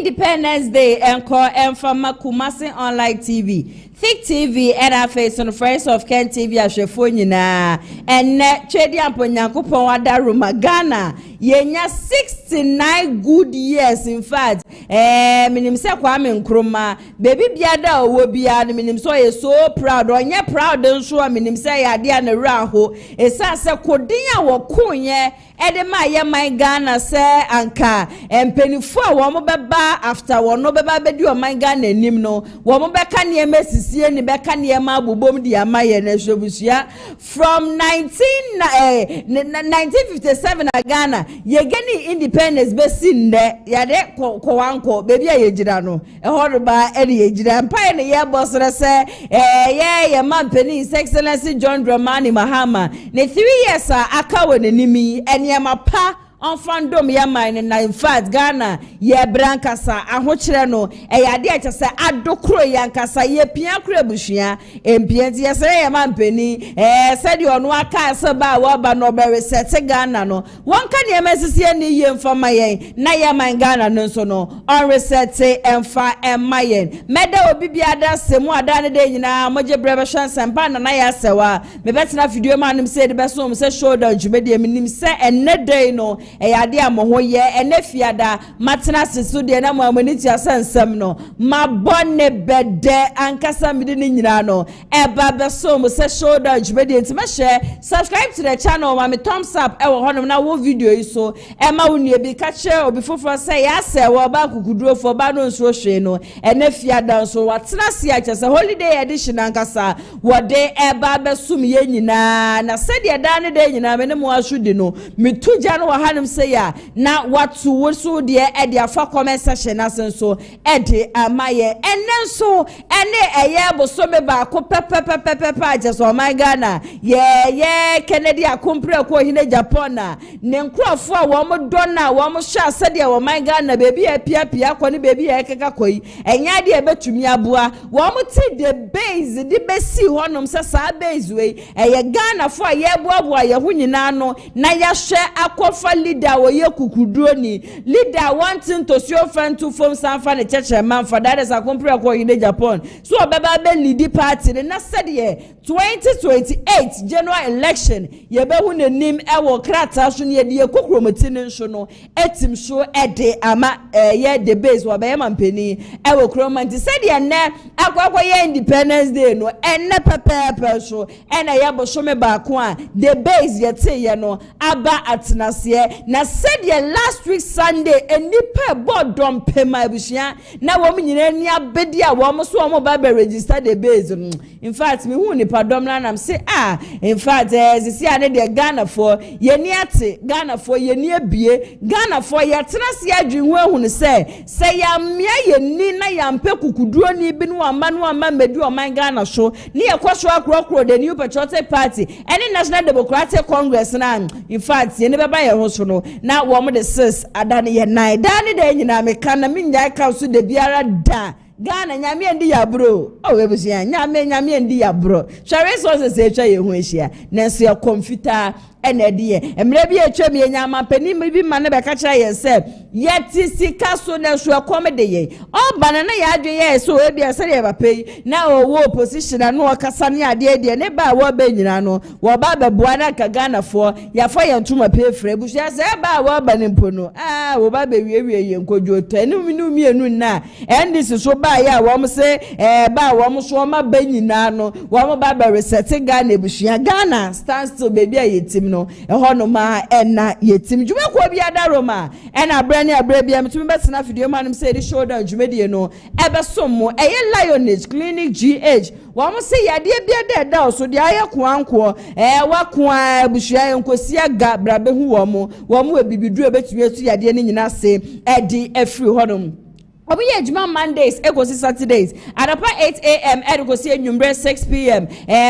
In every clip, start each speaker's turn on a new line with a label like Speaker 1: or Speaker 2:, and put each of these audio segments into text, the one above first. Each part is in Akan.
Speaker 1: Independence Day encore and from Kumasi Online TV. Thick TV and our face on the friends of Ken TV Ashefonyina and net Chedi Amponyankopon wada Rumagana. Yenya 69 good years in fact. Minim se Kwame Nkrumah baby biada owo bia minim so ye so proud onye proud nso minim se ya de na raho esa se kodin a wo kunye edema ye man Ghana se anka empenifo a wo mo beba after wo no beba bedi o man Ghana nim no wo mo beka ne emesisie ni beka ne ma bobom di amaye na hwebusia from 1957 na Ghana ye geni independence besi nde ya de ko wanko baby a ye jira no e hodoba e de ye jira mpa ne ye bosre se ye man pani His Excellency John Dramani Mahama ne 3 years aka won animi eniema pa on fandom ya mine na in fact Ghana ye brankasa ahokyere no yade a kyese adokro yankasa ye pia kro abuhua empianti ye se ye mampani said you no aka se ba wa ba no be reset Ghana no won ka ne emesisi ni ye mfama yen na ye man Ghana no so no on reset emfa emayen meda obi bia da semu ada ne de nyina moje brebe hwansempa na ya sewa me betina video manum se de beso mo se shoulder djumede minim se enne day no eyade amohoye enefiada matena sesu de na mo amaniti asensem no mabonne bede ankasa mide ni nyina no eba beso mo se shoulder djumede ntima share subscribe to the channel ma me thumbs up e wo honom na wo video yi so e ma wonu bi ka che obi foforo se ya se wo ba kukuduro fo ba no nso hwe no enefiada nso watena se ya chese holiday edition ankasa wode eba besum ye nyina na se de da ne de nyina me ne mo asudi no mituja no wa say ya na watu woso de e de afa comment section asenso e de amaye enenso ene eye bosome ba ko pepepepepe ajeso my Ghana ye KennedyAgyapong ko KennedyAgyapong na ne nkrofo a wo mo dona wo mo hwa sade wo my Ghana baby e pia ko ne baby e keka koyi enya de e betumi aboa wo mo ti the base di besi honom se sa base we eye Ghana fo ye boaboa ye ho nyina no na ya hwe akofa leader wo ye kukuduro ni leader wanting to show friend to form sanfa ne cheche man for that is Agyapong ko KennedyAgyapong so obeba be lead party na said ye 2028 general election ye be hu nanim e wo krata so ne ye kokromoti ne nso no etim so ede ama ye the base wo be mampani e wo kromanti said ye ne akwakwa ye Independence Day no enne pepepe so ena ye bo so me ba ko a the base ye te ye no aba atenase na said ye last week Sunday enipa bodom pema abusia na wo nyina ni abedi a wo so wo ba register the base in fact me hu nipa dom na am say in fact sisi ane de Ghana for ye ni ate Ghana for ye ni abie Ghana for ye tenase adwenhu ehunu se ya mia ye ni na ya mpe kukuduro ni bi no ama medu o man Ghana so ni ye kwaso akrokro the new patriotic party any National Democratic Congress na in fact ye ne beba ye ho so no na wo mo de sis adane ye nine dane de nyina me kan na me nya ka so de biara da Ghana nyame ndi ya bro o webusia nyame ndi ya bro share resources e twa ye ho ehia nanso ya computer ene die emre bi etwa me nyama pani bi ma ne be ka kira ye se yeti sika so na so komede ye o bana na ya adwe ye so e bia se ye ba pei na o wo opposition na no kasa ne ade die ne ba wo ba nyina no wo ba be boa na ka Ghana fo ya fo ye ntuma pe frɛ bu se ba wo ba ne mpono wo ba be wie ye nkodwo to enu mienu na ndisi so ba ya wo mo se ba wo mo so ma ba nyina no wo mo ba be reset Ghana ebushia Ghana stand still baby ayetim no ehono ma ena yetim dwuma ko bia daroma ena abrani abrabia metumi betena video manum say the shoulder dwumedie no ebesom mo eye Lionage Clinic GH wo mo se yade bia da so de aye koanko wakwa abushia enkosia ga brabe hu wo mo ebibiduru betumi etu yade ne nyina se edi afri honom Obi ejuma Mondays egosi Saturdays adapa 8 a.m. egosi enyumbre 6 p.m.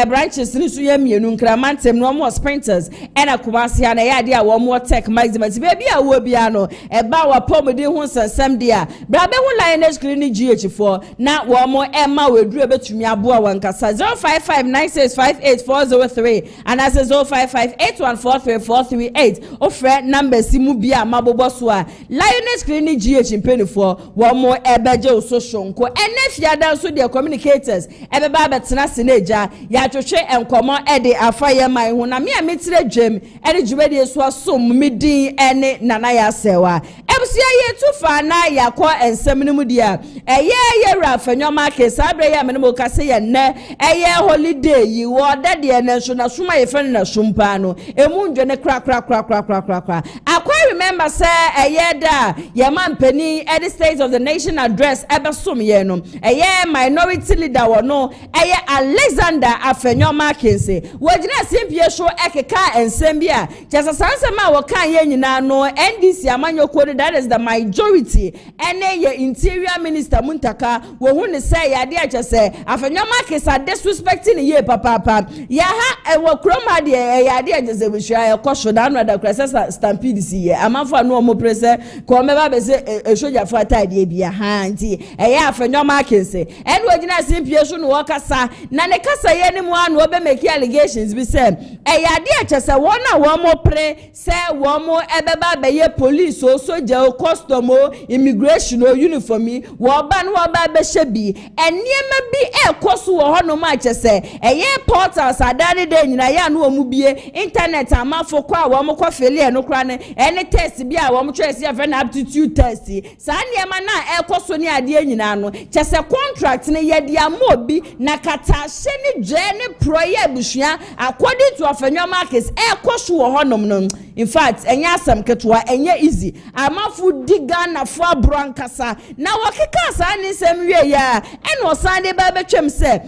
Speaker 1: Branches ni so ye mienu nkra Mantse no mo sprinters ena Kumasi na ya de a wo mo tech maximum baby a wo bia no ba wa pomodi hu sansam dia brabe hu Lionage Clinic GH4 na wo mo ema weduru betumi aboa wankasa 0559658403 and as 0558143438 ofre number simu bia mabobo so a Lionage Clinic GH mpenifo wo womo ebeje ososonko ene fiada so de communicators ebeba betena seneja ya twetwe enkomo ede afaye man ho na me a metire dwem ene dwumade so asom medin ene nana ya sewa ebusia ye tufa na yakọ ensem no mu dia ye rafanyoma ke sabre ya menemo kase ye ne holiday yi wo dade ene so na suma ye fen na sumpa no emu ndwe ne kra akwa remember say da ye mampani at the State of the Nation address ebesom ye no minority leader wo no Alexander Afenyoma Kense wojina simpie so ekeka ensem bia chesa sansema wo kan ye nyina no NDC amanyoko that is the majority ene ye interior minister Muntaka wo hu ne say ya de chese Afenyoma Kense disrespecting ye papa ya ha wo kroma de ya de chese bushia ye kosho da no da kresa stampede si ye amafo no mo prese ko meba be se soja fo atade bia ha nti Afenyoma Kense ene wojina simpie so no wo kasa na ne kasa ye ne mu anu obe make allegations bi say ya de chese wona wo mo pre se wo mo ebeba be ye police o soja o custom o immigration o uniform wo ba no wo ba be shebi eniema bi ekoso wo hono ma chese portals adane de nyina ya no mu bie internet amafo kwa wo mo kofeli no kra ne ene test bi a wo mo choice ya na aptitude test sa niema na ekoso ni ade nyina no chese contract ne ye dia mo bi na kata hye ni je ne proye bushia according to Afenyoma case ekoso wo hono no in fact enya asam ketwa enya easy amafu diga na fo abronkasa na wakeka sa ni sem wie ya eno sande ba betwem se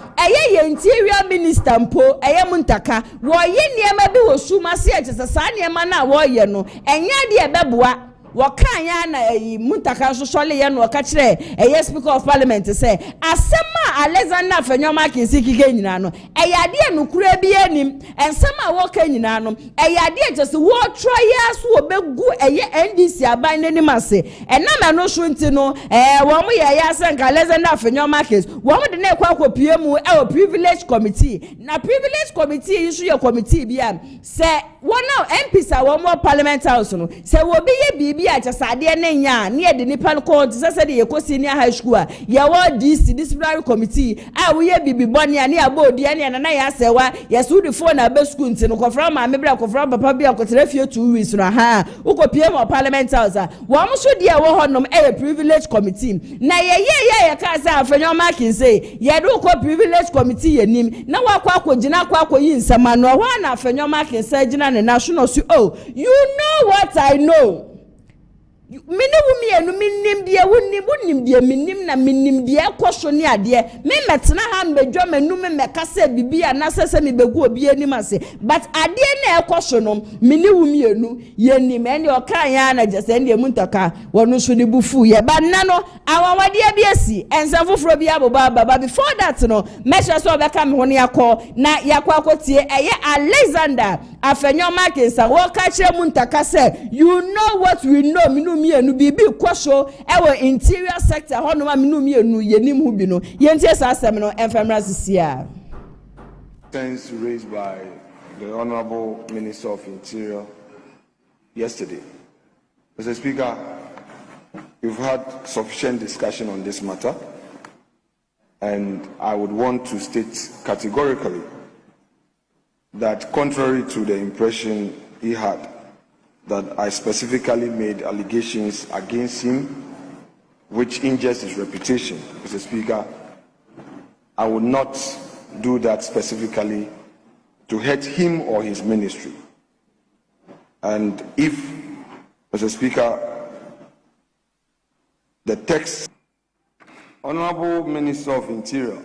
Speaker 1: ye interior minister mpo Muntaka wo ye niema bi wo suma se echese sa niema na wo ye no enya de ebeboa wakanya na Muntaka so sole ye no ka kire Speaker of Parliament say asema Alexander Afenyoma Kense kike nyina no de nukura bi anim ensema wo ka nyina no de just wo try so obegu NDC aban nanim ase na me no so nti no wo mo ye ya se nka Alexander Afenyoma Kense wo mo de na ekwa pie mu privilege committee na privilege committee isu ye committee bi am se wo na MPs a wo mo Parliament House no se wo bi ye bibi a chasade ne nya ne de nipa ko se de yekosi ni high school a ye wo DC disciplinary committee a wo ye bibi boni a ne abodi ne na ya sewa ye su di phone na be school nti no kofra ma me bra kofra papa bi akotere fie 2 weeks no ha ukopie mo Parliament House a wo mo so de wo honom privilege committee na ye ka say Afenyoma Kense ye do ko privilege committee ye nim na wa akogina akoyi nsema no ho na Afenyoma Kense gina ne national so you know what I know. Minim die wunim die minim na minim die ekoso ni ade me metena ha mbedwo manum me kasa bibia na sese me begu obi anim ase but ade na ekoso no mienu ye nim ene okan ya na jese ndie Muntaka wonu so ni bufu ye ba nna no awawade bi asi ensa foforo bi aboba baba before that no measure so be ka me ho ne yakọ na yakọ akotie Alexander Afenyoma Kense wo ka kire Muntaka say you know what we know mienu bibi kwosho interior sector hono ma mienu yenim hu bi no yentie sa asem no enfamra sisia.
Speaker 2: Concerns raised by the Honorable Minister of Interior yesterday. Mr. Speaker, we've had sufficient discussion on this matter, and I would want to state categorically that contrary to the impression he had that I specifically made allegations against him which injures his reputation, Mr. Speaker, I would not do that specifically to hurt him or his ministry. And if, Mr. Speaker, the text, Honorable Minister of Interior,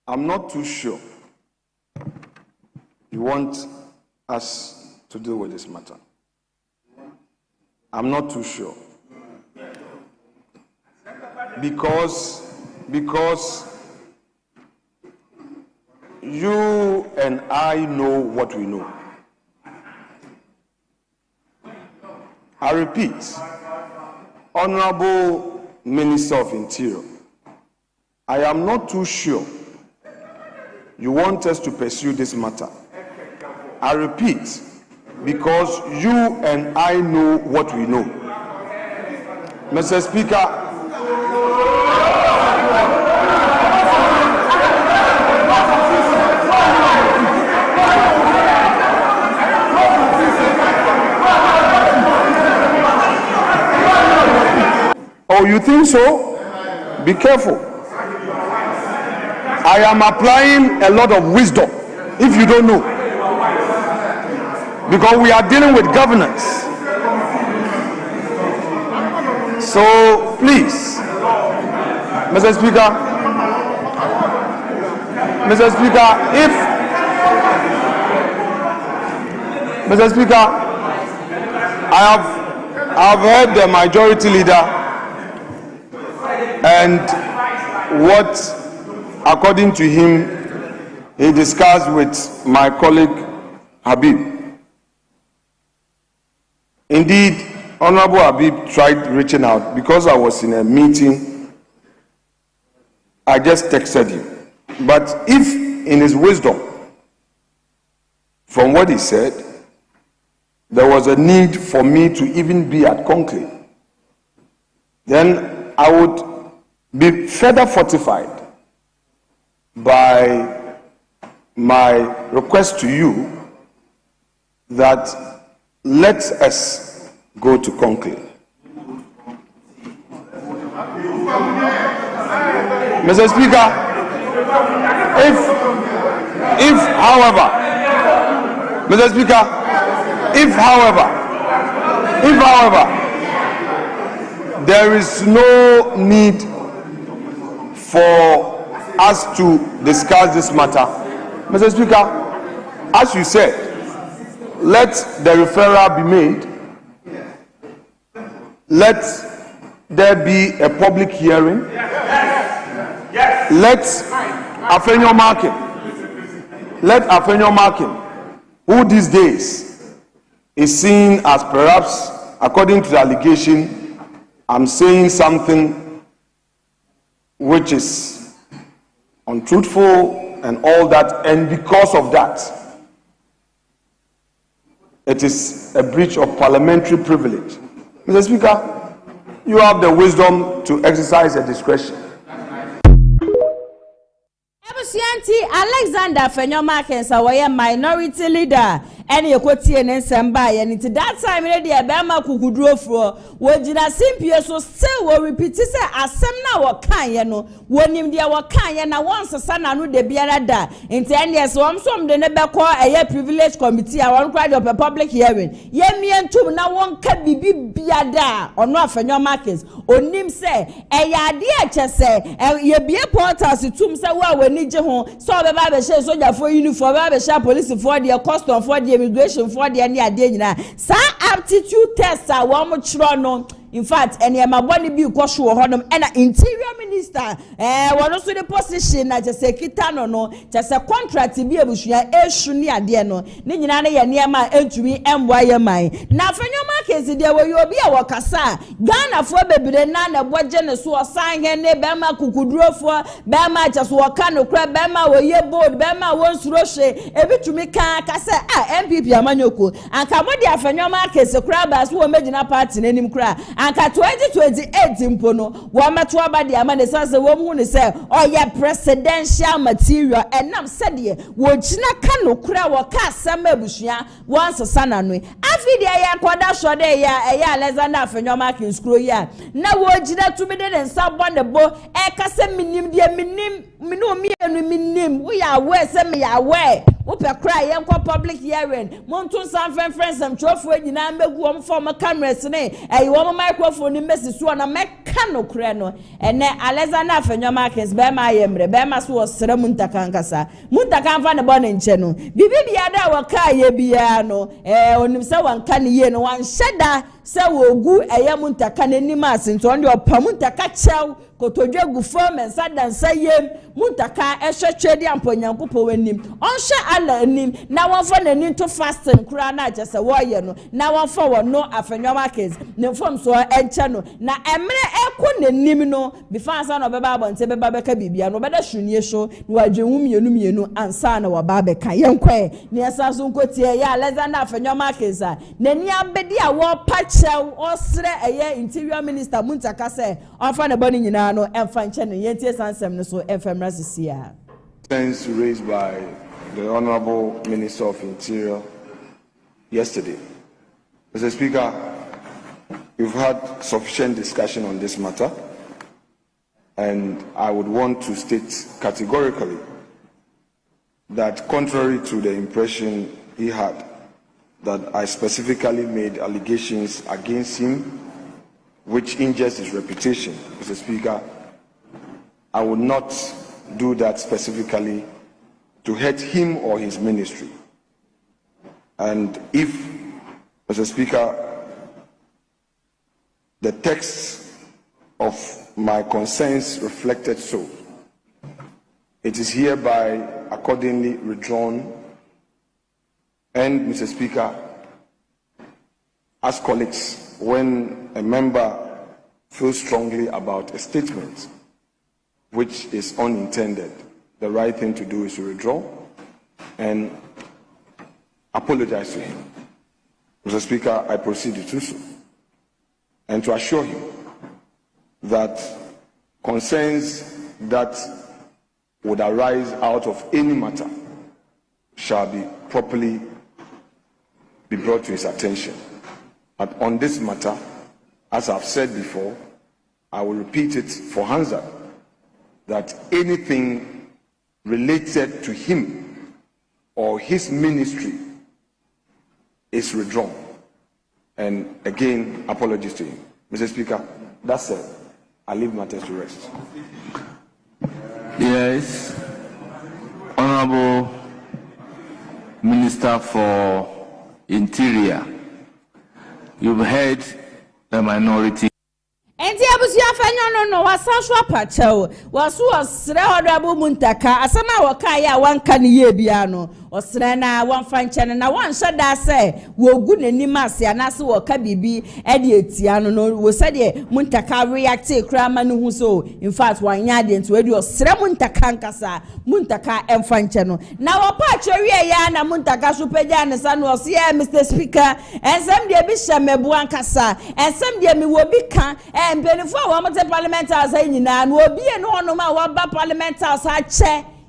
Speaker 2: I'm not too sure you want us to deal with this matter. I'm not too sure. Because you and I know what we know. I repeat, Honorable Minister of Interior, I am not too sure you want us to pursue this matter. I repeat, because you and I know what we know. Mr. Speaker, Oh, you think so? Be careful. I am applying a lot of wisdom, if you don't know, because we are dealing with governance. So please, Mr. Speaker, I have heard the majority leader and what, according to him, he discussed with my colleague Habib. Indeed, Honorable Habib tried reaching out. Because I was in a meeting, I just texted him. But if in his wisdom, from what he said, there was a need for me to even be at conclave, then I would be further fortified by my request to you that let us go to conclave. Mr. Speaker, if however, there is no need for us to discuss this matter, Mr. Speaker, as you said, let the referral be made. Let there be a public hearing. Let Afenyo Markin, who these days is seen as perhaps, according to the allegation, I'm saying something which is untruthful and all that, and because of that, it is a breach of parliamentary privilege. Mr. Speaker, you have the wisdom to exercise a discretion.
Speaker 1: Alexander Fenyomakens, our minority leader, and your quote and Samba, and into that time, lady Abama Kukudro for Wajina Simpia, so still will repeat it as some now or Kayano, when him dear Wakayana once a son and the Biarada. In 10 years, some the Nebaqua, a year privilege committee, I won't cry up a public hearing. Yemi and two now one can be Biada or not Fenyomakens, or Nim say, a yadia say, and ye be a porter to Tumsa when need home. So the Bible says, so for uniform, police for the custom for the immigration for the any idea. Sa aptitude tests are one much run. In fact, any of my body be question honum and interior minister. One also the position as a secretary no, just a contract to be able to shuni adiano. Nina near my entry MYMI. Now for your markets, there will you be a wakasa. Ghana for baby the nana what genus was sign and Bama kukudro for Bama just wakano crab Bama were ye board Bama once roche every to me can say MPP Amanyoko and Kamodia for your markets a crab as who made in a party in him cry. And 2028 impono wamatoa ba de amane sanse wo mu ne se oye presidential material enam sede wo gina ka no kura wo ka asem abusua once sana no afi de ya kwada so de ya Alexander Afenyomakin scroll ya na wo gina tumi de nsa bo ne bo e ka se minim de minim wo ya we se me ya we wo pe kra ye nko public hearing montu san friends am chofo nyina megu om form cameras ne e wo microphone message so na meka no kra no ene Alexander Afenyomakin be ma yemre be ma so sere muntaka nkasa muntaka mfa ne bo ne nche no bibi bia da wo ka ye bia no onim se wanka ne ye no wan hyeda se wo gu eye muntaka nanim asinto onde opamuntaka chew kotodwe gu form ensa dansa yem muntaka ehwehwedi amponyankopo wanim onhwe ala anim na wonfa nanim to fasting kura na agese wo ye no na wonfa wo no Afenyomakin ne form so enche no na emre eko nanim no bifansa no beba abonte beba beka bibia no beda hwunie so na wadwenwu mienu ansa na waba beka yenkwe ne asaso nkotie ya Alexander Afenyomakin sa nani abedi a wo pachew osre eye interior minister muntaka se onfa ne boni nyina no emfa nche no yentie sansem no so efemra sisia.
Speaker 2: Concerns raised by the Honorable Minister of Interior yesterday. Mr. Speaker, you've had sufficient discussion on this matter, and I would want to state categorically that contrary to the impression he had, that I specifically made allegations against him which injures his reputation, Mr. Speaker, I would not do that specifically to hurt him or his ministry. And if, Mr. Speaker, the text of my concerns reflected so, it is hereby accordingly withdrawn. And, Mr. Speaker, as colleagues, when a member feels strongly about a statement which is unintended, the right thing to do is to withdraw and apologize to him. Mr. Speaker, I proceed to do so, and to assure him that concerns that would arise out of any matter shall be properly be brought to his attention. But on this matter, as I've said before, I will repeat it for Hansa, that anything related to him or his ministry is withdrawn. And again, apologies to him. Mr. Speaker, that's it. I leave matters to rest.
Speaker 3: Yes, Honorable Minister for Interior, you've heard the minority.
Speaker 1: Enti abusia fanyo no wasanso apachew wasu osre honorable Muntaka asama wakai a wanka ne ye bia no osre na wanfa nche na wanhye da se wogu nanim ase anase waka bibi e de etia no wo se de Muntaka react kra ma no hu so in fact wanya de enti we de osre Muntaka nkasa Muntaka emfa nche no na wapachew wie ya na Muntaka so pagya ne sa no ose ya Mr. Speaker ensem de bi hyemebu ankasa ensem de mi wo bi kan benefo wa mo te parliamentary as nyina na obi e no ono ma wa ba parliamentary as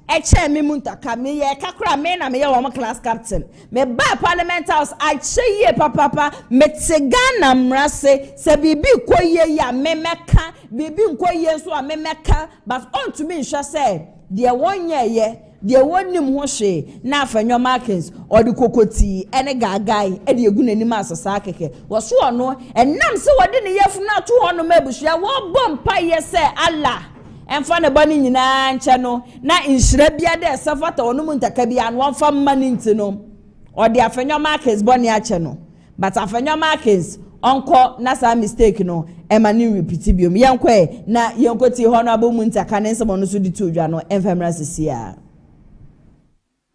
Speaker 1: eche me Muntaka me ye kakra me na me ye wo class captain me ba parliamentary as ache ye papa me tegana mrase se bibi koye ya me meka bibi nkoye so a me meka but on to me nsha say de won ye de wonim ho hwe na afanyo markings or the kokoti ene gagai e de egu nanim asasa keke wo so ono enam se wode ne yefu na to hono mabusua wo bompa ye se Allah emfa ne bani nyina nche no na inhira bia de safata ono Muntaka bia no wonfa mani ntino or the afanyo markings boni ache no but afanyo markings onko na sa mistake no emani repeat biom yenkwe na yenkoti honorable Muntaka ne nsemo no so di to dwa no emfamra sisia.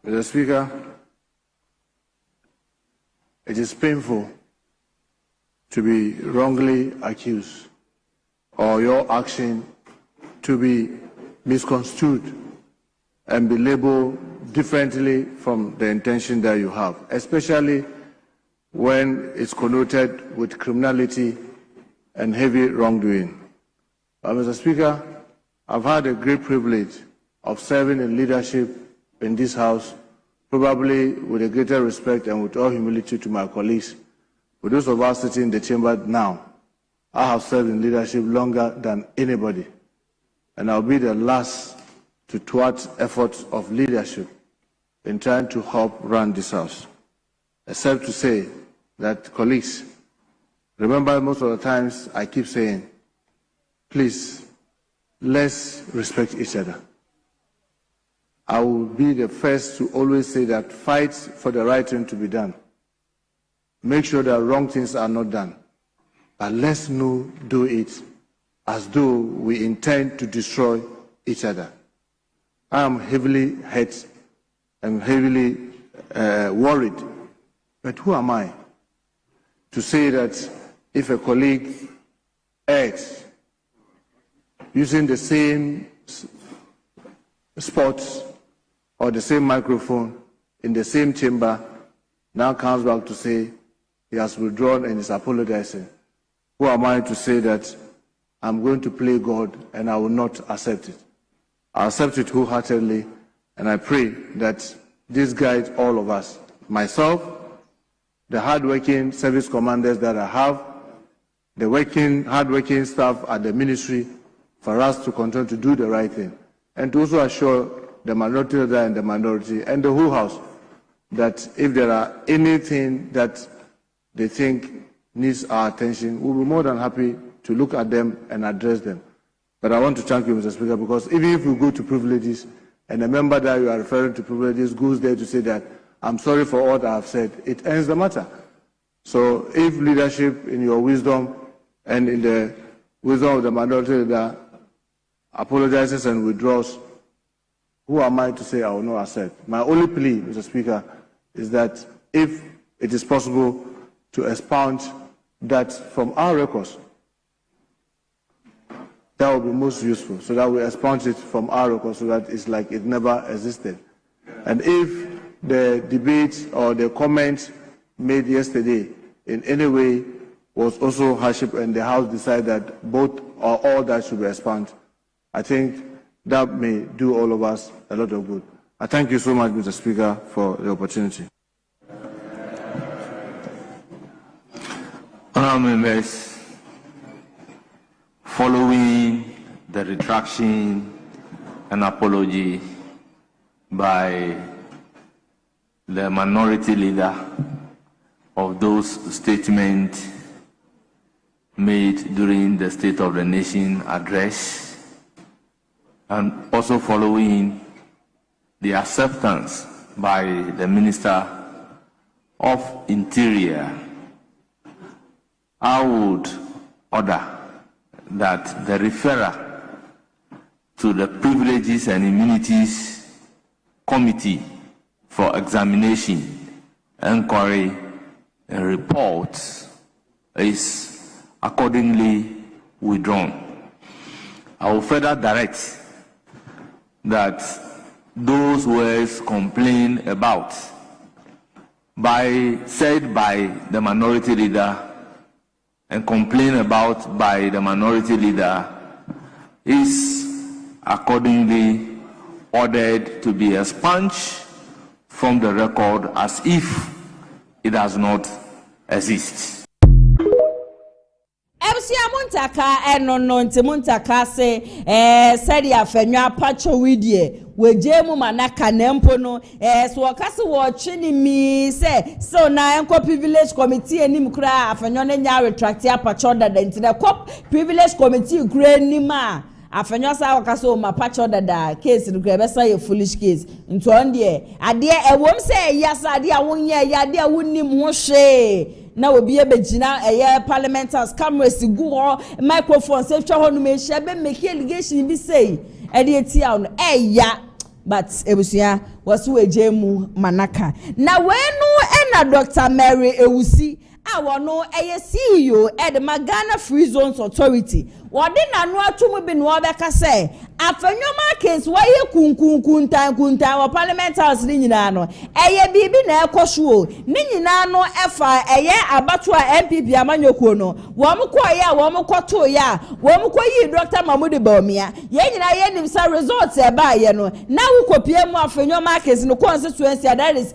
Speaker 4: Mr. Speaker, it is painful to be wrongly accused or your action to be misconstrued and be labeled differently from the intention that you have, especially when it's connoted with criminality and heavy wrongdoing. Mr. Speaker, I've had a great privilege of serving in leadership in this House, probably with a greater respect and with all humility to my colleagues. For those of us sitting in the chamber now, I have served in leadership longer than anybody, and I'll be the last to thwart efforts of leadership in trying to help run this House, except to say that, colleagues, remember most of the times I keep saying, please, let's respect each other. I will be the first to always say that fight for the right thing to be done. Make sure that wrong things are not done. But let's not do it as though we intend to destroy each other. I am heavily hurt and heavily worried. But who am I to say that if a colleague acts using the same spots or the same microphone in the same chamber, now comes back to say he has withdrawn and is apologizing? Who am I to say that I'm going to play God and I will not accept it? I accept it wholeheartedly, and I pray that this guides all of us, myself, the hardworking service commanders that I have, the hard-working staff at the ministry for us to continue to do the right thing, and to also assure the minority leader and the minority and the whole House that if there are anything that they think needs our attention, we'll be more than happy to look at them and address them. But I want to thank you, Mr. Speaker, because even if we go to privileges and a member that you are referring to privileges goes there to say that I'm sorry for what I have said, it ends the matter. So if leadership in your wisdom and in the wisdom of the minority leader apologizes and withdraws, who am I to say I will not accept? My only plea, Mr. Speaker, is that if it is possible to expound that from our records, that will be most useful, so that we expunge it from our records so that it's like it never existed. And if the debate or the comment made yesterday in any way was also hardship and the House decided that both or all that should be expunged, I think that may do all of us a lot of good. I thank you so much, Mr. Speaker, for the opportunity.
Speaker 3: Honourable members, following the retraction and apology by the minority leader of those statements made during the State of the Nation address, and also following the acceptance by the Minister of Interior, I would order that the referral to the Privileges and Immunities Committee for examination, inquiry, and reports is accordingly withdrawn. I will further direct that those words complained about said by the minority leader and complained about by the minority leader is accordingly ordered to be expunged from the record as if it does not exist.
Speaker 1: Muntaka no muntaka se said ya fenwa pacho widie wejemu manaka nempo no so wakase watching me say so na enko privilege committee enim kura afenyo ne nya retract ya pacho dada ntine kop privilege committee kura enim a afenyo sa wakase o ma pacho dada case no kura be say a foolish case nto on de ade ewom say yasa ade a wonye ya ade a wonnim ho hwe na obi ebegina parliamentary cameras go ho microphone se twa ho no me hia be make allegation bi say e de etia no ya but ebusia wasu ejemu manaka na wenu na Dr. Mary Ewusi a wono CEO at the Ghana Free Zones Authority wode nanu atomu bi no obeka say afanyoma case waye kuntan wa parliamentary ni nyina no bibi na ekoso ni nyina no efa abato a MPP amanyokuo no wo mkoto ya wo mkoyi Dr. Mahmoud Bawumia ye nyina ye nim sa results ba ye no na wukopie mu afanyoma case no constituency that is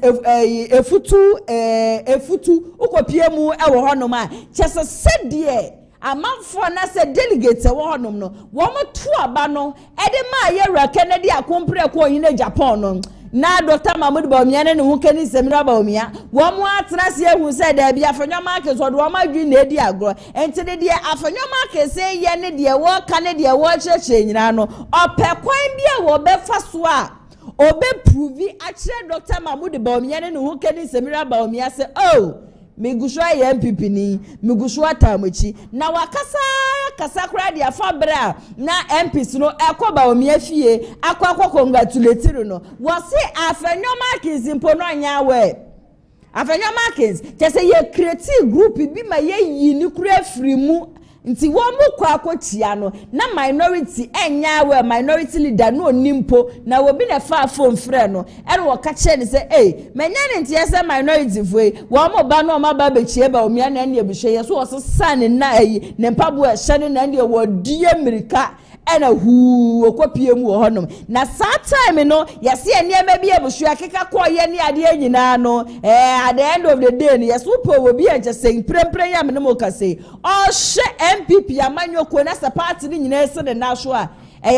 Speaker 1: efutu ukopie mu ewo hono ma chese sedie amanfo na se delegate wo honom no wo moto aba no ma ye KennedyAgyapong ko KennedyAgyapong no na Dr. Mahmoud Bawumia ne hu keni semira Bawumia wo mo atena se ehu se da bia afanyoma ke so do wo madwi na edi agro enti de afanyoma ke se ye ne de wo KennedyAgyapong wo cheche nyina no opekwan bia wo befa so a obe prove akire Dr. Mahmoud Bawumia ne hu keni semira Bawumia se migushwa ya MPP ni migushwa tamochi na wakasa kura dia fabra na MPs no ekoba omia fie akwa congratulate no wose afanyoma kids impono anyawe afanyoma kids tese ye create group bi ma ye yi ni kura free mu nti wo mu kwa akotia no na minority enyawe minority leader no nimpo na wobi na fa phone frɛ no wo ka che ne sɛ menya ne nti yesa minority foi wo mo ba no ma ba be chie ba omia na ne ebihwe ye so wo san na ne mpabo ehye ne na ne wo die mirika ena hu okopie mu wo honom na saa time no yesi eniema bi ebusu akeka ko ye ne ade anyina no at the end of the day no yesu po wo bi anje say prempre ya me no mo ka say o hye MPP amanyoko na sa party ni nyina ese de na so a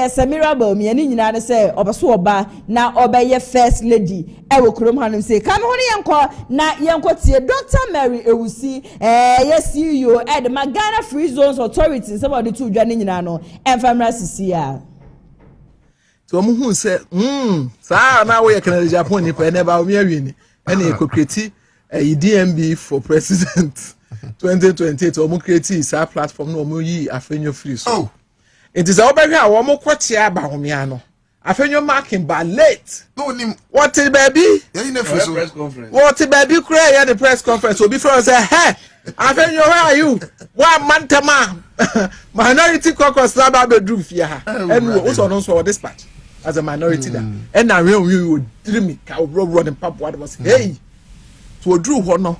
Speaker 1: Samira Bawumia ni nyina ne say obaso oba na obeye first lady ewo krom hanom say kam ho ne yenko na yenko tie Dr. Mary Ewusi CEO at the Ghana Free Zones Authority some of the two dwa ne nyina no emfamra sisia
Speaker 5: so mo hu say saa na we KennedyAgyapong ni pe ne Bawumia wi ni ene ekokreti DMB for president 2028 o mo create sa platform no mo yi afenyo free so it is over here wo mo kwatia Bawumia no afenyo marking by late
Speaker 6: no nim
Speaker 5: what baby
Speaker 6: press conference
Speaker 5: what baby cry at the press conference so before say hey afenyo where are you one mantama minority caucus laba bedroom fear ha and we also know so dispatch as a minority that and na real you dream ka run in pap what was hey to drew ho no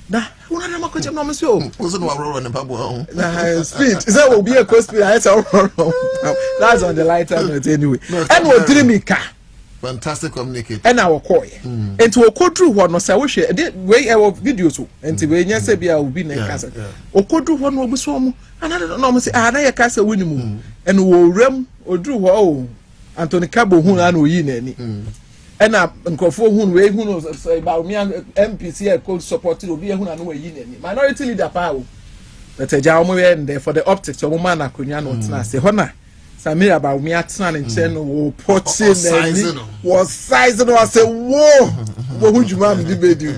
Speaker 5: na una na makoje na mo so
Speaker 6: also no run in pap ho
Speaker 5: na speed is that will be a cost speed that's on the lighter note anyway and we dream ka
Speaker 6: fantastic communicate
Speaker 5: and our call and to okodru ho no say we share we video so and we nya say bia obi na kasa okodru ho no obi so mo another no say na ye kasa woni mu and wo ram odru ho Anthony Kabo hu na oyi na ni and nkofo hu we hu no say Bawumia MPC called supported obi hu na no oyi na ni minority leader pa o but eja mo we there for the optics o mo man akonwa no tena say ho na Samira Bawumia tena nche no wo pochi na ni was size no say wo hu juma mi bedu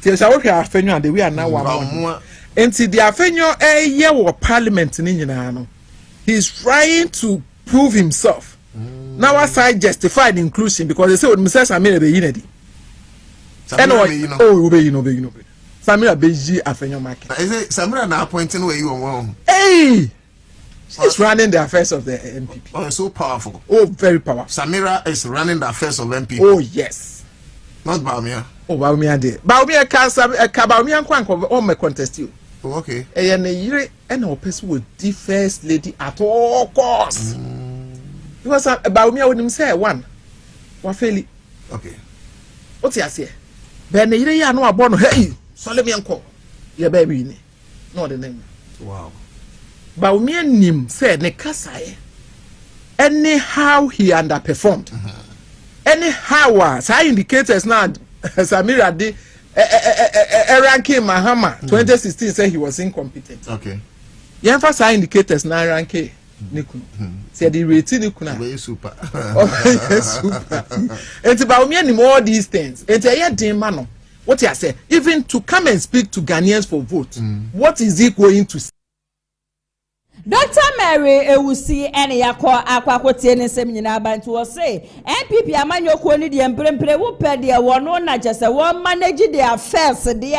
Speaker 5: ti sha wo hwa afenyo ade we na wa mo enti the afenyo ye wo parliament ni nyina no he's trying to prove himself. Now our side justified inclusion because they say what Mr. Samira be yinedi. Anyway, Samira beji afenyo market.
Speaker 6: I say Samira na appointing where you on.
Speaker 5: Hey, she's running the affairs of the MPP.
Speaker 6: Oh, it's so powerful.
Speaker 5: Oh, very powerful.
Speaker 6: Samira is running the affairs of MPP.
Speaker 5: Oh yes.
Speaker 6: Not Bawumia.
Speaker 5: Oh, Bawumia dey. Bawumia Bawumia kwanko all my contest you.
Speaker 6: Oh, okay.
Speaker 5: And yire and our person will the first lady at all costs. Because Bawumia would him say one. Wafeli.
Speaker 6: Okay.
Speaker 5: What's he say? Ben yire ya no abono hey, Solomon Yanko. Your baby ni. No the name.
Speaker 6: Wow.
Speaker 5: Bawumia nim said ne kasaye. Anyhow he underperformed. Anyhow, so indicators now Samira de ranking Mahama 2016 said he was incompetent.
Speaker 6: Okay.
Speaker 5: You emphasize indicators now ranking Nikun. Said the rating Nikuna.
Speaker 6: Very super.
Speaker 5: Super. And Bawumia nim all these things. And say yeah man. What you say? Even to come and speak to Ghanaians for vote. What is he going to say?
Speaker 1: Dr. Mary Ewusi ene yakọ akwakotie ne nsem nyina abantu wo say MPP amanyoko ni de mprempre wo pede wono na jese wo manage the affairs de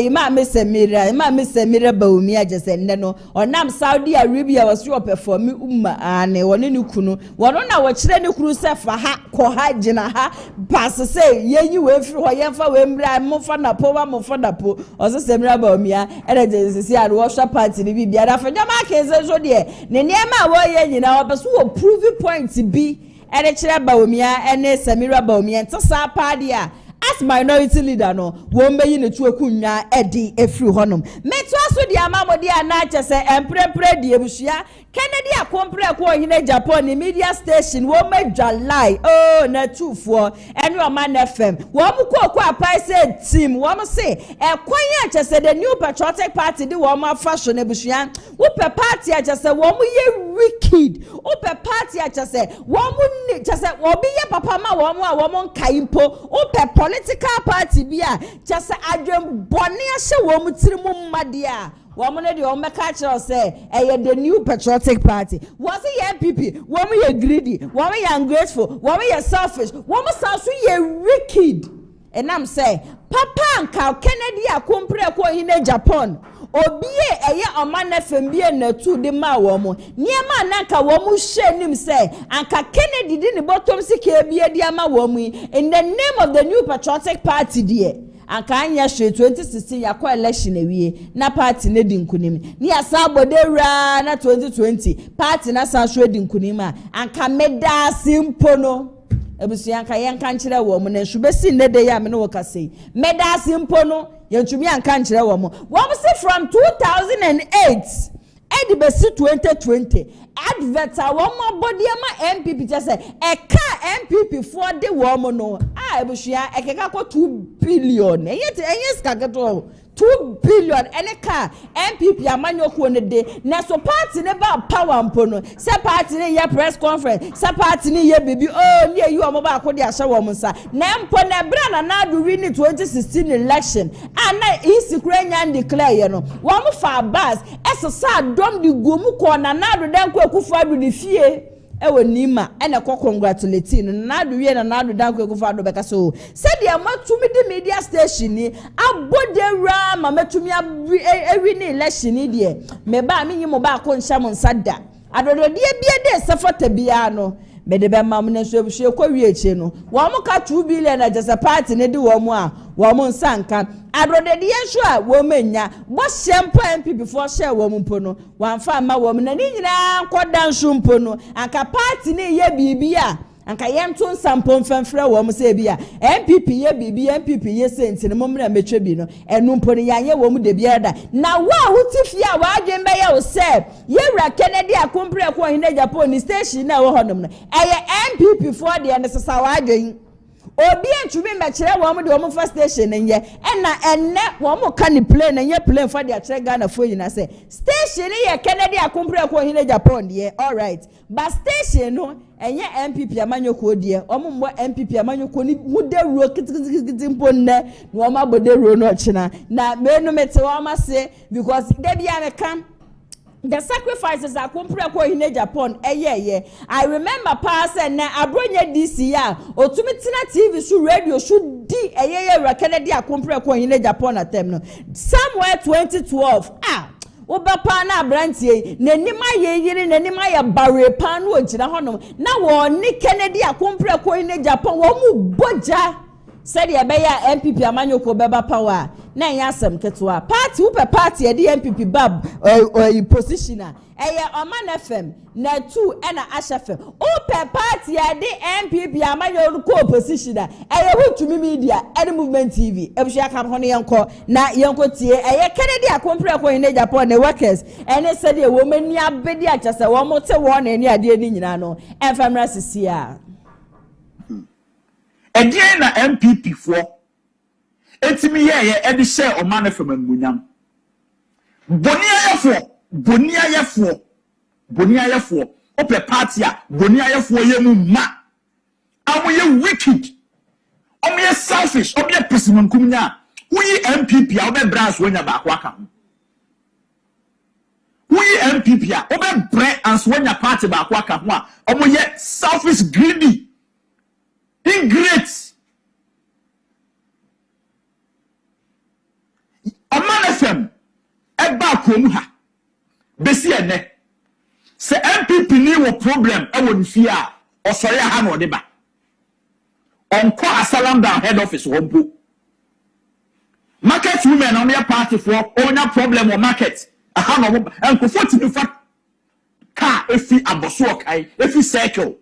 Speaker 1: ma mesemira Bawumia jese nne no onam Saudi Arabia was your perform ane woni ni kunu wono na wo kire ni kunu se fa ha ko ha gina ha pass say yeyi we firi ho yemfa we mra mo fa na po o se semira Bawumia ene jese si ade wo sha party ni biara fanya ma keze so de ne niema wo ye nyina obeso wo prove point bi ene kire Bawumia ene Samira Bawumia ntsa pa de a as minority leader no wo mbeyi ne tu akunwa edi efri honom meto aso de amamode ana chese emprepre de ebusia KennedyAgyapong ko KennedyAgyapong ni media station wo madwa lie oh na tufo ene o man FM wo mu ko apaise team wo mu say ekwan a chese the new patriotic party de wo ma fashion ebusia wo pe party a chese wo mu ye wicked wo pe party a chese wo mu chese wo bi ye papa ma wo mu a wo mu nkai mpo wo pe political party bi a chese adwem bone a hye wo mu tirimu mmade a woman de on make catch say the new patriotic party was it MPP woman you greedy woman you ungrateful woman you selfish woman sound so you wicked and I'm say papa anka KennedyAgyapong ko KennedyAgyapong obiye oman FM bi na tu de ma wo mo niema na nka wo mo hye nim say anka Kennedy di ne bottom sike bi de ama wo mo in the name of the new patriotic party there anka anya hwe 2016 yakọ election ewie na party ne di nkunim ni asa bodewura na 2020 party na sa hwe di nkunim a anka meda simpono ebusuya anka yenka nkyere wo mo na nhubesi ne de ya me no wokasei meda simpono yentumi anka nkyere wo mo se from 2008 edi besi 2020 advert a wo mo body ma MPP just say eka MPP for the wo no ebusuya ekeka ko 2 billion enye skagato 2 billion ene ka MPP amanyoko ne de na so party ne ba power mpono se party ne ye press conference se party ne ye bibi ne yi o mo ba akode ahye wo nsa na mpo na bra na do win 2016 election na isikura nya declare ye no wo mo fa bus esesa dom di gomu ko na do dan ko akufu adu ne fie ewe nima ene ko congratulate no na do wie na do dan ko akufu adu beka so se dia matumi di media station ni abodewra ma matumi ewi ni election ni de me ba me nyimo ba ko nhyam nsada adododie bia de sefata bia no me de be mam na so ebushe ko wie eche no wo mo ka 2 billion na just party ne di wo mo a wo mo nsanka adododie nso a wo menya bo hyempo MPP for share wo mo mpo no wanfa ma wo mo na ni nyina koda nso mpo no anka party ne ye bibia anka yento nsampo mfemfre wo mo se bia MPP ye bibi MPP ye senti ne mo mra metwe bi no enu mpo ne yanye wo mo de bia da na wa hutifie a wa adwen be ye wo se ye wura KennedyAgyapong ko KennedyAgyapong ni station na wo honom no eye MPP for de ne sesa wa adwen obi entumi mekere wo mo de wo mo first station nye enne wo mo ka ni plane nye plane for de akere Ghana fo yina se station ye KennedyAgyapong ko KennedyAgyapong de all right but station no enye MPP amanyoko de wo mo MPP amanyoko ni mudewuro kitikiti mpone na wo ma bodewuro no china na menu mete wo ma se because de bia me kam the sacrifices are compare ko KennedyAgyapong I remember pass and abronya this year otumitina TV so radio should di KennedyAgyapong ko KennedyAgyapong atem no somewhere 2012 Obapa na brantie nenima ye yiri nenima ya bare pan wo gina hono na wo ni KennedyAgyapong ko KennedyAgyapong wo mu boja said ya beya MPP amanyoko beba power na yasem ketwa party upe party e di MPP bab positioner Oman FM na 2 na Ash FM upe party e di MPP amanyoko positioner hutumi media any movement TV ebusha kam hono yenko na yenko tie KennedyAgyapong ko KennedyAgyapong ne workers ene said e wo mani abedi achase wo mote wo na ani ade ni nyina no enfamra sisia
Speaker 7: Again na MPP for etimi ye edi share Oman FM munyam bonia yefo ope party a bonia yefo ye mu ma amoye wicked omoye selfish omoye pesimunkum nya wuyi MPP a obe branch wonya ba kwa ka wuyi MPP a obe branch wonya party ba kwa ka ho a omoye selfish greedy ingrate Oman FM eba kom ha besi ene se MPP ni wo problem e wo nfie a osori ha na odeba onko asalam down head office wompo market women on your party for onya problem or market aha no enkofo tinufa ka efi aboso kai efi circle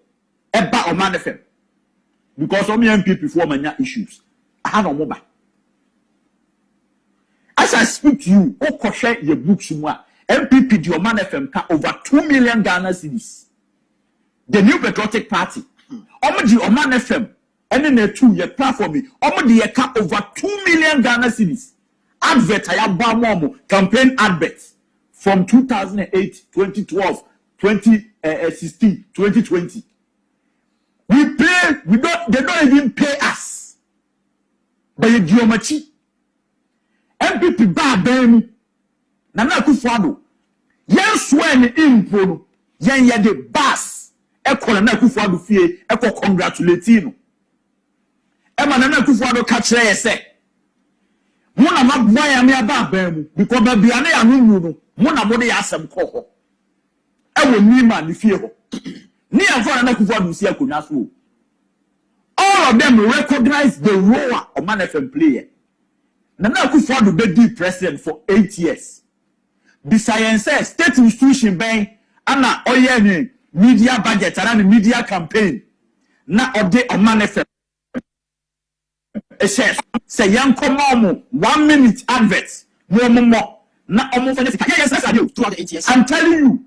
Speaker 7: eba Oman FM because some MPP for many issues. I have a mobile. As I speak to you, share your books MPP the Oman FM ka over 2 million Ghana cedis. The new patriotic party. The Oman FM and then the 2 year platform. The ka over 2 million Ghana cedis. Advert campaign adverts from 2008, 2012, 2016, 2020. They don't even pay us. But you diomachi. MPP ba bemu. Nana Akufo-Addo. Yen swear ni impo. Yen ye de bas. Eko Nana Akufo-Addo fie. Eko congratulate no. Ema Nana Akufo-Addo kachire ye se. Muna mabwa ya mi aba bemu. Because baby ane ya nunu no. Muna mode ya asem koko. Ewo nima ni fie ho. Ni amfa Nana Akufo-Addo si akonya so. All of them recognize the role Oman FM player. Nana Akufo-Addo be president for 8 years. Besides state institution ben ana oye ni media budget and media campaign na ode Oman FM. Say young come 1 minute adverts more na omo for yes throughout the 8 years. I'm telling you,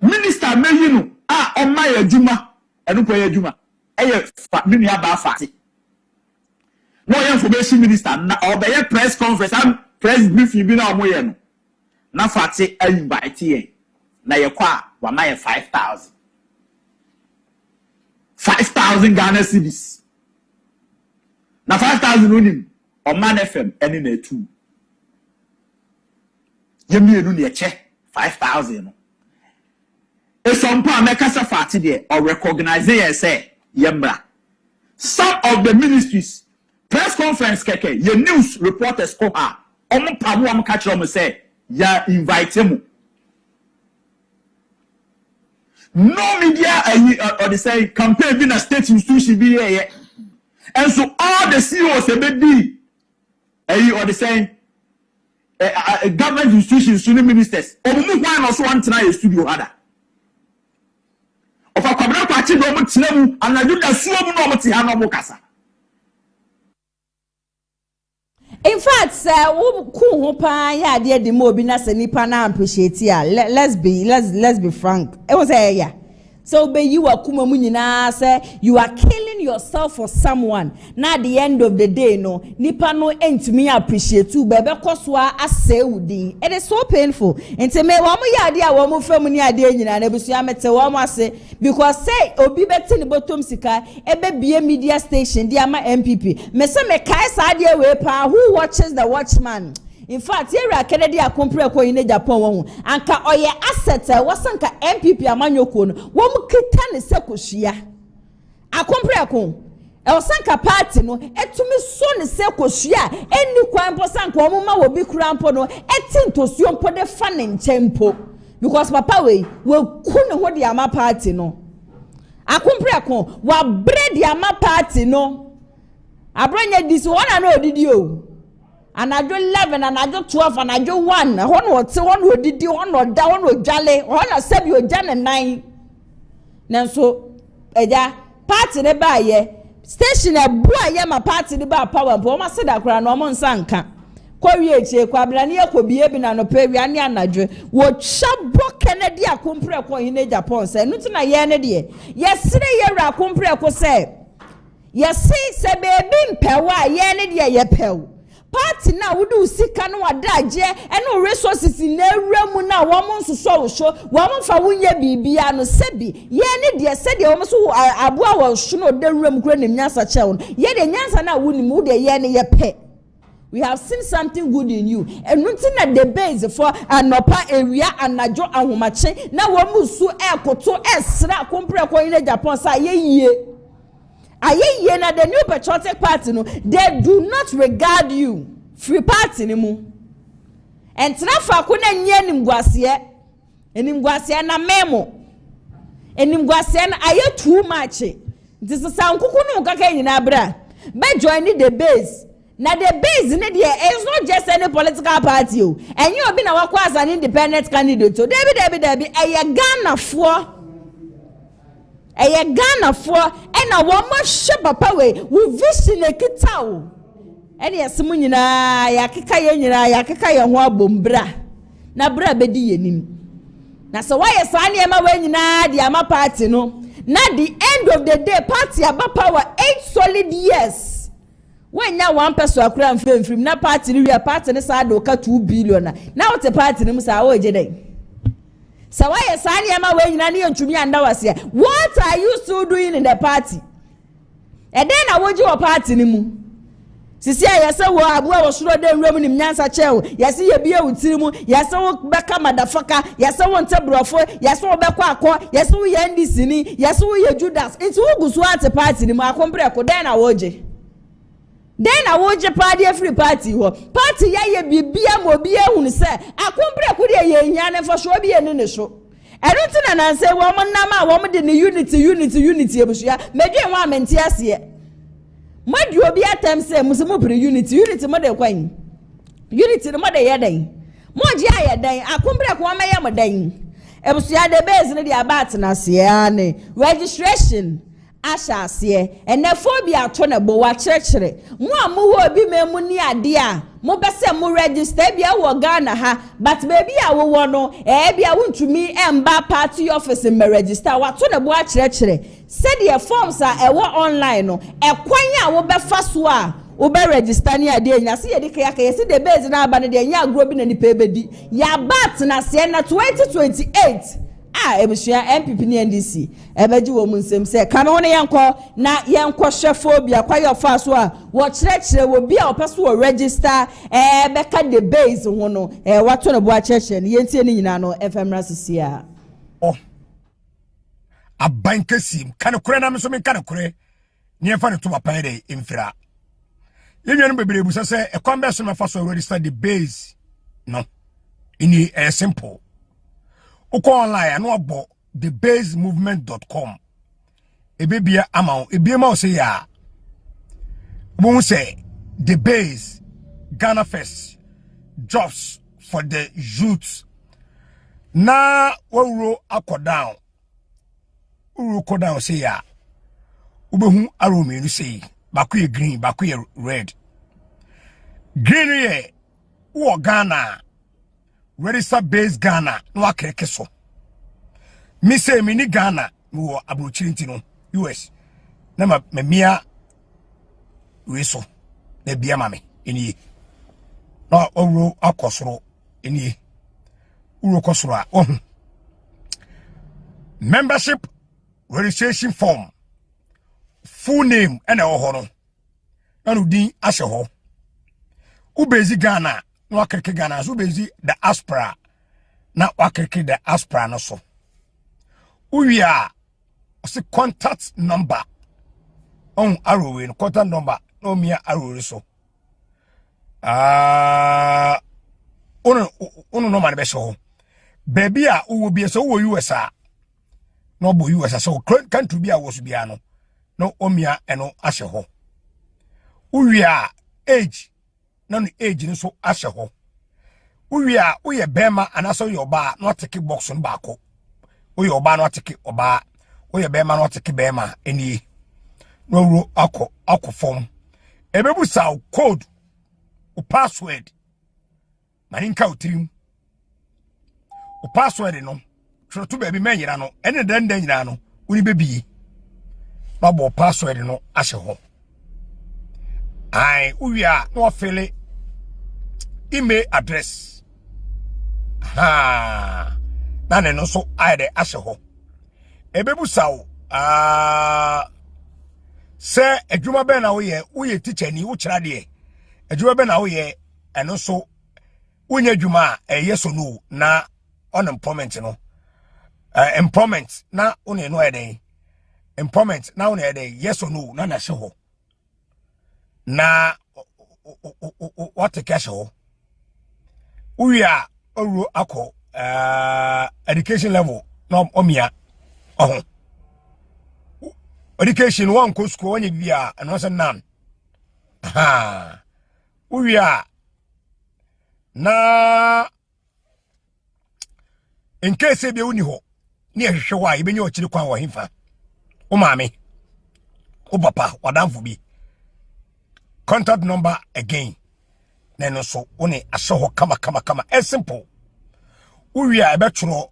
Speaker 7: Minister Meyinu on my adwuma enu ko adwuma eye me nua ba fati no information minister na obey press conference and press briefing bi na omo ye no na fati invite ye na ye kwa wa ma ye 5,000 Ghana cedis na 5,000 unim Oman FM eni na 2 ye mienu na ye che 5,000 no Esompo amekasa fati there or recognize ye say yembra. Some of the ministries press conference keke ye news reporters Koka omo pamu am catch them say ya invite him. No media or they say campaign being a state institution be here. And so all the CEOs be or they say government institutions, ministers. Omo one also want tonight studio other. Of a cabinet party, no more tinamu, and I do the swim no more tihano mokasa.
Speaker 1: In fact, sir, kuhupa ya dia di mo bina se nipa na appreciate ya. Let's be frank. It was a yeah. So be you are kuma munyina say you are killing yourself for someone. Na at the end of the day no nipa no entumi appreciate you bebe koswa ase udi. It is so painful. Enti me wo mo ya ade a wo mo fam ni ade nyina na besu amete wo mo ase because say obi beti ni bottom sika ebe bie media station dia ma MPP. Me say me kai sa ade we pa who watches the watchman. In fact, here are KennedyAgyapong KennedyAgyapong won anka oye asset wasanka MPP amanyoko no wo mu kita ne sekohia akompreko e wasanka party no etumi so ne sekohia eni kwan posanka wo ma wo bi kurampo no etintosuo mpo de fa ne nchempo because papa we ku ne ho de ama party no akompreko wa bread ama party no abranya this one na odidi o anajo 11 anajo 12 anajo 1 hono wote hono odidi hono da hono dwale hono sabi ojane 9 nanso eja party ne ba ye station ebu aye ma party ne ba power bo ma seda kura no mo nsanka kowie eche kwa bra ne yakobie bi na no pa wi ane anajo wo chabo KennedyAgyapong KennedyAgyapong se nuti na ye ne de yesire ye ra kompreko se yesi se bebi mpewa ye ne de ye pew party na wudu sika no wadaje eno resources na ewremu na wo mo nsoso wo sho wo mo fa wunye bibia no sebi ye ne de se de wo so aboa wo sho no de ewremu kura ne nyansa che wo ye de nyansa na wuni mu de ye ne ye pe. We have seen something good in you. And nothing at the base for anopa area anajo ahomache na wo mu su ekoto esra kompre ko KennedyAgyapong sa ye aye na the new patriotic party no they do not regard you free party ni mu entrafa ko na nye enimguase na memo enimguase na aye too much this is sankuku no kaka nyina bra be join the base na the base ne there is not just any political party o enye obi na wakwa as an independent candidate o debi aye Ghana for ena wo mo hye papa we wo vision ekita o ene yesemu nyina yakeka ye nyina yakeka ye ho abombra na bra bedi yenim na so why sa ne ma we nyina di ama party no na the end of the day party aba power 8 solid years when ya one person akura mfemfim na party ni we party ne sa do ka 2 billion na what party ni musa wo je dai. So why is Sani Emma when you to me and what are you still doing in the party? And then I want you a party nimu. Sisi yes, abu was sure them room in Nyansa Chel. Yes, you be with Timu. Yes, back a motherfucker. Yes, I want a brofo. Yes, back yes, we end this in. Yes, we Judas. It's who goes what a party in my compreko. Then I would. Then I watch a party every party. Party ya bibia mobia hun say akompre ko de ye nyane for sure be ene ne so. Everything and say woman na ma wo de unity ebusua medwen wa menti ase. Madi obi atem say musemu pre unity mo de kwan. Unity no mo de yeden. Mo je ayeden akombra ko ma ye mo den. Ebusua de base no de abat na se ane. Registration ashase phobia to na bo wa kirekire mo amu ho bi memu ni ade a mo bese mo register bia wo Ghana ha but baby a wo no bia wontumi emba party office me register wa to na bo a kirekire said the forms a online no ekwan a wo befa so a wo be register ni ade nya se ye de kaya kaya se de base na aba ne de nya agro bi na ni pebedi ya bat na se na 2028 ebusua MPP ni NDC ebeji wo mu nsem se ka no ne yanko na yanko phobia kwa yo fa so a wo kirekire wo bia opeso wo register beka the base ho no wato na bo a kirekire ne yentie ni nyina no FMRA sisia
Speaker 8: abankasi kan kure na me so me kan kure ne yafa ne to papa de imfira yenwe no bebre busa se ekwan be so me fa so register the base no ini simple uko online no abo thebasemovement.com ebebia amount ebiema o say ya won say the base Ghana first jobs for the youth na woro akodown uru kodown say ya ubehu aromi no say bakoye green bakoye red green ye wo Ghana register base Ghana no akreke so mi say mi ni Ghana wo abrochirinti no US na ma mia we so na bia ma me eni na owro akosoro eni uro kosoro a membership registration form full name and ho no na udin ahye ho ubezi Ghana no akreke Ghana so bezi the aspra na akreke the aspra no so uya o contact number on arrow contact number no mia arrow so ono no man be so baby a wo bi so wo US a no bo US so country bi a wo so bia no omia eno ahye ho uya age na no age no so ahye ho uya uye bema anaso yoba no take box no baako uye oba no take oba uye bema no take bema eni no ro akọ form ebebu sa code o password maninka utrim o password no tro to baby menyira no ene dan nyira no uni bebi babo password no ahye ho ai uya no fele email address na ne no so aide ahye ho ebebu sawo se adwuma be na wo ye teacher ni wo kira de adwuma be na wo ye eno so wonya adwuma yes or no na unemployment no employment na one no eden employment na one eden yes or no na hye ho na what take ahye ho we are ako education level no omia education one ko school onye bia and was none we are na in case be uni ho ni ehwehwe wa ibenye okiri kwan wo himfa o maame o papa wadamfo bi contact number again neno so one aso kama as simple we are betro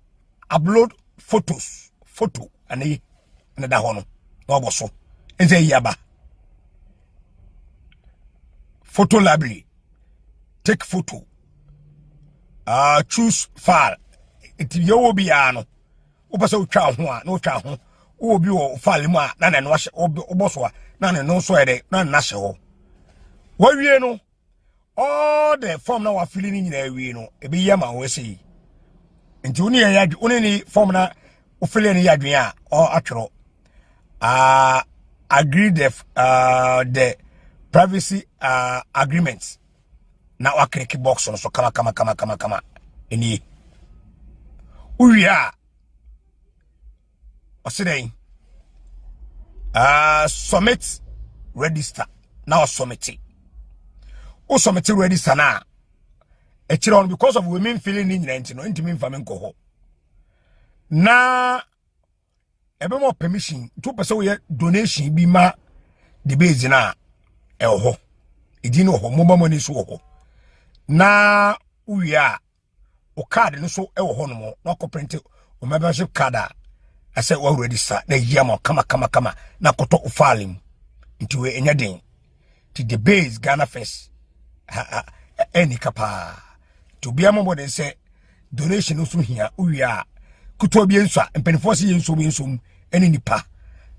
Speaker 8: upload photo ani na da hono no boso enze yaba photo library take photo choose file it yo bi ano opasa utwa ho a na utwa ho obi wo file mu a na no hye oboso a na no so ede na na hye ho wawie no all the form na wa filling in nyina wie no e be yama wo sei nti oni ya oni ni form na o fill ni yadwen a o atwero agree the privacy agreements na wa click box no so kama eni uria o say submit register now submit. O submit ready sana. A chiron because of women feeling in rent, no intimate famine coho. Na ebe more permission 2% donation be ma the base na ho. Idino ho mobile money so ho. Na uya o card no so ho no mo no ko print o membership card I said already sir na yama kama na koto ufalim into we enya den to the base Ghana first any kapa to be among them say donation no so here uya kuto bi enso empenifo se yenso eni nipa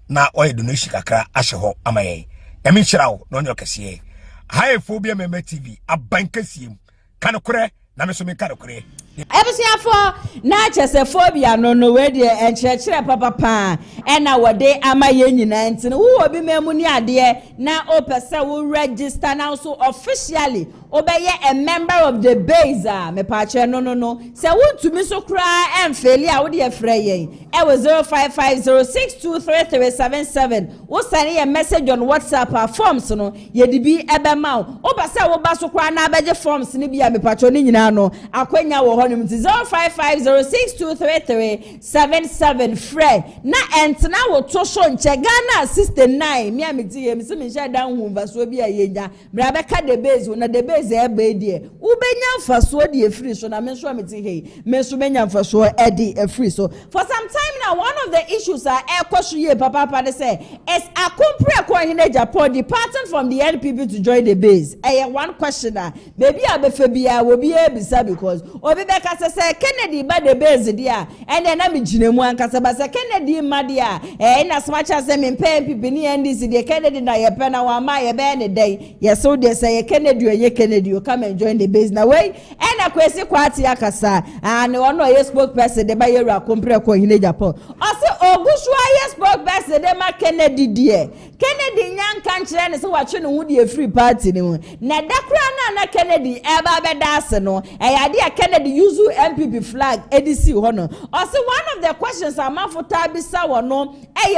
Speaker 8: na oy donation kakra ahye ho amaye emi chirawo no nyo kese high phobia member TV abankasiem kanokore na meso me kanokore
Speaker 1: Ebusiafo na chese phobia no we de enchechere papa na wode amaye nyina ntine wo obi memu ni ade na opese wo register now so officially obeye a member of the base me pache no se wontumi so kra emfeli a wo de frɛ yen e wo 0550623377 wo send a message on WhatsApp forms no ye di bi ebe ma wo opese wo ba so kra na abeje forms ni bi a me pache ni nyina no akwanya wo 0550623377 frɛ na entna wo to so nche Ghana 69 mi amiti ye mi se mi sha dan hu vaso bi ayenya bra be ka the base na the base e ba die u benya mfaso de free so na me so amiti hey me so benya mfaso e de free so for some time now one of the issues are e kwashu ye papa they say is akompre ko KennedyAgyapong departing from the NPP to join the base one questioner baby abefa bia wo bi e bisa because obi be kasa say Kennedy ba the base dia and then am ginemu ankasa ba say Kennedy ma dia na smart as me NPP ni NDC de Kennedy na ye pe na wa ma ye be ne day yes so they say Kennedy ye Kennedy you come and join the base na way and Kwasi Kwarteng akasa and ono ye spokesperson de ba ye akompre ko KennedyAgyapong o say ogusua ye spokesperson de ma Kennedy die Kennedy nyanka nkyere ne se watwe ne hu de free party ni mu na dakra na Kennedy eba be dase no yade a Kennedy use MPP flag edisi ho no o say one of the questions amafota bisa wo no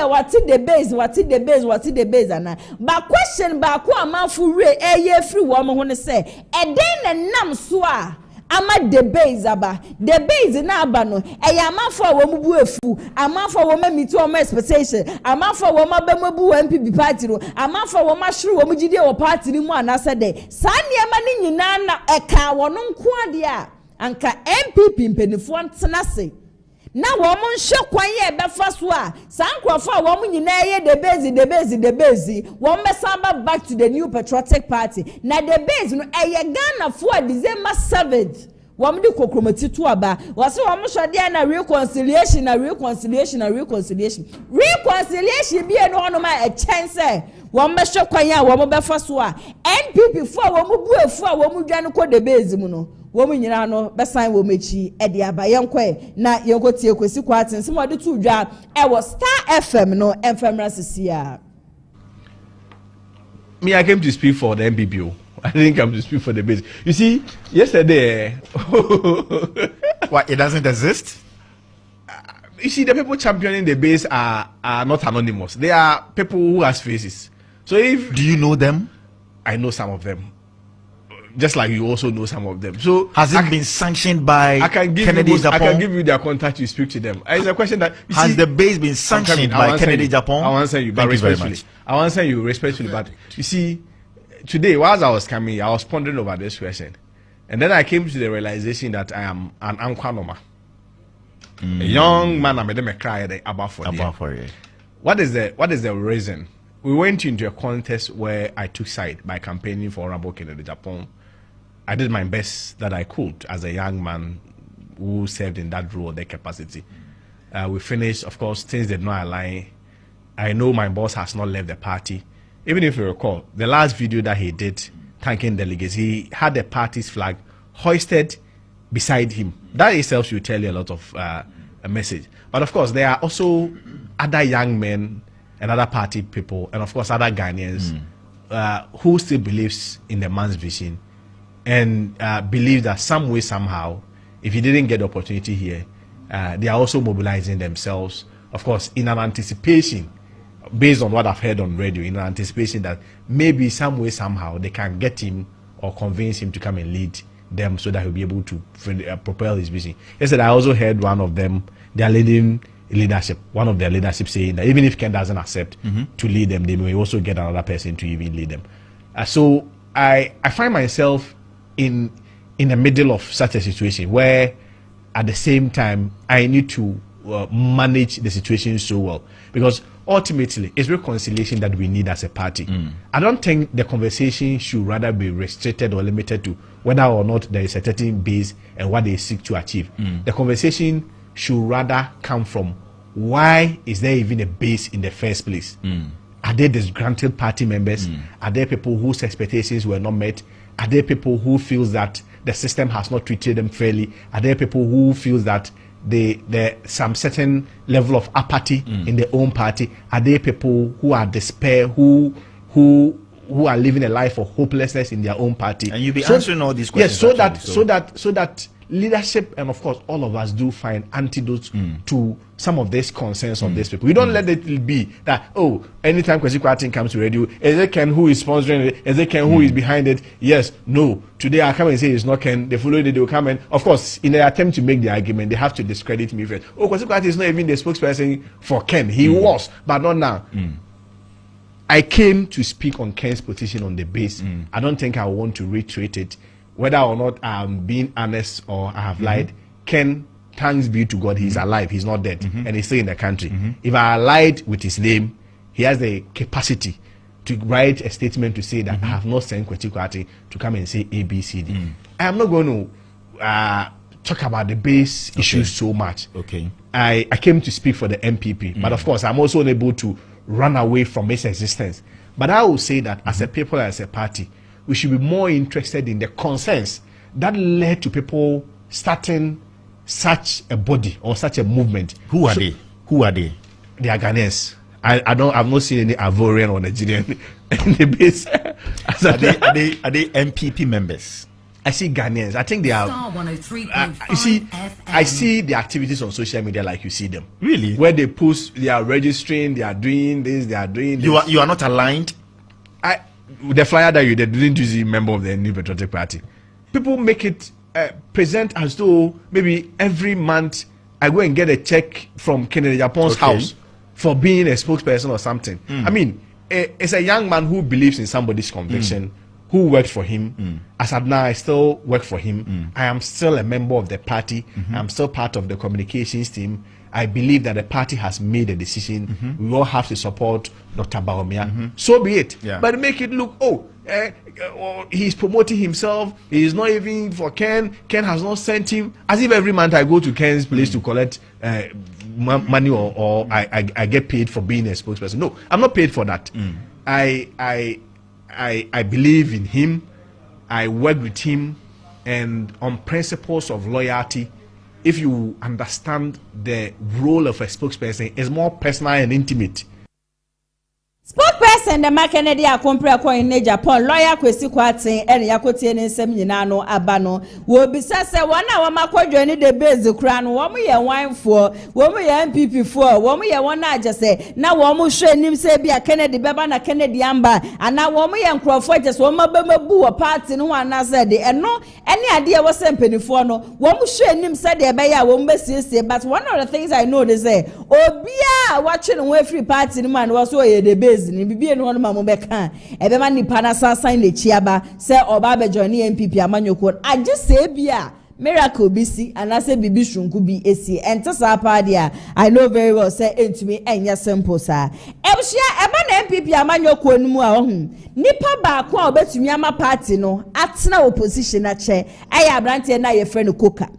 Speaker 1: what the base ana ba question ba ko amafu re free wo mo ho ne se eden na nam so a ama the base aba the base na aba no amafo a wo mu bu efu amafo wo ma meet wo expectation amafo wo ma ba mabu MPP party no amafo wo ma hwere wo mu gide wo party ni mu anasa de sa niema ni nyina na eka wo no nko ade a anka MPP mpenifo ntenase na wo mo nhwe kwan ye befa so a sankrofo a wo mo nyina ye the base wo mesamba back to the new patriotic party na the base no Ghana for December 7th wo mo di kokromati to aba wo se wo mo hwede na reconciliation bi no hono ma a chance wo mo hwe kwan a wo mo befa so a NPP for wo mo bu efu a wo mo dwane ko the base mu no wo nyina no besan wo mechi e de aba yenkwe na yenkotie Kwasi Kwarteng se mo de tu dwa e wo Star FM no emfemra sisia.
Speaker 9: Me, I came to speak for the MPP. I didn't come to speak for the base. You see, yesterday
Speaker 7: what, it doesn't exist?
Speaker 9: You see, the people championing the base are not anonymous. They are people who has faces. So if
Speaker 7: do you know them?
Speaker 9: I know some of them. Just like you also know some of them. So
Speaker 7: has it been sanctioned by KennedyAgyapong?
Speaker 9: I can give you their contact to speak to them. It's a question that
Speaker 7: has the base been sanctioned by KennedyAgyapong?
Speaker 9: I'll answer you, but respectfully. I'll answer you respectfully, but you see, today whilst I was coming, I was pondering over this question, and then I came to the realization that I am an Ankwanoma, a young man. I made them cry about for you. What is the reason? We went into a contest where I took side by campaigning for Honorable KennedyAgyapong. I did my best that I could as a young man who served in that role, that capacity. We finished, of course, things did not align. I know my boss has not left the party. Even if you recall, the last video that he did thanking delegates, he had the party's flag hoisted beside him. That itself should tell you a lot of a message. But of course, there are also other young men and other party people, and of course, other Ghanaians who still believes in the man's vision and believe that some way, somehow, if he didn't get the opportunity here, they are also mobilizing themselves, of course, in an anticipation based on what I've heard on radio, in anticipation that maybe some way, somehow, they can get him or convince him to come and lead them so that he'll be able to propel his vision. Yesterday, I also heard one of them, they're leading leadership, one of their leadership saying that even if Ken doesn't accept to lead them, they may also get another person to even lead them. So I find myself in the middle of such a situation where at the same time I need to manage the situation so well, because ultimately it's reconciliation that we need as a party. I don't think the conversation should rather be restricted or limited to whether or not there is a certain base and what they seek to achieve. The conversation should rather come from why is there even a base in the first place? Are there disgruntled party members? Are there people whose expectations were not met? Are there people who feel that the system has not treated them fairly? Are there people who feel that there's some certain level of apathy in their own party? Are there people who are despair, who are living a life of hopelessness in their own party?
Speaker 7: And you'll be answering all these questions.
Speaker 9: Yes, so that leadership and of course all of us do find antidotes to some of these concerns of these people. We don't let it be that, oh, anytime Kwasi Kwarteng comes to radio, is it Ken who is sponsoring it? Is it Ken who is behind it? Yes, no. Today I come and say it's not Ken. The following day they will come and, of course, in an attempt to make the argument, they have to discredit me first. Oh, Kwasi Kwarteng is not even the spokesperson for Ken. He was, but not now. I came to speak on Ken's position on the base. I don't think I want to reiterate it. Whether or not I'm being honest or I have lied, Ken, thanks be to God, he's alive, he's not dead, and he's still in the country. If I lied with his name, he has the capacity to write a statement to say that I have not sent Kwasi Kwarteng to come and say ABCD. I am not going to talk about the base issues so much. I came to speak for the MPP, but of course, I'm also unable to run away from its existence. But I will say that as a people, as a party, we should be more interested in the concerns that led to people starting such a body or such a movement.
Speaker 7: Who are they? Who are they?
Speaker 9: They are Ghanaians. I've not seen any Ivorian or Nigerian in the base.
Speaker 7: Are they MPP members?
Speaker 9: I see Ghanaians. I think they are. You see, I see the activities on social media like you see them.
Speaker 7: Really?
Speaker 9: Where they post, they are registering, they are doing this, they are doing this.
Speaker 7: You are not aligned?
Speaker 9: The flyer that you did, didn't you see member of the New Patriotic Party? People make it present as though maybe every month I go and get a check from KennedyAgyapong's house for being a spokesperson or something. I mean, it's a young man who believes in somebody's conviction, who worked for him. As of now, I still work for him. I am still a member of the party. I'm still part of the communications team. I believe that the party has made a decision. We all have to support Dr. Bawumia. So be it. But make it look, he's promoting himself. He is not even for Ken. Ken has not sent him. As if every month I go to Ken's place to collect money or I get paid for being a spokesperson. No, I'm not paid for that. I believe in him. I work with him, and on principles of loyalty. If you understand the role of a spokesperson, it's more personal and intimate.
Speaker 1: Spokesperson the KennedyAgyapong KennedyAgyapong lawyer Kwasi Kwarteng and yakotie ne nsem nyina no aba no wo bisa se wona wa makodwo ne de base kura no wo mo ye wanfo wo mo ye MPP fo wo mo ye wona agese na wo mo hwe nim se bia Kennedy beba na Kennedy amba ana wo mo ye nkrofo agese wo mabu wo party no ana se de eno ene ade e wo se mpanifo no wo mo hwe nim se de be ya wo mo besiesie. But one of the things I know is say obia watching no free party no man was so ye de base ni bibie no no mamo beka ebe ma nipa na sansan le chiaba se oba be join MPP amanyoko age se bia miracle bisi anase bibi shunku bi esi ente sa pa dia I know very well say entumi enya simple sa ebhia eba na MPP amanyoko nmu a ohun nipa ba ko a obetumi ama party no atena opposition a che aya brante na ye friend Koka.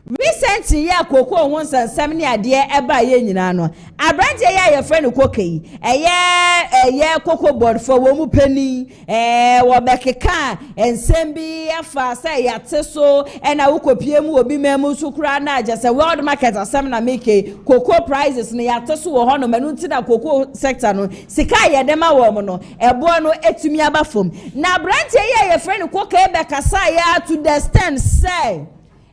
Speaker 1: Recently, ya Koko won some ni ade eba ye nyina no. Abrante ya your friend Koka yi. Eye Koko board for wo mu pani. Wo bekeka ensem bi afa say ya teso e na wo kopie mu obi memu sukura na aja say world market asem na make Koko prices no ya teso wo ho no manu nti na Koko sector no. Sika ye dem awo mo no. Ebo no etumi aba fom. Na abrante ya your friend Koka e bekasa ya to the stand say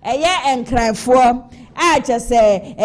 Speaker 1: eye enkranfo acha say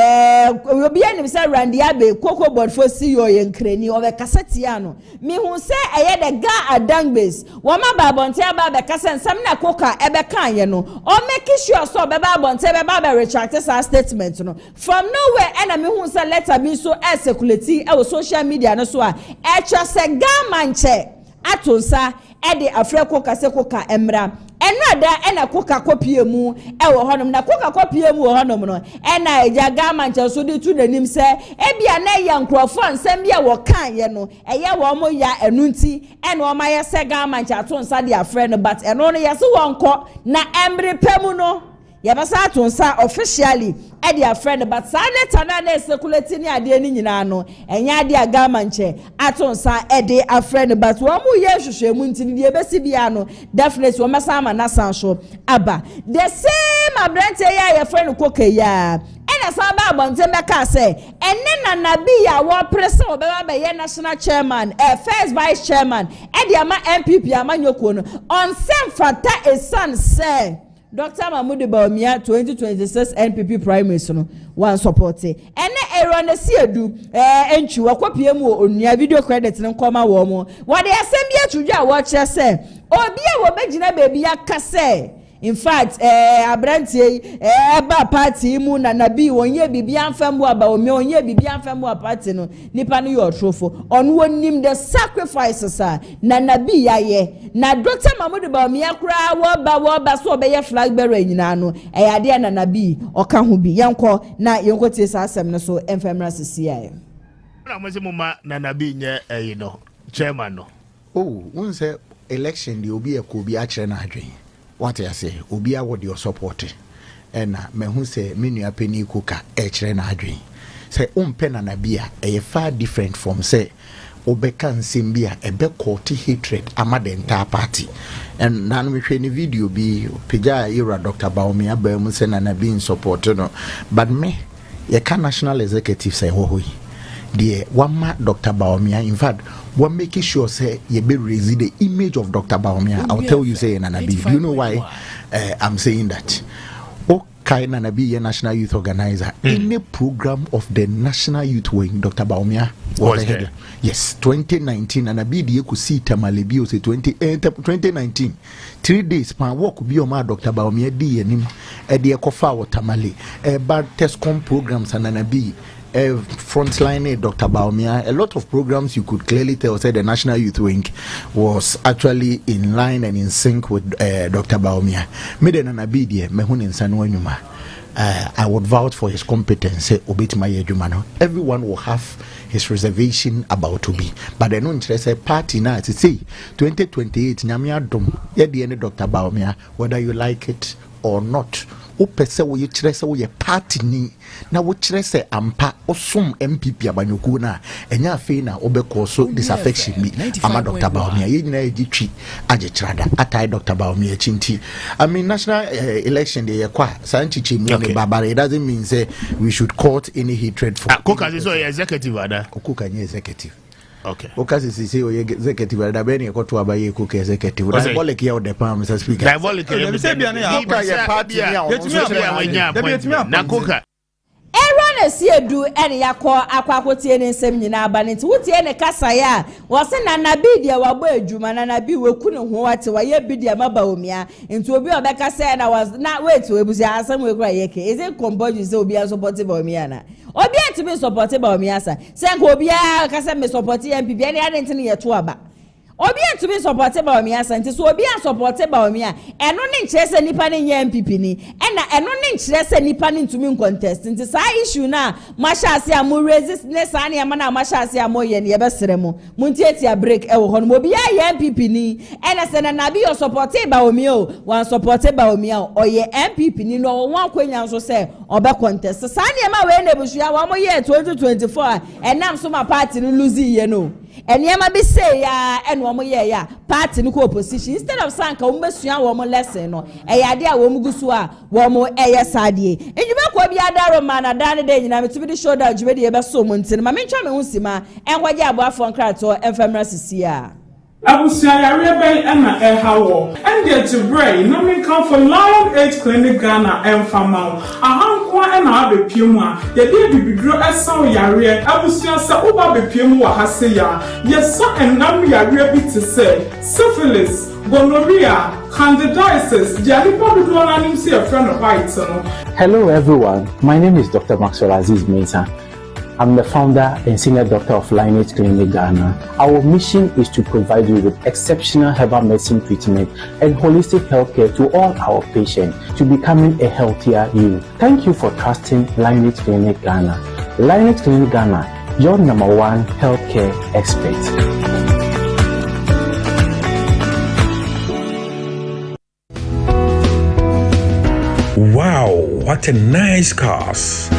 Speaker 1: obi anim say Randy Abe Koko board for CEO yen kreni o be kasati ano me hu say eye de ga adangbes wo ma ba bonte aba be kasa nsam na Koka ebe kan ye no o make sure so be ba bonte be ba retract sa statement no from nowhere and me hu say letter be so circulate e social media no so a echa say ga manche atonsa e de afre Koka se Koka emra enada ena Koka kopie mu wo honom na Koka kopie mu wo honom no ena eja ga manche so de tu nanim se e bia na ya nkrofo nsem bia wo kan ye no eye wo mo ya enunti ena o ma ye se ga manche atonsa de afre no but eno no ye se wonko na emre pemu no yabasa atonsa officially e dia friend but letter na circulate ni ade ni nyina no enya ade aga manche atonsa e de a friend but wo mu ye hwehwemu ntini de besi bia no definitely wo masa ama na sanso aba the same abrante ya friend Koka ya ena sa ba bonte meka say enne na nabi ya wo press wo be ba ye national chairman first vice chairman e dia ma MPP amanyoko no on sem fata a son say Dr. Mahmoud Bawumia 2026 NPP primaries no one support ene ero na si edu enchu wakopie mu onua video credit ne nkoma wo mo wo de asem bia tudwa wo kire se obi a wo begina baby akase in fact abrantie ba party mu na nabi wonye bibia amfam aba omi onye bibia amfam aba party no nipa no your trofo on wonim the sacrifices na nabi yaye na Dr. Mahmoud Bawumia kura wo ba so be ye flag bearer nyina no ade na nabi oka ho bi yenko na yenko tie sa asem no so emfamra sisia
Speaker 10: na mo se mama na nabi nye no chairman no
Speaker 11: won say election the obi e ko bi a kire na adwen what I say obi a what your support and me hu say me nua pani Koka e kire na adwen say umpe na nabi a far different from say obeka nsem bia ebe court hatred ama the entire party and nan we hwe ni video bi pija era Dr. Bawumia ba mu say na nabi in support no but me ye can national executive say ho the one Dr. Bawumia in fact what making sure say you be raise the image of Dr. Bawumia. I'll tell you say Nanabi. Do you know why I'm saying that? Okay, Nanabi, National Youth Organizer. Any program of the National Youth Wing, Dr. Bawumia was there. Yes, 2019 Nanabi die could see Tamalebi say 2019. 3 days pan walk be my Dr. Bawumia di enim e de kofa wa Tamale. Bad test com programs and Nanabi frontline Dr. Bawumia. A lot of programs you could clearly tell say the National Youth Wing was actually in line and in sync with Dr. Bawumia. Me de na bidie me hun insanu anyuma. I would vouch for his competence. Everyone will have his reservation about Obi, but I know interest party now. To say 2028 nyamia dom ye the end Dr. Bawumia, whether you like it or not. Upese wo yikyerese wo ye party ni na wo kyerese ampa osum MPP abanyoku na enya afei na obekọ so disaffection bi ama Dr. Bawumia ye nyina editwi agikrada atai Dr. Bawumia chinti. I mean national election dey kwa sanchichi mu ne babare. It doesn't mean say we should court any hatred for
Speaker 10: Koka is so executive ada
Speaker 11: Koka ni executive.
Speaker 10: Okay.
Speaker 11: Okasi say o executive da be ni ko to abaye Koka executive. Diabolic ya o de pa Mr. Speaker.
Speaker 10: Diabolic
Speaker 11: say bia na party
Speaker 10: na Koka.
Speaker 1: Aaron esiedu ene yakọ akwakotie ne nsem nyina aba ne nti wotie ne kasa ya wo se na nabi dia wabo adwuma na nabi weku ne ho wate wa ye bidia Bawumia nti obi obeka say na was na wait we busi asem we kura yeke is it comboju say obi support Bawumia na obi ati support Bawumia sa se nko obi kasa me support MPP ene ade ntine ye to aba obi antumi support Bawumia santi so obi an support Bawumia eno ne nkyerese nipa ne nye MPP ni ena eno ne nkyerese nipa ne ntumi contest nti sa issue na mashase am resist ne sa ne na mashase am ye ne yebesere mu muntieti a break e wo hono obi ya ye MPP ni ena se na nabi yo support Bawumia o wan support Bawumia o ye MPP ni no won kwanya nso se obe contest sa ne ma we na busua wo mo ye 2024 enam so ma party no lose ye no eniema bi say ya eno mo ye ya party no ko opposition instead of sanka wo mbesua wo mo lesson no eyade a wo mugusu a wo mo eye sadie enjuma ko bi adaro mana dane de nyina metubi di shoulder djube de ye be so mo ntine ma mentwa me hu sima enwaje aboafo nkrato emfamra sisia
Speaker 12: Abusia Yarebe Emma Ehawo, and the Jibre, nomin come for Lion Age Clinic Ghana and Famau. A Hankwa and Abe Puma, the baby be grow as so Yare, Abusia Sa Uba be Puma Haseya, yes, son and Nami Yare to say, syphilis, gonorrhea, candidiasis, the Alipa do not see a friend of white.
Speaker 13: Hello, everyone. My name is Dr. Maxwell Aziz Mensah. I'm the founder and senior doctor of Lineage Clinic Ghana. Our mission is to provide you with exceptional herbal medicine treatment and holistic healthcare to all our patients to becoming a healthier you. Thank you for trusting Lineage Clinic Ghana. Lineage Clinic Ghana, your #1 healthcare expert.
Speaker 14: Wow, what a nice cars.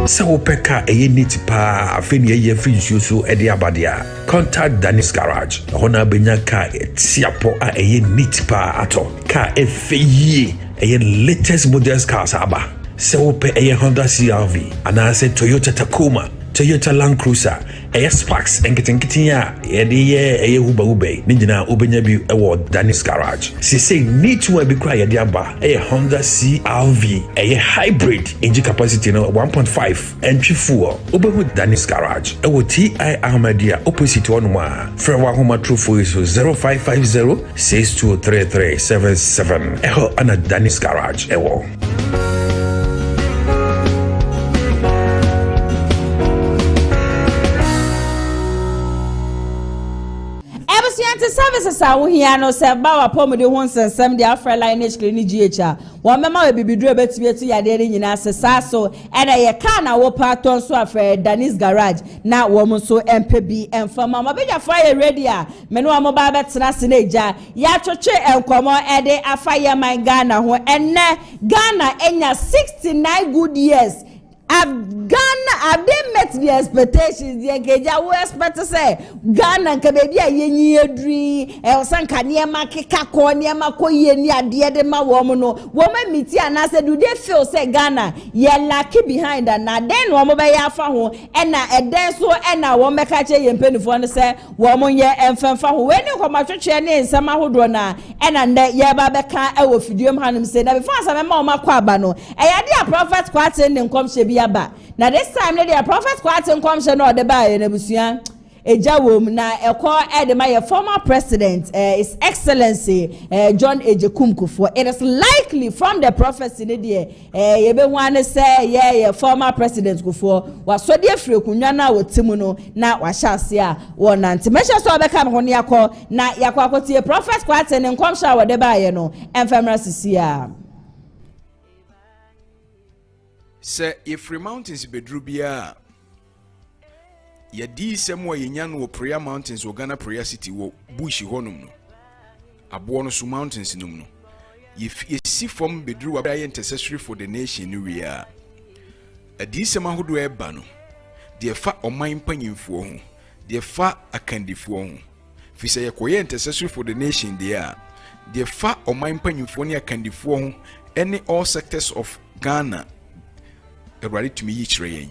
Speaker 14: So peka eye niti pa afeni eye finsu so ede abadia. Contact Danis Garage. Hona benya ka tiapo a eye niti pa ato. Ka efeye eye latest models cars aba. So pe eye Honda CR-V. Anase Toyota Tacoma, Toyota Land Cruiser, eye Sparks enkitin ya eye huba ube. Ninjina ubenya bi ewo Danis Garage. Si say need to be cry ede aba eye Honda CR-V, eye hybrid engine capacity no 1.5 entry fuel. Ubehu Danis Garage ewo TI Ahmadiyya opposite onwa. Frewa homa true for 0550 623377. Eho ana Danis Garage ewo.
Speaker 1: Services are here no say ba pom de ho nsensem de afra Lineage Clinic GH wo mema we bibiduro betibeti ya de nyina sesa so e na ye ka na wo paton so afra Danis Garage na wo mo so MPB enfama mabeja fire ready a me no mo ba betena se na eja ya twetwe enkomo e de afa ye man Ghana ho enne Ghana enya 69 good years. I've met the expectations. The Keja we expect to say Ghana kabebi a yenyi edri sanka niema keka ko niema ko yeni ade de ma wo mo no wo ma miti ana say do they feel say Ghana ye lucky behind and na then wo mo be ya fa ho e na eden so e na wo meka che ye mpanifo no say wo mo ye emfemfa ho we ni ko ma twetwe ne nsam ahodo na e na nde ye ba beka e wo fiduem hanim say na before say ma wo makwa aba no e ya de a prophet Kwarteng ne nkom hye bi aba. Now this time the Prophet Kwarteng commission or the buy na busuan eja wom na ekọ edema former president His Excellency John Agyaapong Kufuor. It is likely from the prophecy ne de ye be wan say former president Kufuor waso de afre kunwa na wotimu no na wahyase a wonante measure so obeka ho ne yakọ na yakọ akotie Prophet Kwarteng ne commission or the buy no emfamra sisia.
Speaker 15: Say if mountains bedru bia ye di semwa yenya no prayer mountains Ghana prayer city wo bush honum no abo no so mountains num no ye see from bedru wa intercessory for the nation no we a di sem ahodo e ba no de fa oman panyimfo ho de fa akandifo ho fi say ye koye intercessory for the nation there de fa oman panyimfo ne akandifo ho any all sectors of Ghana ready to me each rain.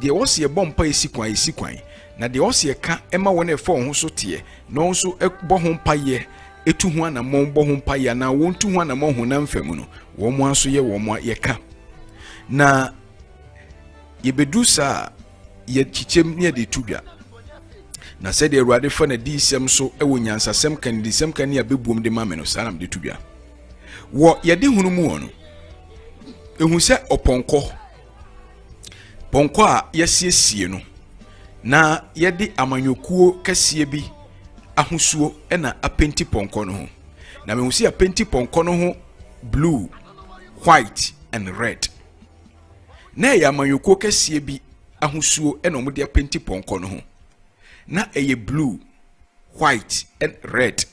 Speaker 15: The Ossie bomb pay sequine, na the Ossie ka Emma when a phone so tear, no so a bohom paye, a 2 among bohom paye, now 1 2 1 among Honam Femuno, 1 1 so ye 1 1 ye ka. Na ye bedusa ye chichem near the tubia. Na said ye ready for a DCM so a winyansa, some can the same can ye be boom the mameno, sanam de tubia. What ye de hunumuano? Who said oponko. Ponko a yesiesie no na yede amanyokuo kase bi ahosuo na apenti ponko no ho na me husi apenti ponko no ho blue, white and red na ya amanyokuo kase bi ahosuo na omde apenti ponko no ho na eye blue, white and red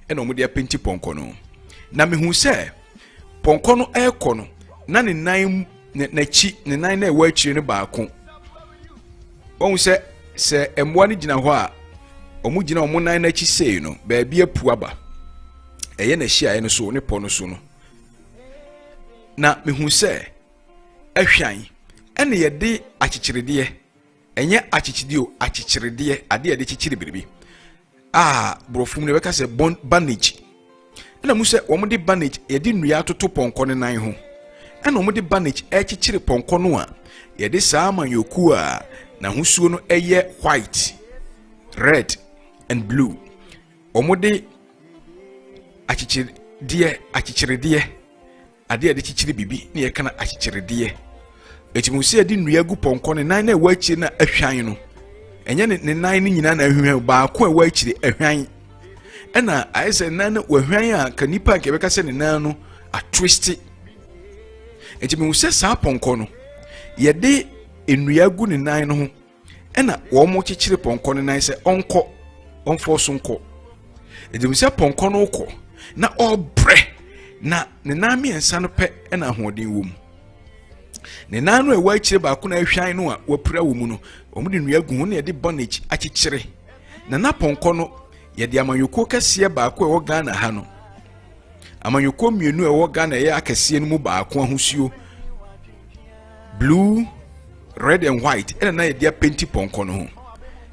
Speaker 15: na omde apenti ponko no na me hu se ponko no ekono na ne nan na chi ne nan na ewa achire ne baako won se emwa ne gina ho a omu gina omu nan na chi sei no ba bia pu aba eye na hia ye no so ne po no so no na mehu se ahwan ene ye de achichirede enye achichide o achichirede ade ye de chichire biribi brofum ne beka se bandage na mu se omo de bandage ye de nnua atoto ponko ne nan ho na omo de bandage ekikire ponko no a ye de saa amanyoku a na husuo no eye white, red and blue. Omo de akikirede ade ade kikire bibi ne ye kana akikirede etimu se de nnua gu ponko ne nan na ewa akire na ahwan no enye ne nan ne nyina na ahwan ba ko ewa akire ahwan ena ayese nan na ahwan a kanipa nke beka se ne nan no a twist etimu se saa ponko no ye de nnua gu ne nan no ho ena wo mo kikire ponko ne nan se onfo so nko etimu se ponko no ko na obre na ne nan miensa no pe ena ahoden wo mu ne nan no ewa akire ba ko na ahwan no a wapura wo mu no omu de nnua gu ho na ye de bondage akikire na ponko no ye de amanyoko kase ba ko ewo Ghana ha no amanyoko mienu ewo Ghana ye akase no mu ba ko ahosuo blue, red and white ena na ye de penti ponko no ho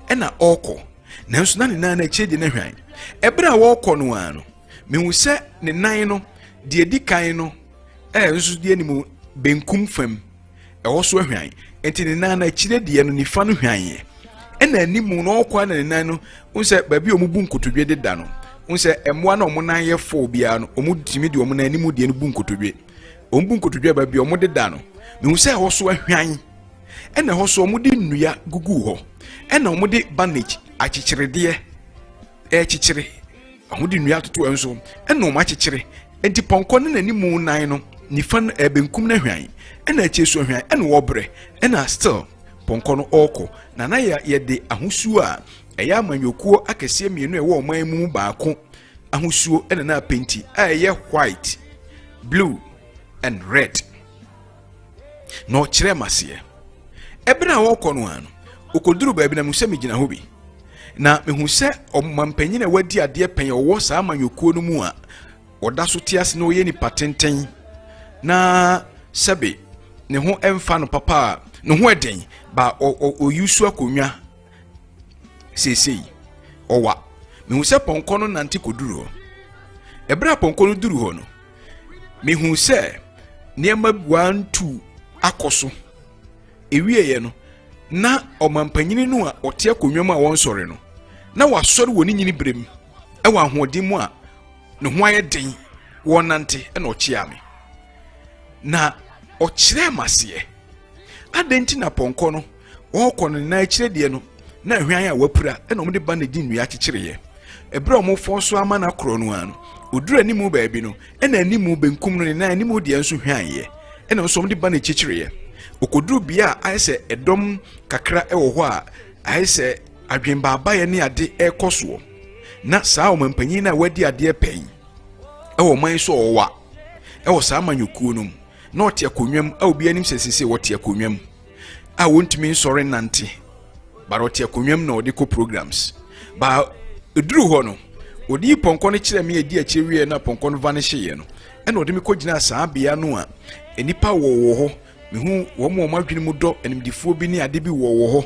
Speaker 15: ena oko na nso na ne nan na chede na hwan ebra wo oko no ano mehu se ne nan no de edi kan no nso de animu benkum fam ewo so hwan enti ne nan na chide de no nifa no hwan ye ena animu no oko na ne nan no unse baabi omubu nkotodwe de da no unse emwa na omo nan ye fo bia no omu timi de omo na animu de no bu nkotodwe omu nkotodwe baabi omo de da no mehu se ewo so hwan ena ho so omo de nnua gugu ho ena omo de bandage akikirede ekikire omo de nnua toto enso ena omo akikire enti ponko ne nanimu nan no nifan ebenkum na hwan ena achesu hwan ena wobre ena still ponko no oko na ye de ahosuo a eya amanyokuo akese mienu ewo oman mu baako ahosuo ena na penti eye white, blue and red no kire masie ebra wo kono ano okoduru ba bi na musa migina ho bi na mehu se omampanyin na wadi ade pen wo saa amanyokuo no mu a oda so tiase na oye ni patenten na sebe ne ho emfa no papa ne ho eden ba o yusu akonwa sesei owa mehu se ponko no nante koduru ho ebra ponko no duru ho no mehu se niema 1 2 akoso ewie ye no na omampanyin no a ote akonwa mu a won sore no na wasore woni nyini brem ewa ahoden mu a ne ho ayeden wonante na ochiame na okire masie adenti na ponko no wokono na akire de no na hwan a wapura na omde bandage nnua akikire ye ebra omofo so ama na kro no ano odura animu baabi no na animu benkum no na animu de enso hwan ye na nso omde bandage akikire ye okoduru bia ayese edom kakra ewo ho a ayese adwenba abaye ne ade ekoso na saa omampanyin na wadi ade pen ewo man so owa ewo saa manyokuo no na ote akonwam a obi anim sesese wote akonwam a wontumi nsore nante ba ote akonwam na ode ko programs ba eduru ho no odi ponko no kire me edi achewie na ponko no vanish ye no na ode me ko gina saa bia no a enipa wo ho mehu wo mo adwene mu do enimdifo bi ne ade bi wo ho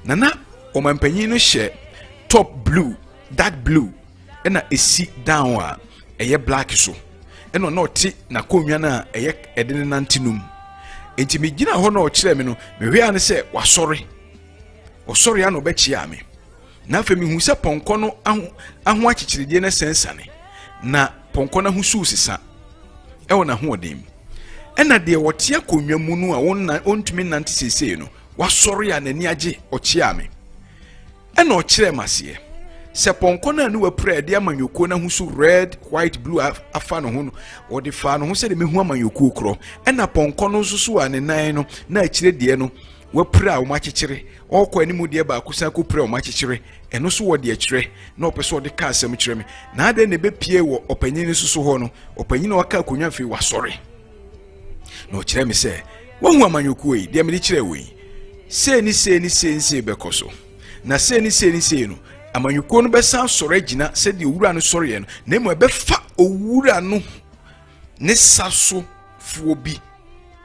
Speaker 15: na omampanyin no hye top blue, dark blue ena esi down a eye black so eno na oti na konwa na eye edene nantinum enti me gina ho na o kire me no me hwe ane se wasori ano be chia me na afa me hu se ponko no aho akikirede na sensane na ponko na husu sisa ewo na ho odem ena de wote akonwa mu no a wontumi nante sesei no wasori anani age o chia me ena o kire masie se ponko na ni wapura de amanyoko na husu red, white, blue afa no ho no o de fa no ho se de mehu amanyoko kro ena ponko no susu ane nan no na akire de no wapura o makikire okọ animu de ba kusa ko pura o makikire eno so wo de akire na opese o de ka asem kire me na ade ne be pie wo opanyin susu ho no opanyin waka akonwa fi wasore no kire me se won hu amanyoko yi de me de kire we se ni be koso na se ni no amanyoko no be san sore gina se de owura no sore ye no na mo be fa owura no ne saso fuo bi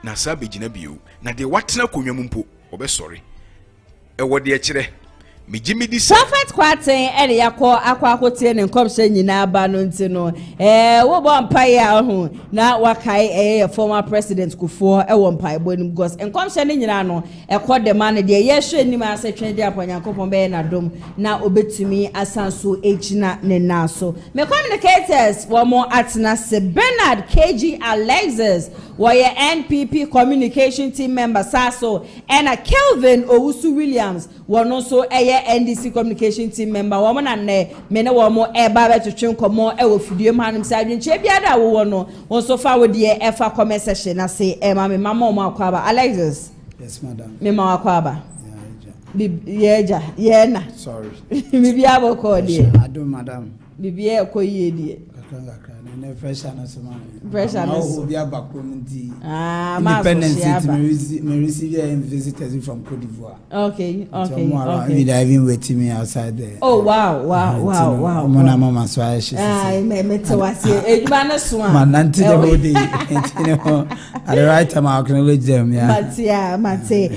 Speaker 15: na sa be gina bio na de watena konwa mu mpo obe sore e wo de akire me Jimmy this
Speaker 1: Prophet Kwarteng ene yakọ akwakotie ne nkomhye nyina ba no nti no wo bo mpae ahu na wakai former president Kufuor wo mpae bonim because nkomhye ne nyina no ekọ de man de ye hwe nim ase KennedyAgyapong Yankopon be na dom na obetumi asanso echina ne naso me communicators wo mo atena se Bernard KG Alexis were NPP communication team member Saso and a Kelvin Owusu Williams were also NDC communication team member woman and many womo eba to train komo e wo fidie manum side nche bia da wo no won so far with the efa comment section na say mama mo akwaba Alexis.
Speaker 16: Yes madam.
Speaker 1: Me ma akwaba. Yeah na.
Speaker 16: Sorry.
Speaker 1: Bibi aboko die.
Speaker 16: Ado madam.
Speaker 1: Bibi e ko yie die.
Speaker 16: Ne pressure na sama.
Speaker 1: Pressure na so.
Speaker 16: Obi abakromunti.
Speaker 1: Independence
Speaker 16: me receive visitors from Cote d'Ivoire.
Speaker 1: Okay.
Speaker 16: They even waiting me outside there.
Speaker 1: Oh wow.
Speaker 16: Mama so I she.
Speaker 1: Me to was eduma na so.
Speaker 16: Man nanti the whole day. At the right time I acknowledge them, yeah.
Speaker 1: Mantse.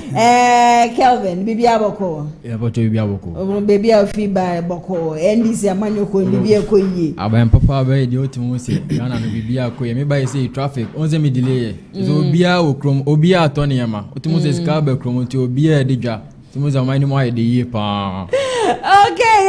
Speaker 1: Kelvin, bibi aboko.
Speaker 17: Yeah, but bibi aboko.
Speaker 1: Baby afi ba boko. NDC amanyoko bibi ekoyi.
Speaker 17: Aban papa be di otimu se. Yana no bibi akoye. Me buy say traffic. Onze me delay. So obia okrom, obia atone yama. Otimu se ska be krom nti obia edidwa. Otimu za mani mo ayede ye pa.
Speaker 1: Okay,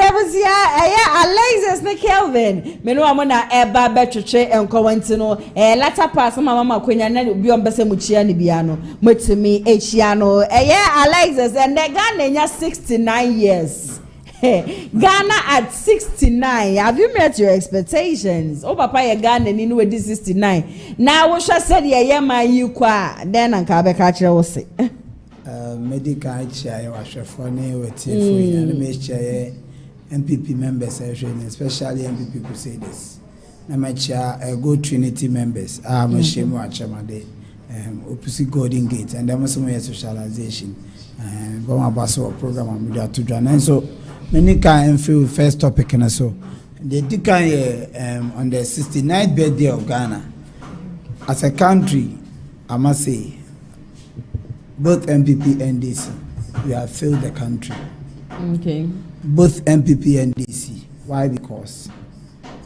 Speaker 1: Alexis na Kelvin. Me no amona eba betwetwe enkowanti no latter pass mama kwenya na obi ombese muchia ne bia no motimi echia no Alexis and the Ghana nya 69 years. Ghana at 69. Have you met your expectations? Oh papa ye Ghana ni no wedi 69. Now we shall say ye man you kwa then anka be ka kire wo se.
Speaker 16: Medical chair was funny with and make chair MPP members especially MPP Crusaders. Na my chair go Trinity members. I'm a shame watch amade opposite Golden Gate and there was some socialization. But my boss program I'm there to join. And so many can feel first topic and so they did on the 69th birthday of Ghana. As a country, I must say both MPP and DC, we have failed the country.
Speaker 1: Okay.
Speaker 16: Both MPP and DC. Why? Because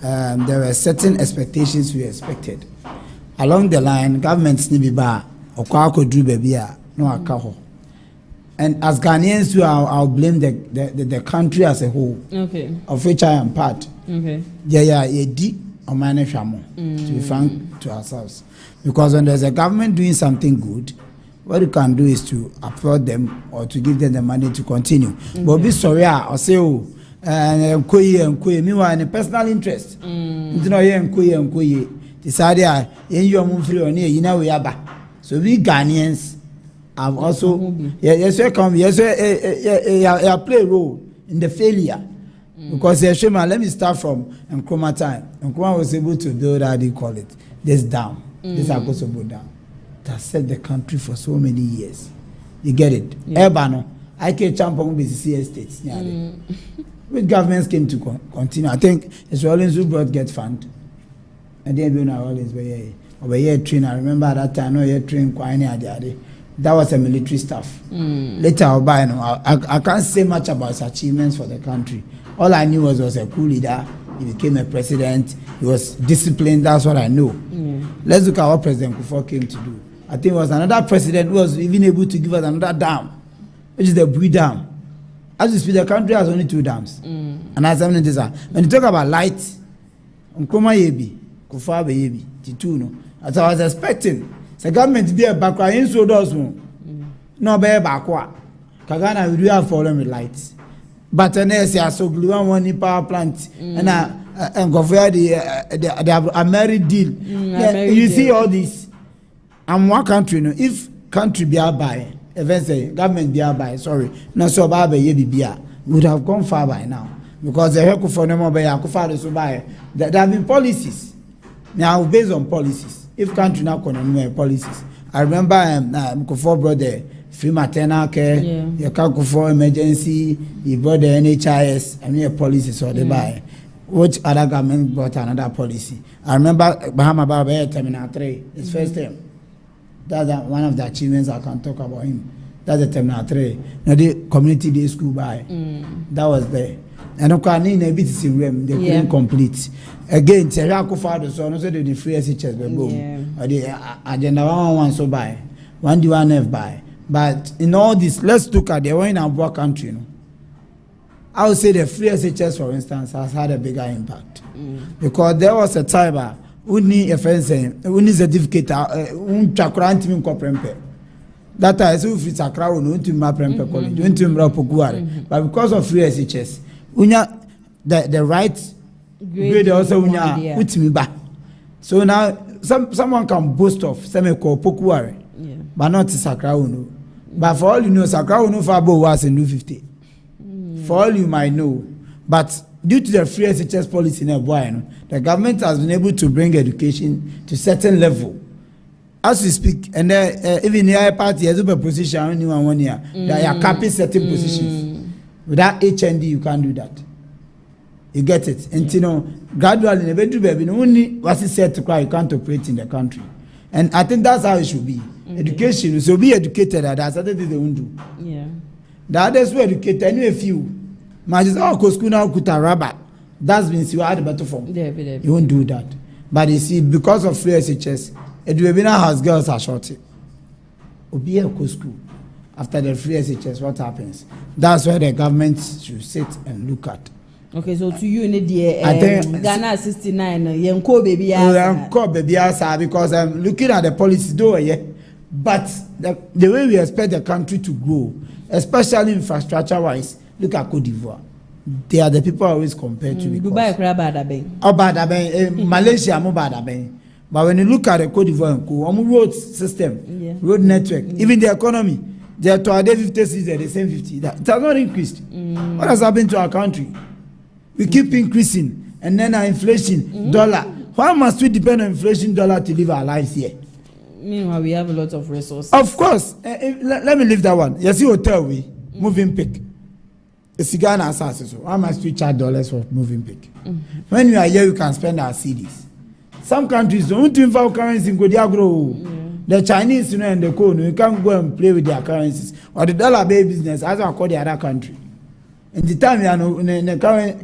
Speaker 16: there were certain expectations we expected. Along the line, governments need to be back. And as Ghanaians too, I'll blame the country as a whole.
Speaker 1: Okay.
Speaker 16: Of which I am part.
Speaker 1: Okay.
Speaker 16: To be frank to ourselves. Because when there's a government doing something good, what you can do is to applaud them or to give them the money to continue. Okay. But be sorry, or say, meanwhile, in personal interest. You know, decided, you know, we are. So we Ghanaians have also, yes, play a role in the failure. Because let me start from Nkrumah time. Nkrumah was able to build, how do you call it, this dam. This Akosombo dam. That set the country for so many years. You get it? Ebano, I can jump on BCC estates. Which governments came to continue? I think it's Rollins who brought Get Fund. And then we know Rollins over here train. I remember at that time, no, you train Kwani. That was a military staff. Later, I can't say much about his achievements for the country. All I knew was a cool leader. He became a president. He was disciplined. That's what I know. Let's look at what President Kufuor came to do. I think it was another president who was even able to give us another dam, which is the Bui Dam. As you speak, the country has only 2 dams. And as when you talk about light, Nkrumah yebi, Kufuor yebi, Titu no. As I was expecting, the government to be a backward in so does no be backward. Kagana we do have problem with lights. But NS so glue one power plant and go for the married deal. You see all this. I'm one country no. If country be by, eventually government be by, sorry, not so bad we would have gone far by now. Because the heck for no more by so by there have been policies. Now based on policies. If country now can policies. I remember Kufuor brought the free maternal care, you can't go for emergency, he brought the NHIS, a policy so they buy. Which other government brought another policy? I remember Bahama Baba Terminal 3, his first term. That's one of the achievements I can talk about him. That's the terminal 3. Now the community day school by. That was there. And okay, in a BTC room, they couldn't complete. Again, Terako father, so no say the free SHS or the agenda 111 so by 1D1F by. But in all this, let's look at the way in our country. You know, I would say the free SHS, for instance, has had a bigger impact because there was a time we need a fence, we need certificate, that is if it's a crowd, we to map college, we to map but because of free SHS, the right grade also with me back. So now someone can boast of semi-called Pokuare, but not Sakrauno. But for all you know, Sakrauno Fabo was in 250. For all you might know, but due to the free SHS policy in Ebuano, the government has been able to bring education to certain level. As we speak, and even the other party has a position only 1 year. They are capping certain positions. Without HND, you can't do that. You get it? And you know, gradually, the bedroom baby, only was it said to cry, you can't operate in the country. And I think that's how it should be. Education, so be educated at that. That's what they won't do.
Speaker 1: Yeah.
Speaker 16: The others were educated, anyway, few. Major, school now could a rubber. That's been you had a better form. You won't do that. But you see, because of free SHS, Edwebina house girls are shorted. Obi a school. After the free SHS, what happens? That's where the government should sit and look at.
Speaker 1: Okay, so to you, Ghana 69, Yanko baby,
Speaker 16: because I'm looking at the policy though, yeah. But the way we expect the country to grow, especially infrastructure-wise, look at Cote d'Ivoire. They are the people always compared to.
Speaker 1: Dubai,
Speaker 16: Malaysia, but when you look at the Cote d'Ivoire, road system, road network, even the economy, they are to 50 cities, the same 50. That has not increased. What has happened to our country? We keep increasing, and then our inflation, dollar. Why must we depend on inflation dollar to live our lives here?
Speaker 1: Meanwhile, we have a lot of resources.
Speaker 16: Of course. Let me leave that one. You see, hotel we moving pick. A cigar and assassin. So how much we charge dollars for moving pick? When you are here, you can spend our cedis. Some countries don't even have currency in Godiagro. The Chinese, and the code, you can't go and play with their currencies. Or the dollar based business, as I call the other country. And the time you are in the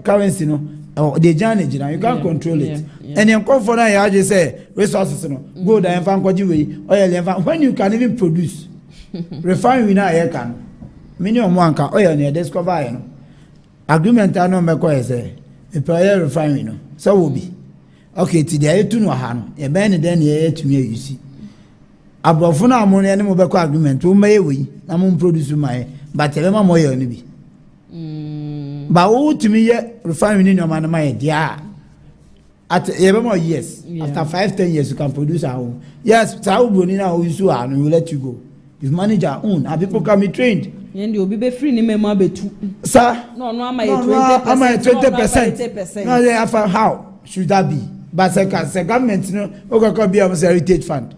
Speaker 16: currency, the journey, you can't control it. And you come for that, you just say resources, go there and find what you oil. When you can even produce, refine now, you can. Minimum one can oil near discover. Agreement, I know, McCoy say, a prayer refine, so will be. Okay, today, you know, Hano, a man then here to me, you see. Abofuna ammonia and mobile agreement, who may we, I won't produce my, but tell them more only. But who to me yet refining in your man, my dear. At every more years, after 5-10 years, you can produce our own. Yes, Sao Bonina, who is and we will let you go. If manage our own, our people can be trained.
Speaker 1: And you'll be free in member too.
Speaker 16: Sir,
Speaker 1: no, I'm 20%.
Speaker 16: No, they have how should that be? But the government, okay, be a heritage fund.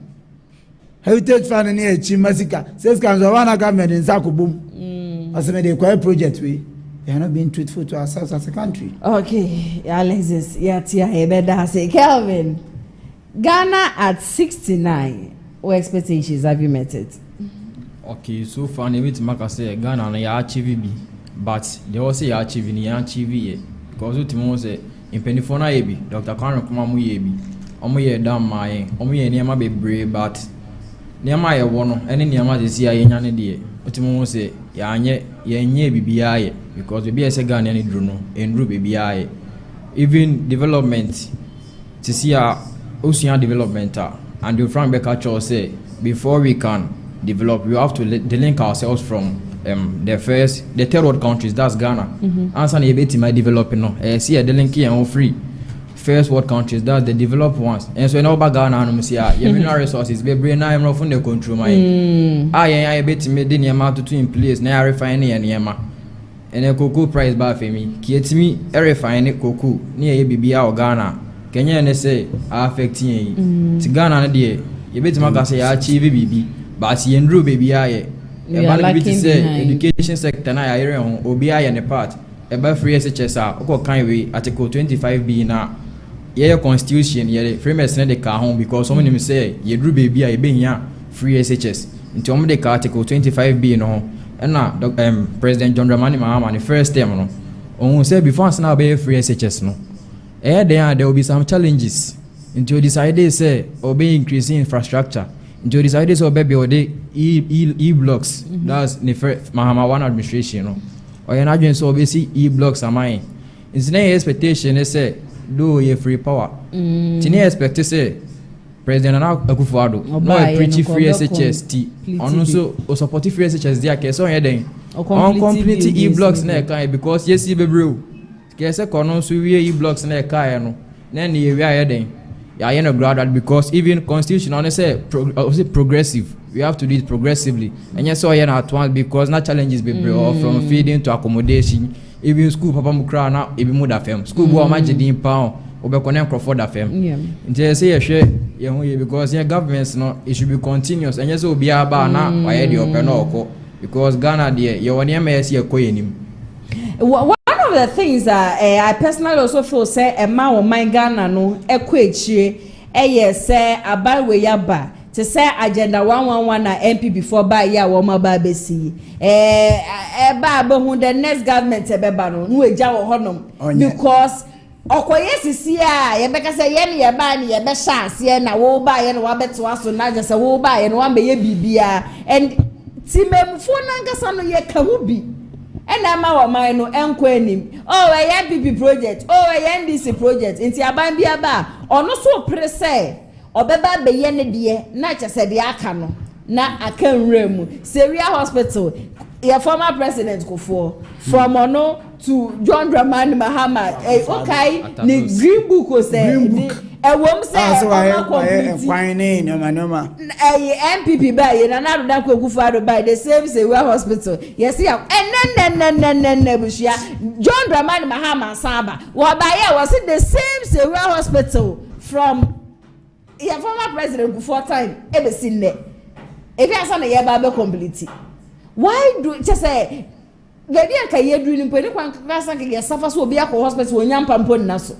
Speaker 16: Heritage fund in here, Chimasika says, comes one government in Sako boom. As a medical project, we are not being truthful to ourselves as a country.
Speaker 1: Okay, Alexis, Kelvin, Ghana at 69. What expectations have you met it?
Speaker 17: Okay, so far, I say Ghana na achieve B, but they also achieve ni achieve because ultimately say in penifona ebi Dr. Karen kuma mu yebi omo ye dam mai omo ye niam bebre but niam aye wo no ene niam de si aye nya ne de ultimately say ya nye bibia ye because we be say Ghana ni dru no endru bibia ye even development to see our ocean development and the Frank Becker Cho say before we can develop, we have to delink ourselves from the third world countries, that's Ghana. Answer the bit my developing no. See a delinky and free. First world countries, that's the developed ones. And so now about Ghana and see mineral resources, be brain I am not from the control my I bet me the amount to in place, now refining and yama. And a cocoa price bar for me. Kiet me a refining cocoa near BBA or Ghana. Kenya and say affecting to Ghana dear. You bet my say achieve BB. But you and baby, I say education sector na area on OBI and a part about free SHS or kind way Article 25B now. Yeah, constitution, yeah, free mercenary car home because someone say you drew baby, I been here free SHS. nti omo de ka article 25B no na President John Dramani Mahama the first term no on say before na be free SHS no there will be some challenges nti o decide say obey increasing infrastructure nti o decide say obey build e-blocks that's the first Mahama one administration no or na adwen so obey see e-blocks amai nti na expectation is say do ye free power nti na expect say President Nana Akufo-Addo no preach free SHS T on so o support free SHS dia ke so here den on complete e-blocks na kai because yes e bebreu ke se kono so we e-blocks na kai no na ne we here den ya ye no gradual because even constitution on say progressive we have to do it progressively and yes so here na at once because na challenges bebreu from feeding to accommodation even school papa mukra na ebi mu da fam school bo ma gidin pa obekone Crawford FM nti say ye because your governments no it should be continuous and yes obi aba na why dey open oko because Ghana there you want to make see ekoyenim.
Speaker 1: One of the things that I personally also feel say ma wo man Ghana no ekoechie say abalwe yaba to say agenda 111 na MP before ba ya wo ma ba besi ba hu the next government ebeba no eja wo honom because okoye sisi a yebeka say ye ne ye ba ne ye be chance na wo ba ye no wa beto aso na je say wo ba ye no wa be ye bibia and timemfo na ngasa no ye ka hu bi ena ma wa man no enko anim we MPP project we NDC project nti aban bia ba ono so pre say obeba be ye ne de na che say de aka no na aka nremu Seria Hospital your former president Kofo from ono to John Dramani Mahama okay the green book was say wom say
Speaker 16: kwine no manoma
Speaker 1: MPP by na na do Kofo by the same Seria Hospital yes ya and bushia John Dramani Mahama Saba wa by was it the same Seria Hospital from your former president Kofo time ebe sin there if you are na ye ba be complete why do just say baby anka ye duru ni mponi kwa nkasa nke ye safa so obi akọ hospital onyampa mponi na so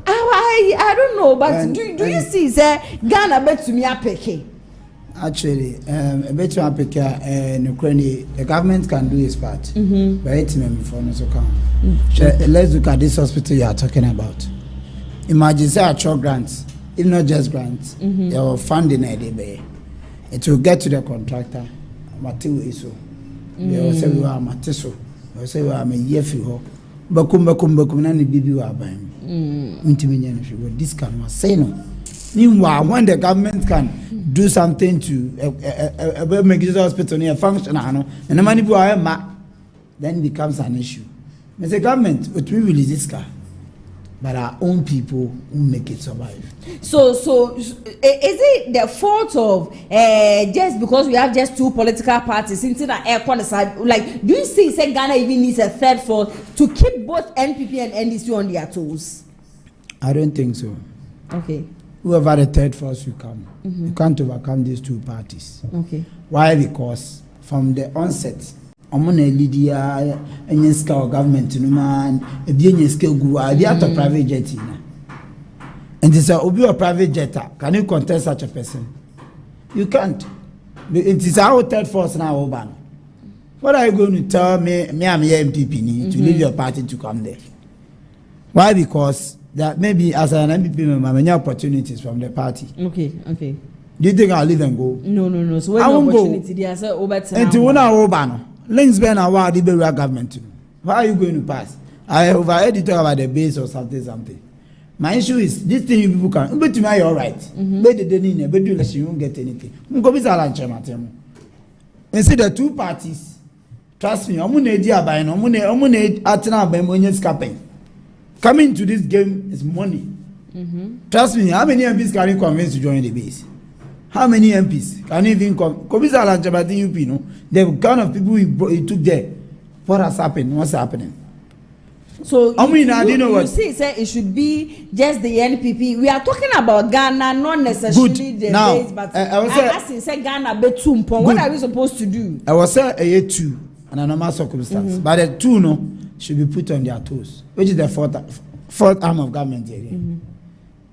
Speaker 1: I don't know but do you see say Ghana betumi apeke
Speaker 16: actually betumi apeke no crane the government can do its part but it me for no so come let's look at this hospital you are talking about. Imagine say a grants if not just grants your funding it will get to the contractor Matthew iso we say we are Mateso we say we are me yefi ho bakum na ne bibi wa ban ntimi nya no this can was say no meanwhile when the government can do something to make this hospital near function and the money then it becomes an issue. Mr. Government what we release this car but our own people who make it survive.
Speaker 1: So is it the fault of just because we have just two political parties into the air side? Like, do you see say Ghana even needs a third force to keep both NPP and NDC on their toes?
Speaker 16: I don't think so.
Speaker 1: Okay.
Speaker 16: Whoever the third force will come, you can't overcome these two parties.
Speaker 1: Okay.
Speaker 16: Why? Because from the onset, Omona Lydia and Yenska government no man a bien scale guru idea to private jet and this will be a private jetter. Can you contest such a person? You can't. It is our third force now, Oban. What are you going to tell me I'm here MPP to leave your party to come there? Why? Because that maybe as an MPP member many opportunities from the party.
Speaker 1: Okay.
Speaker 16: Do you think I'll leave and go?
Speaker 1: No. So when the opportunity there say
Speaker 16: and to one Oban. Links Ben award the government. How are you going to pass? I overheard you talk about the base or something. My issue is this thing you people can but to me all right. But the day but you won't get anything. And see the two parties. Trust me, I'm coming to this game is money. Trust me, how many MPs can you convince to join the base? How many MPs can even come? The kind of people he took there. What has happened? What's happening?
Speaker 1: So you see, say it should be just the NPP. We are talking about Ghana, not necessarily the base, but I say Ghana be two. What are we supposed to do?
Speaker 16: I was say a year two, and a normal circumstance, but the two no should be put on their toes, which is the fourth arm of government here.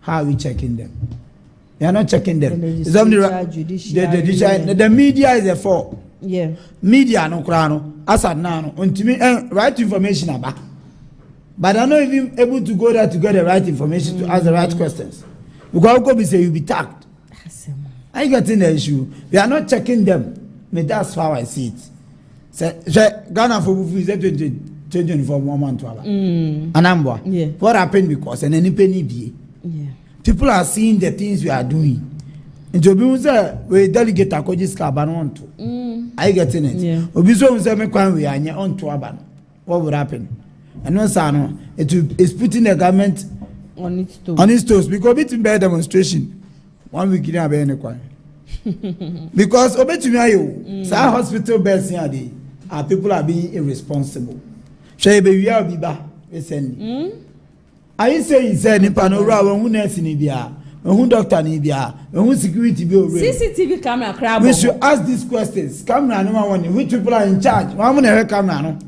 Speaker 16: How are we checking them? We are not checking them. The media is a fault.
Speaker 1: Yeah.
Speaker 16: Media no crano. As at now, right information about. But I'm not even able to go there to get the right information to ask the right questions. Because Kobe say you'll be tagged. I got in the issue. We are not checking them. But that's how I see it. So Ghana for 20 from 1 month to other. Anambwa.
Speaker 1: Yeah.
Speaker 16: What happened because and any penny be.
Speaker 1: Yeah.
Speaker 16: People are seeing the things we are doing. And to be say we delegate a coaches carbon on to. I get in it.
Speaker 1: Yeah.
Speaker 16: Obiso say me kwan we are on to aban. What would happen? And no sano it's putting the government
Speaker 1: on its toes.
Speaker 16: On its toes because it's been demonstration. 1 week in a be kwan. Because obetumi ayo say hospital beds here dey people are being irresponsible. Shey be we are biba we send. Are you saying say nipa no ra won hu nurse ni bia, won doctor ni bia, won security be already.
Speaker 1: CCTV camera crab.
Speaker 16: We should ask these questions. Camera no one which people are in charge. One mun e camera no.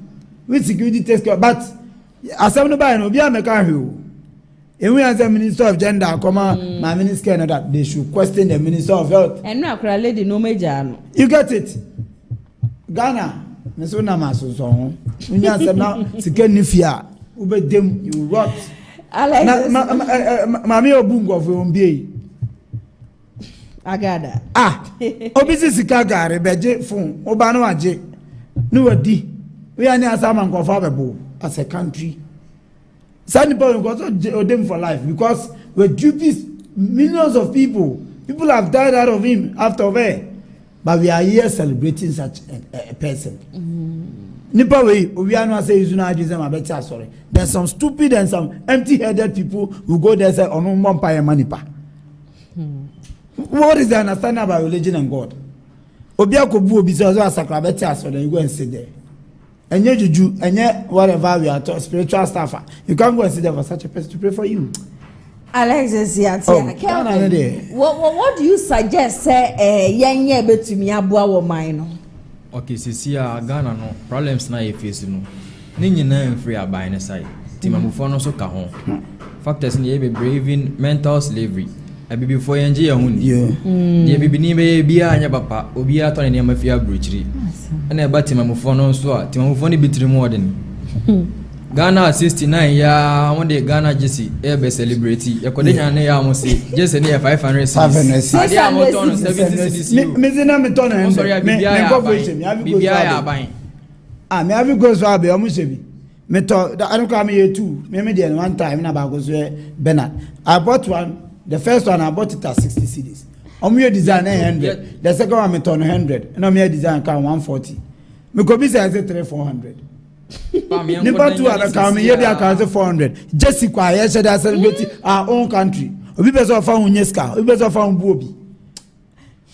Speaker 16: Which security takes care but asem no buy no bia make am hu. And we as the Minister of Gender, my minister, that they should question the Minister of Health.
Speaker 1: And no, lady, no major.
Speaker 16: You get it? Ghana, Miss Unamaso song. When you answer now, Sikenifia, Ube dem, you rot. Mammy Obungo of Umbi.
Speaker 1: Agada.
Speaker 16: Obisi Sikaga, Rebeje, Fun, Obano Aje. No, D. We are near Saman Kofababo as a country. Sandy Paul got them for life because we're dubious millions of people. People have died out of him after there. But we are here celebrating such a person. Nipa way, we are not saying sorry. There's some stupid and some empty-headed people who go there and say, oh no, Mampire Manipa. What is the understanding about religion and God? Obiako Bu Bizazo Sakrabeti, so then you go and sit there. And yet juju, and yet whatever we are taught, spiritual staffer, you can't go and sit there for such a person to pray for you.
Speaker 1: Alexis, what do you suggest? Say, young year to me, Abua mine.
Speaker 17: Okay, Ghana no problems na face no. Ninyi na free by the side. Timamufo no so ka ho. Factors ni be braving mental slavery. Abi before yenje ya huni. Yeah. Bibi ni be bia anya papa, obi ato ne ma fi abrochiri. Na e ba timamufo no so a timamufo ni bitiri mu odeni. Ghana 69 ya wonde Ghana Jesse e be celebrate. E kodenya na ya mo se Jesse ne 500 cedis. Ade a mo ton 70 cedis.
Speaker 16: Me zina me ton 100. Me corporation, me have go
Speaker 17: ya ban.
Speaker 16: Me have go so abi o mo se bi. Me to I don't come here too. Me dey one time na ba go so Bernard. I bought one. The first one I bought it at 60 cedis. Omo design 100. The second one me ton 100. And omo design can 140. Me go be say 300-400. Nipa two are coming here they are 400. Jesse Kwaya said that celebrate our own country. Obi be so fa unyeska, obi be so fa unbuobi.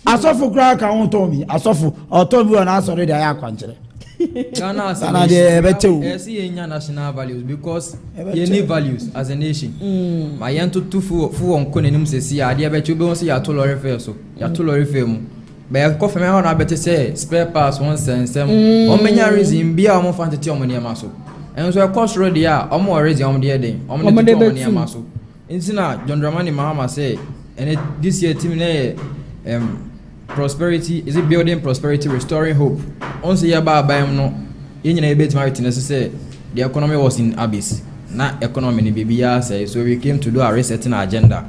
Speaker 16: Asofo kra ka won to mi, asofo otobi on asore dey akwankyere.
Speaker 17: Ghana see enya national values because you need values as a nation. My yanto tufu on konenim se si ade be che be say ya to lorry fair so. Ya to lorry fair mu. But coffee me na better say spare parts one sense o menya reason bia o mo fan tete o mo niam so en so e cost road ya o mo reason o mo de den o mo de o mo niam so intina John Dramani Mahama say and this year team na prosperity is it building prosperity restoring hope on say ya ba am no ye nyina e betima witness say the economy was in abyss na economy ni bibia say so we came to do a resetting agenda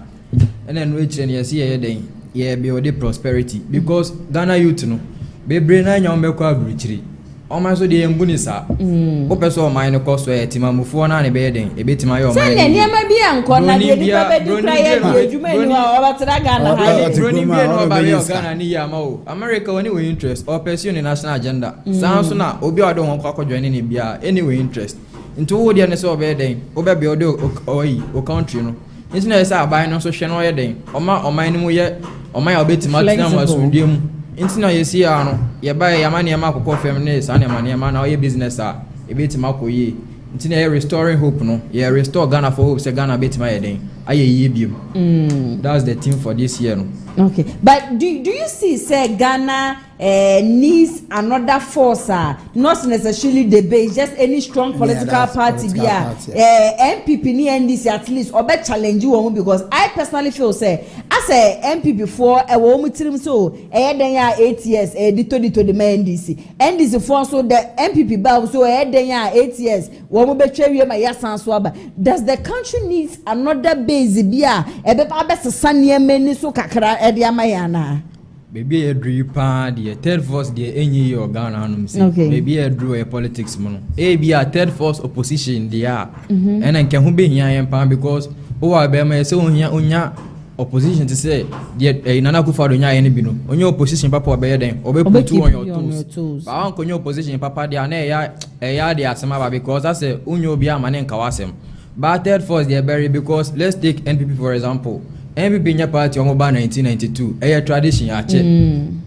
Speaker 17: and then we train yes ye den yeah build prosperity because Ghana youth no be brain na nyom be kwa aburichiri o ma so de embu ni sa o peso o man ko so e timamufo na ne be den e betima yo man
Speaker 1: se ne ma bia nko na de ni ba be di kra ye ejuma ni wa o batira Ghana ha
Speaker 17: broni bi no ba yo Ghana ni ya ma o America woni we interest or pursue the national agenda sanso na obi odo won kwa join ni bia anyway interest into wo de ne so be den o be build o country no intina esa abai no so hwe no ye den oman ni mu ye oman ya obetima tina mu asundiem intina ye si ya no ye ba ye amane ma akokọ fam ne sa ne amane ma na ye business a e betima koyi intina ye restoring hope no ye restore Ghana for hope say Ghana betima ye den That's the thing for this year. No?
Speaker 1: Okay, but do you see say Ghana needs another force, not necessarily the base, just any strong political party MPP ni NDC at least or be challenge you because I personally feel say as a MPP before e wo mutirim so den ya 8 years dito the NDC for so the MPP ba so den ya 8 years wo mo betwa wie ma yasan so aba. Does the country needs another base bia e be ba sesa niamani so kakra e de amayana?
Speaker 17: Maybe a drew the third force the any or Ghana maybe a drew a politics mono. Be a third force opposition they are. And I can be here because I be my so unya opposition to say the Nana Kufadunya any bino. On your opposition papa be then or put two on your toes. But on your opposition papa they are they are some because that's a unyo be a man and kawasem. But third force they are very because let's take NPP for example. MPP nya party on about 1992 a tradition ya che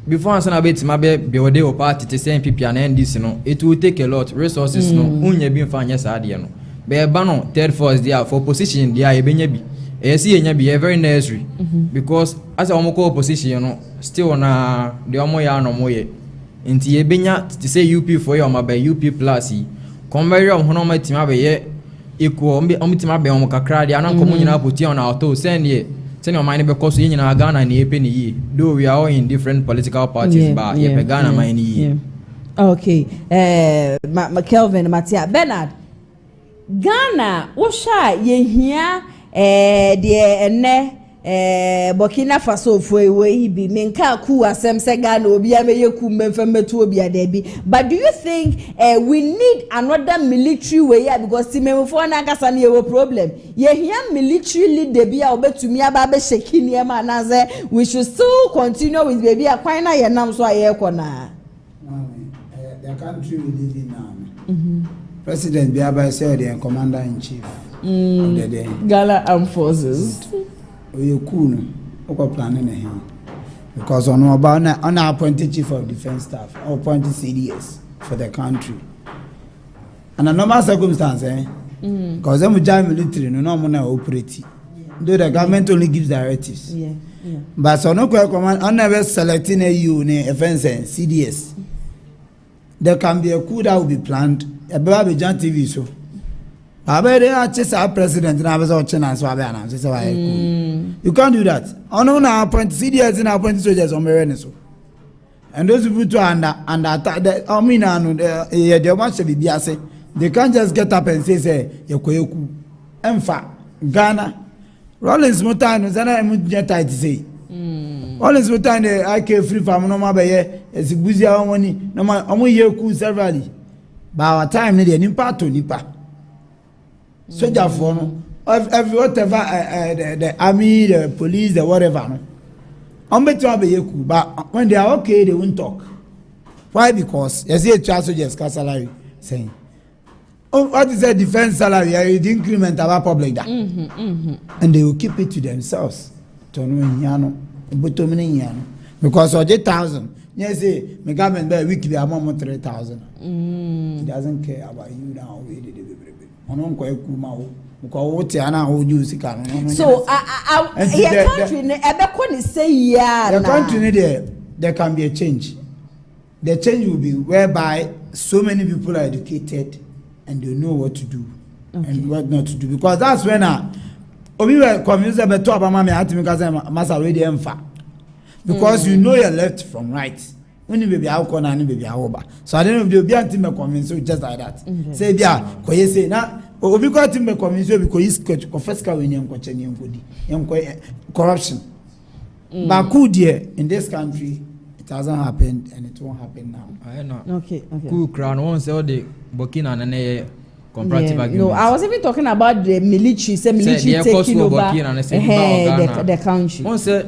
Speaker 17: before answer about my be o party to say MPP and NDC no it will take a lot resources no unya bi mfa nya saade no be ba no third force there for position there e benya bi e see nya bi very necessary because as a omoko opposition no still na the omo ya no moye nti e benya to say UP for your mabe UP plus convey am hono ma tima be ye equal tima be om kakra dia na nkomo nyina poti on auto send ye send your mind because you na Ghana ni epe ni though we are all in different political parties but ye pe Ghana mind ni
Speaker 1: okay Kelvin Matia Bernard Ghana wo sha ye hia de ene Burkina Faso we bi menka ku asem se Ghana obi ameye ku memfa metu obi adabi. But do you think we need another military way here because timemfo na akasa na yewo problem ye hia military leader bi a obetumi aba be sheki ne ma na say we should still continue with baby akwan na ye nam so aye kona
Speaker 16: the country we live in now. President Biaba said the commander in chief of the day
Speaker 1: Ghana Armed Forces
Speaker 16: we cool no planning him because on appointed chief of defense staff or appointed CDS for the country and a normal circumstance because them join military no more operate though the government only gives directives but so no command on never selecting a offense CDS there can be a coup that will be planned about the John TV so Abere a president na be so china so abia na so why you can't do that. Ono na appoint CDS na appoint soldiers on mere so. And those people to under attack I mean they want to be biase. They can't just get up and say yekoyeku. Emfa Ghana Rollins Mutano zana emunya tight say. Rollins Mutano I ke free from no ma be ye eziguzi awoni no ma omo yeku severally. By our time ne dey nipa to nipa. Soldier for no every whatever the army, the police, the whatever no. But when they are okay, they won't talk. Why? Because you see a child soldiers got salary saying, "Oh, what is a defense salary? You increment about public that," and they will keep it to themselves. Because of 8,000, you say, "My government by weekly amount 3,000." He doesn't care about you now. So your country
Speaker 1: say yeah.
Speaker 16: The country there can be a change. The change will be whereby so many people are educated and they know what to do and what not to do. Because that's when we were convinced about because you know your left from right. When you baby how corner and baby how over. So I don't know if they'll be anti me convince you just like that. Say yeah, koye say na obi ko anti me convince you because he's confess ka we nyam ko cheni nkodi corruption. But could in this country it hasn't happened and it won't happen now.
Speaker 1: Okay.
Speaker 17: Cool crown won't say the Burkina and comparative agreement.
Speaker 1: No, I was even talking about the military. Say military taking over the country.
Speaker 17: One say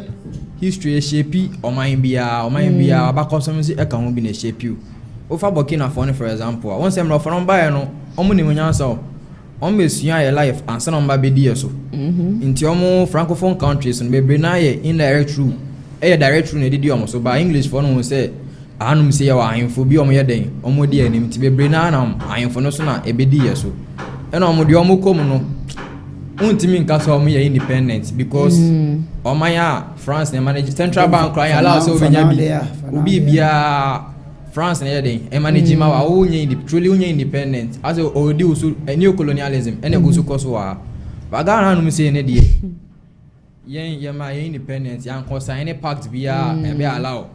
Speaker 17: history shape or mind be about consumption e can be shape you. Over Burkina for example, one say no from buy no omuni munya so on mesua your life and son on baby so. Inti omo francophone countries no be na ye indirect rule. Direct rule na dey so by English for no say anum say wa ahemfo bi omo ye den omo di anim ti be na ahemfo no so na e be di so. E na omo di omo kom no untimi nka so omo ye independent because omanya France na manage central bank cry allow so obenya bi obi bia France na yede e manage ma wa onye truly onye independent as o di usu new colonialism ene go so koso wa bagana no say ne de yen ma independent yan ko sign pact bia e be allow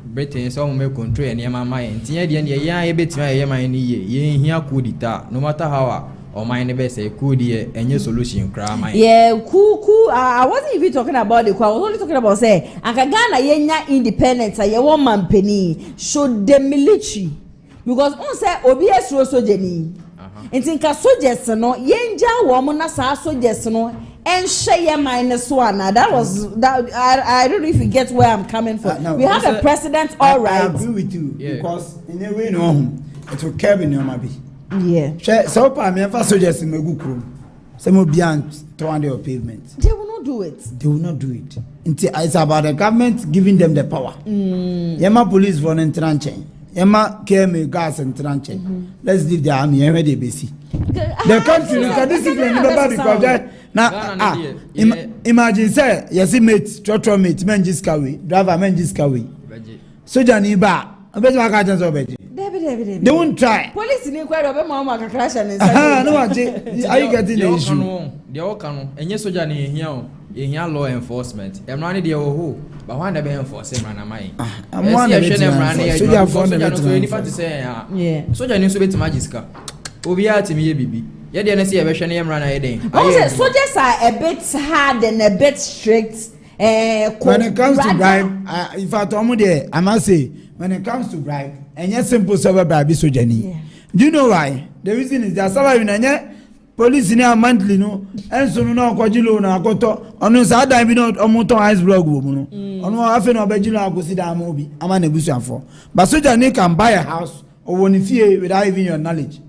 Speaker 17: Britain so mo control ene ma ma yen tie de ne yan e betima ye ma ni ye yen hia kodita no matter how or my neighbor say could ye any solution cry
Speaker 1: yeah cool I wasn't even talking about the I was only talking about say Ghana yenya independence ye one man penny should the military because on say obs soja ni ntinka soldiers no yenja wo mo na sa soldiers no enhye minus one that was that I don't know if you get where I'm coming from no, we have a president all right
Speaker 16: I agree with you because in a way no it will curb in your mabi.
Speaker 1: Yeah.
Speaker 16: So far, me ever suggest in Megukuru. Some beyond 200 pavement.
Speaker 1: They will not do it.
Speaker 16: They will not do it. It's about the government giving them the power. Yema police for an tranche. Yema KMA gas and tranche. Let's leave the army. Yema they busy. The country can discipline because now imagine say yes mate, trotro mate, men just carry driver men just carry. Soja ni ba. Obeti wa ka jan so beji. They won't try.
Speaker 1: Police in inquiry of mama crash and
Speaker 16: no, are you getting the issue?
Speaker 17: The Okano, and yes, Soja in law enforcement. I'm running the who, but one never enforce him and I. I'm one of them. Soja news to be to Magiska. Obia to me, baby. Yeah, then see a version of run a day.
Speaker 1: Soldiers are a bit hard and a bit strict.
Speaker 16: When it comes to bribe, if I told there, I must say, when it comes to bribe, and yes, simple server bribe is so Jenny. Do you know why? The reason is that salary in police in a monthly no, and so no, Kojilo, no, Koto, on us, I dive out on motor ice blog woman. On one half an hour, I go see that movie. I'm an abuser for. But so Jenny can buy a house or one fear without even your knowledge.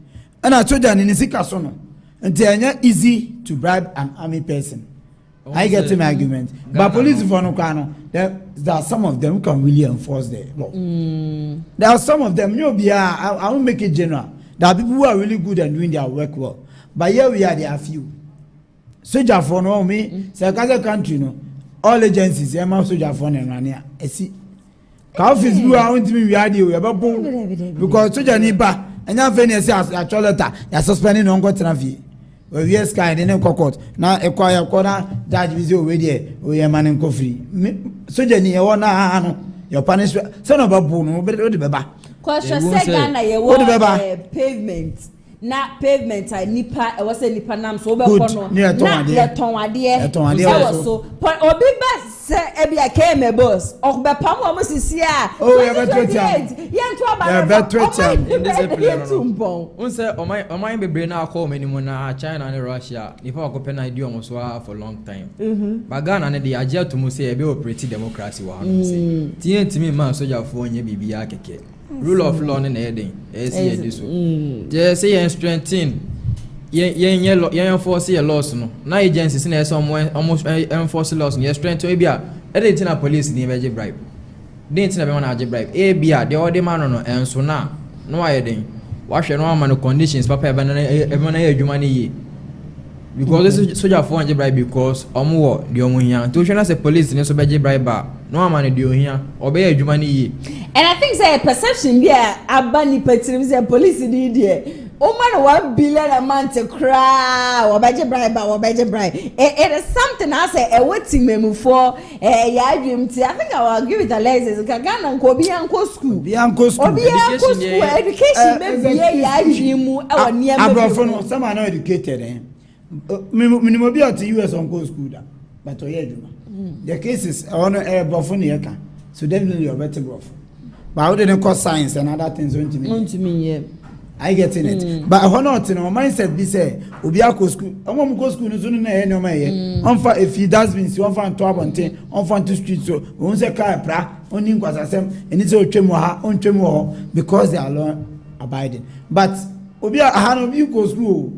Speaker 16: And I told you, in the Sikasono, and they are easy to bribe an army person. I get to my argument. But police for Nokano, there are some of them who can really enforce the law. There are some of them, I won't make it general. There are people who are really good at doing their work well. But here we are, there are few. Soldier for no me, Sakaza country, no. All agencies, I'm also soldier for Rania. I see. Office you are want to be radio, about because soldier nipa, and your Venice as a letter, you're suspending on got traffic. We yes kind in a cockot. Now acquire corner, judge with you already. We are man in coffee. So Jenny, your punishment. Son of a boon, but what the baba?
Speaker 1: Question second, I want pavement. Na pavement I nipa e was nipa nam so be kono na ye ton ade so point obi ba se e bia came boss o be pam o sisi a
Speaker 16: oh ye better
Speaker 1: ye nto aba
Speaker 17: unse omai bebre na akọ manimu na China and Russia nipa akope na idi omo so for long time bagana na de agye to mu se e be operate democracy wa no se timi man soja fo onye bibia keke rule of law na heading see this one they say in strengthen yen enforce your laws no na agencies na almost enforce laws no strengthen e bia e dey na police ni be bribe dey na be na bribe e bia the order man no enso na no ayeden wa hwe no ama no conditions papa e be na adwuma ni yi because this soldier for bribe because omo the omo hia to hwe na say police ni so be bribe ba no ama no the ohia obe adwuma ni yi.
Speaker 1: And I think say perception be abani petrim say police ni there. O man 1 billion a month to cry or budget bribe. It is something I say a waiting memo for I think I will agree with Alexis. Ghana and Kobi and school. Education maybe I dream our near
Speaker 16: some are not educated minimum be at US on school but the cases on a buffon so definitely you're better off. But how didn't cause science and other things to me? Yeah. I get in it. But how not in our mindset be say, Ubiako school, I won't go school soon no may. If he does means you want 12 and 10, on 2 streets, so won't say car pra, only was a sem, and it's all tremoha, on tremoha, because they are law abiding. But Ubia, I had of you go school.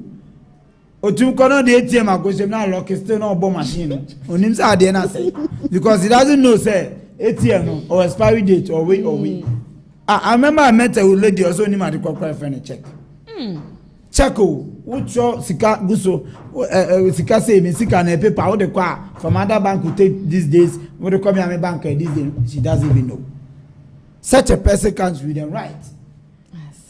Speaker 16: Or two corner the ATM, I go to now lock is still no bomb machine. On him, I didn't say because he doesn't know, say. ATM or expiry date or wait. I remember I met a lady also named the corporate friend check. Cheko, Ucho, Sika, Guso, Sika say, Sika, and a paper, all the car from other bank will take these days. When they come here, a banker, this day, she doesn't even know. Such a person can't read and write.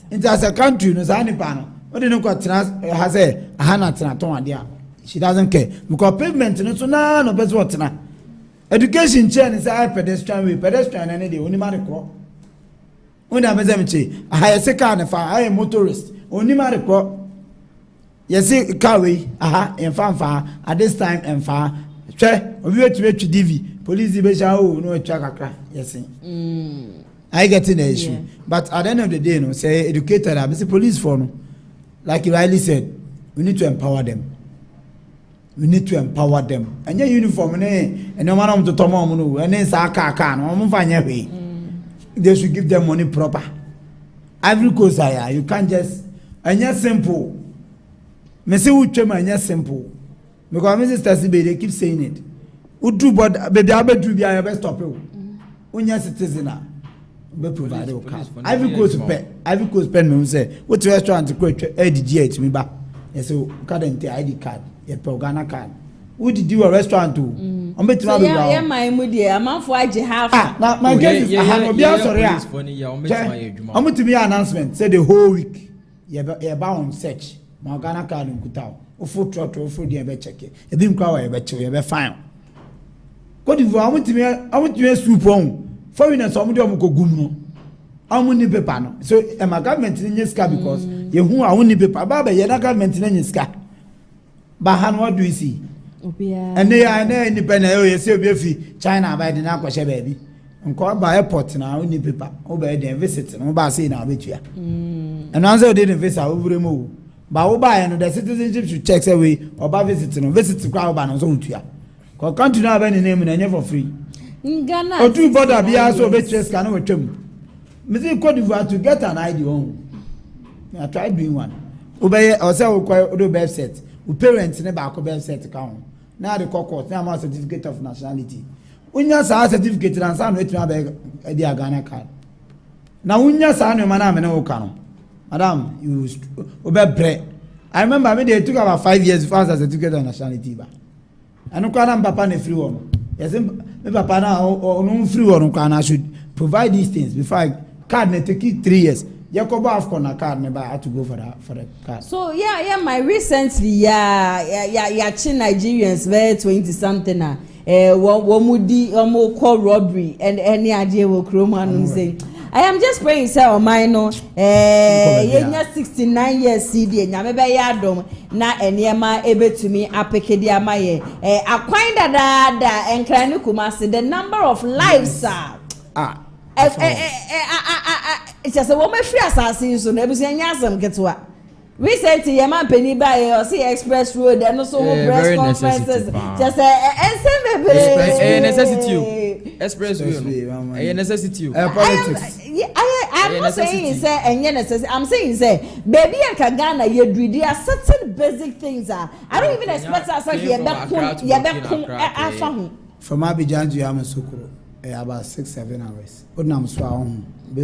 Speaker 16: Into as a country, no Zani panel. What do you know what has a Hannah Tanaton? She doesn't care. Because pavement, no, so now, no, best what now. Education chain is a pedestrian way, pedestrian, and the only man. When I'm a I say car and I am motorist. Only matter crop. Yes, carry, and fanfare at this time and far. Try, we were to reach DV. Police division, no track. Yes, I get in the issue. Yeah. But at the end of the day, no, say educated, I say police for no. Like you rightly said, we need to empower them. We need to empower them. And your uniform, and no man to Tomo, and then Saka can, they should give them money proper. Every course you can't just. And yes, simple. Me say we try and yes simple. Because Mrs. Tasibe they keep saying it. We do but baby I bet do be I best stop you. When yes citizen be provide o card. Every course pen me say what restaurant to create ADG to me ba. Yes so current ID card. Your Ghana card. Who did you a restaurant to?
Speaker 1: Yeah, my moody. I'm on for half.
Speaker 16: Now my guess is I have be sorry. I'm to be announcement say the whole week. You're bound search. My Ghana card in Kutao. O food truck or food, you ever check it. A beam crowd, I bet you ever fine. What if I want to be a soup on? Foreigners, somebody will go gumno. I won't need paper. So, am I government in your sky because you who I won't need paper, Baba, you're not government in your sky. But what do you see? And they are independent. You say, China by the Nakosha baby. And called by airport now, only paper. Obey the visit, and Oba say now, which you. And answer didn't visit, I will remove. But Oba and the citizenship should check away or by visiting, visit to crowd ban on so to ya. Because country now have any name and never free.
Speaker 1: In Ghana,
Speaker 16: or two brother be also be chess can over them. Mr. Cote d'Ivoire to get an ID home. I tried doing one. Obey or sell the best set. We parents never have best set account. Now the court, now my certificate of nationality. When you say certificate and some wait to have a Ghana card. Now when you say no man no can. Madam, you obey bread. I remember me they took about 5 years before as a certificate of nationality ba. I no can papa ne free one. Yes, me papa na or no free one can should provide these things before I card ne take 3 years. Jacob Afcon a card never had to go for the card.
Speaker 1: So my recently Nigerians were 20 something womudi call robbery and any idea will Roman saying I am just praying sir o mine 69 years CD nyame be yadom na eniema ebetumi apekedi amaye akwan dada enkra ne kumase the number of lives it's just a woman free assassin so nebusi anyasam ketwa recently your man penny by or see express road and also press conferences just
Speaker 17: a necessity express way a necessity
Speaker 16: politics
Speaker 1: I'm not saying say and necessity I'm saying say baby and Ghana you do there are certain basic things I don't even expect us like you back
Speaker 16: from Abidjan to Yamoussoukro about 6-7 hours but now I'm sworn
Speaker 17: by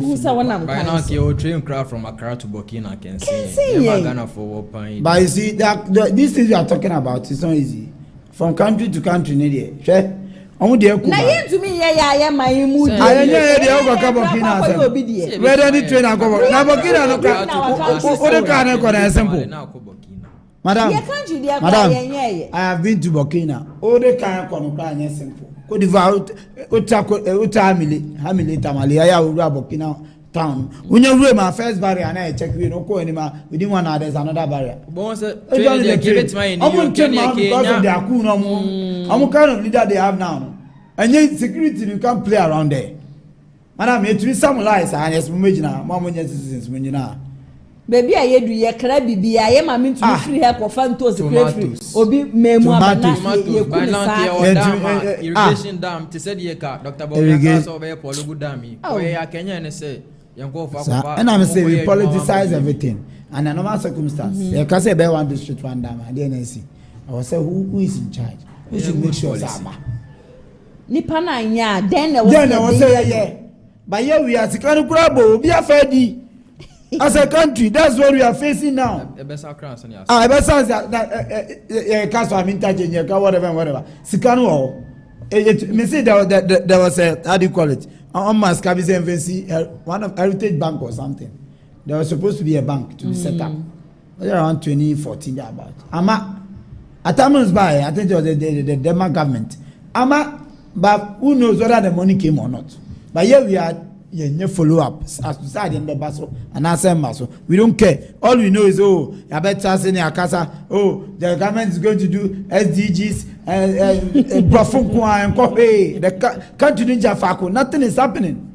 Speaker 17: now you train crowd from Accra to Burkina can see Ghana for what point
Speaker 16: but you see that these things you are talking about it's not easy from country to country near on the
Speaker 1: na yin to me my mood
Speaker 16: I know Burkina whether the train and go na Burkina no can simple madam I have been to Burkina all the can no simple Cote d'Ivoire Hamile Tamale I Burkina town when you read my first barrier and I check you no go anymore within 1 hour there's another barrier
Speaker 17: because of the
Speaker 16: akun I'm kind of leader they have now and yet security you can't play around there madam it will some lies and yes imagine mama citizens when you know
Speaker 1: baby I do ye kra bibi I am mean to free help of fantos secretary obi memu abana ye
Speaker 17: kunisa irrigation dam to said ye ka Dr. Bob so be polugu dam ya Kenya ne say
Speaker 16: and I'm saying we politicize everything and a normal circumstance you can say be one district one dam and then I see I will say who is in charge who should make sure Zama
Speaker 1: nipa na nya then
Speaker 16: I was say yeah but here we are sikanu kurabo be afedi As a country, that's what we are facing now. Whatever. Sikano. Me say there was a, how do you call it? On my one of Heritage Bank or something. There was supposed to be a bank to be set up. Around 2014 about. At times by, I think it was the Denmark government. But who knows whether the money came or not. But here we are, follow up as to side in the basso and answer muscle. We don't care. All we know is the government is going to do SDGs and the country ninja fako. Nothing is happening.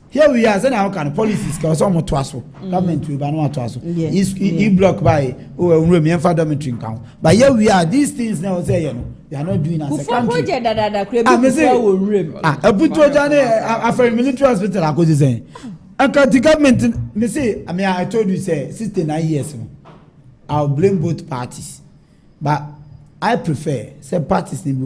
Speaker 16: Here we are saying how can policies because almost twice government will ban twice. He blocked by dormitory count. But here we are, these things now say they are not doing as a country. After military hospital, I could say. And the government, I told you, say 69 years. I'll blame both parties, but I prefer say parties they've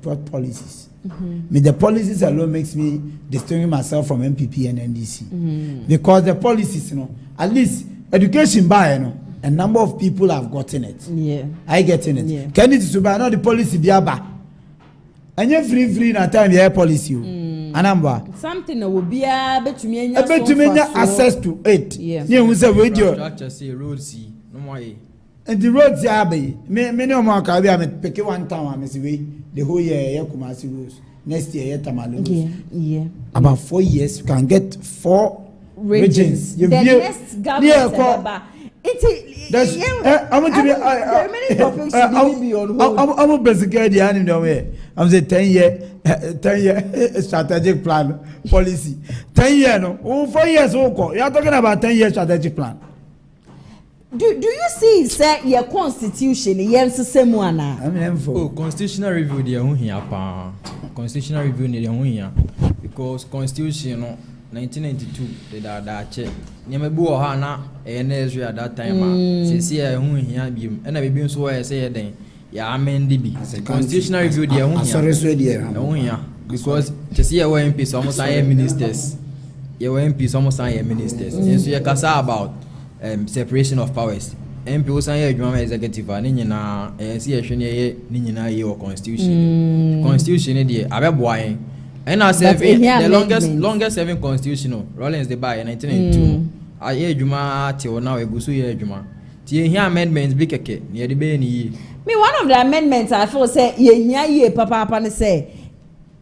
Speaker 16: brought policies. The policies alone makes me distinguish myself from MPP and NDC because the policies, at least education by a number of people have gotten it. I getting it. Yeah. Kennedy to buy not the policy biaba. And you free na time your policy. Anamba.
Speaker 1: Something that will be a bet to me
Speaker 16: access to it. Yeah, we say radio.
Speaker 17: No more.
Speaker 16: And the roads are be many of my career me pick one time I miss way the whole year Kumasi roads. Next year Tamale.
Speaker 1: Yeah.
Speaker 16: About 4 years you can get 4 regions.
Speaker 1: The next government
Speaker 16: I want to be
Speaker 1: many topics to be on hold.
Speaker 16: I'm basically the animal way. I'm saying 10 year strategic plan policy. 10 year no. 4 years okay. You are talking about 10 year strategic plan.
Speaker 1: Do you see say your constitution yes same one
Speaker 17: constitutional review dey ho hia pa constitutional review dey ho hia because constitution no 1992 dey da che nyama bi wo ha na na at that time say see ho hia bi em na be nso wo say den ya amend bi constitutional review dey ho hia because to see your MPs almost say ministers your MPs almost say ministers so you kasa about separation of powers. MP was an executive and Nina see a Nina or constitution. Constitution idea. Abe and I said the longest serving constitutional. Rollins the by 1992. I hear Juma till now a gusu year Juma. Here amendments big near the Benny.
Speaker 1: Me one of the amendments I feel say ye papa say.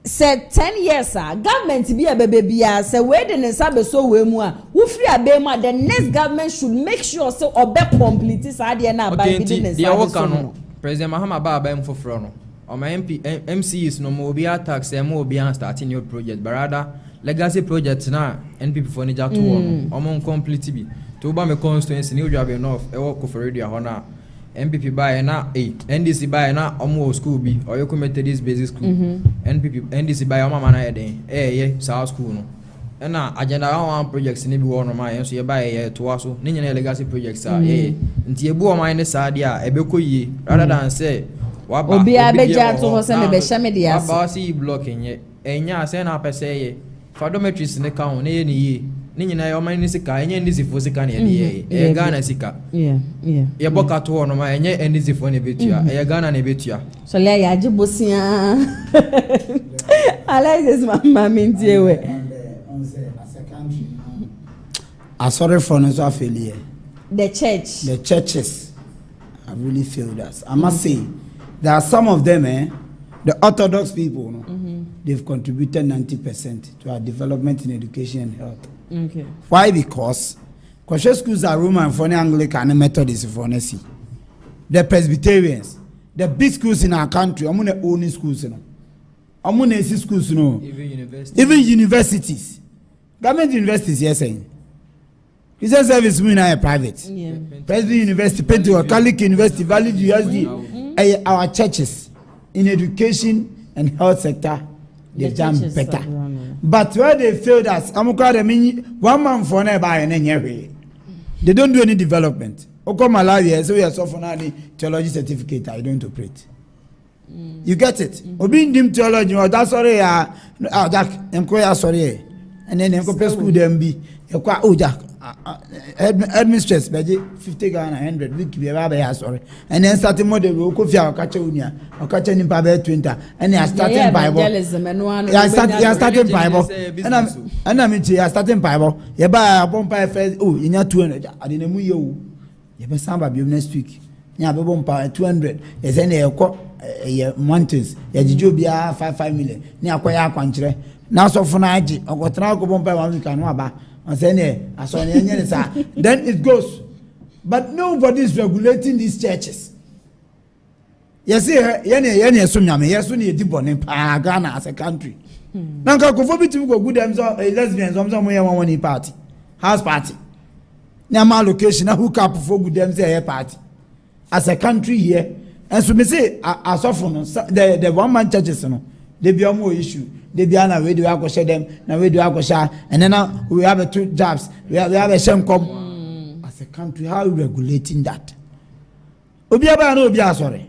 Speaker 1: Said 10 years government be a baby say where the sabe so we mu a wo free abema the next government should make sure so obe complete side na by business
Speaker 17: no President Mahama Baba em foforo no o my MP MCs no mo obi tax e mo obi starting new project but rather legacy project na NPP for Niger to one o mo complete bi to ba me constituency ni odwa be enough e work for radio ho na MPP buy na NDC buy na omo school bi or you committed this basic school NDC buy omo man na yeden South school no na agenda one projects ni bi wo no ma so ye buy to aso ni nyina legacy projects nti ebu omo ne sa dia ebekoyie rather than say waba
Speaker 1: obi abeja to ho se me be hye me dia
Speaker 17: waba si blocking enya say na pese ye dormitories ne ka ho ne ye ni ye ni nyina yo man ni sika enye ndi sifo sika na ye Ghana sika ye boka to no ma enye ndi sifo ne betua ye Ghana ne betua
Speaker 1: so le ya jibosia I like this mama mintie
Speaker 16: I sorry for no so failure
Speaker 1: the
Speaker 16: churches have really failed us. I must say there are some of them the orthodox people they've contributed 90% to our development in education and health.
Speaker 1: Okay.
Speaker 16: Why? Because Kwashe schools are Roman for the Anglican and Methodist for Nessie. The Presbyterians, the big schools in our country, I'm gonna own schools, I'm gonna see schools, even universities. Government universities, yes, saying. Christian service women are private. Presbyterian University, Pentecost, Catholic University, Valley USD, our churches in education and health sector. They've done better. But where they failed us, one man for nearby and anyway. They don't do any development. Oko Malawi, so we are suffering any theology certificate. I don't operate. You get it? Obi dim theology, that's sorry, that employer sorry. And then school them be administrators beje 50 Ghana 100 week be ba sorry and then starting model we go fia okache unia okache ni pa be 20 and you starting bible ya starting bible and me ya starting bible ye ba bompa first oh nya 200 ade na mu ye o ye be samba bi next week nya be bompa 200 ye say na ye ko ye mountains ye jijo bia 5 million ni akoya akwankyere na so funa agi ogotra ko bompa 1 week anu aba then it goes. But nobody is regulating these churches. Yes, Ghana as a country. Now, to go good lesbians, one party, house party. Now, location, hook up for good them party. As a country here, and so me say, as often the one man churches, they be more issue. They be on a way to share them, now we do share, and then now we have 2 jobs, we have a shame come. As a country, how are we regulating that? Obiaba no Obia sorry.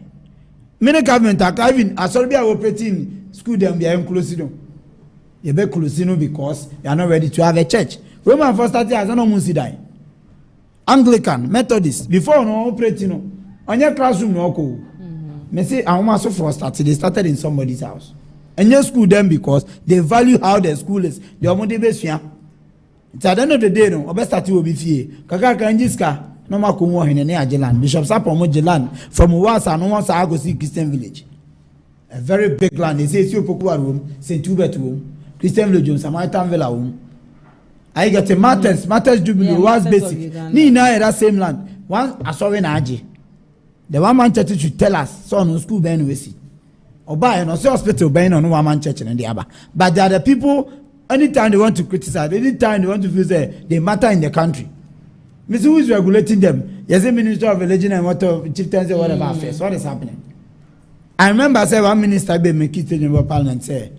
Speaker 16: Many government are even as sorry operating school them be inclusive. You be inclusive because they are not ready to have a church. Roman first started as an omusidai. Anglican, Methodist, before no operating on your classroom no go. Me say I want so for started. They started in somebody's house. And you school them because they value how the school is. They are more best here. It's at the end of the day, no. Obe start will be fear. Kaka kanjiska no ma kumo hene ne ajelan. Bishop Sapo mo jelan from Uwasa no one sa go see Christian village. A very big land. They say it's your pokuwa room, say 2 bedroom, Christian village, Samaritan villa room. I get a matters jubilee was basic. Ni na that same land. One asowe na aje. The one man church should tell us so no school ben we see. Oba no say hospital ben no one man church in the aba. But there are the people anytime they want to criticize, anytime they want to feel say they matter in the country. Mr. Who is regulating them? Yes, the Minister of Religion and water chieftains or whatever affairs. What is happening? I remember say one minister be making statement in Parliament say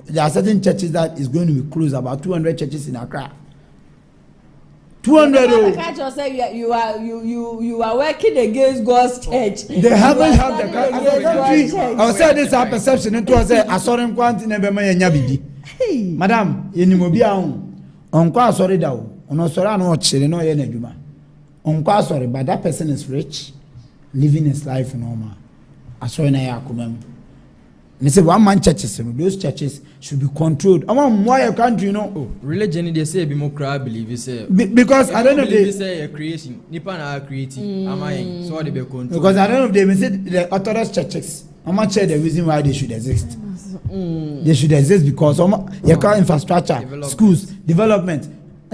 Speaker 16: there are certain churches that is going to be closed, about 200 churches in Accra. 200.
Speaker 1: Can't you say you are working against God's church?
Speaker 16: They haven't had the country. I was saying this our perception. It was a sorry quantity never may nyabidi. Madam, you need to be on sorry down. On sorry no chile no yenejuma. On sorry, but that person is rich, living his life normal. I saw in a yakumem. They say one man churches, those churches should be controlled. I want why a country, you know.
Speaker 17: Oh, religion they say be more crowd believe you say.
Speaker 16: Because I don't know
Speaker 17: they say a creation. Nippon are creating. Am I so they be controlled?
Speaker 16: Because I don't know if they say the Orthodox churches. I'm not sure the reason why they should exist. They should exist because you call infrastructure, schools, development,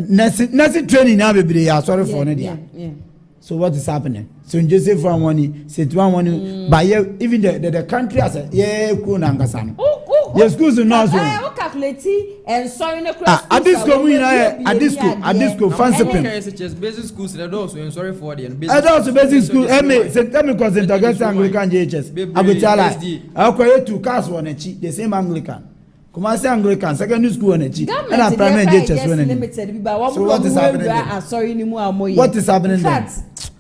Speaker 16: nursing training now be sorry for it. So what is happening? So in Joseph for money, say to one money, but even the country has a kunangasano. Yes, schools are not so.
Speaker 1: I calculate and sorry no class.
Speaker 16: At this school, fancy pen.
Speaker 17: Basic schools, they also sorry for the
Speaker 16: basic. I also basic school. Tell me because against Anglican JHS. I will tell you. I create 2 cars on a cheap, the same Anglican. Come on, say Anglican, secondary school on a cheap. And I primary JHS. So what is happening? What is happening there?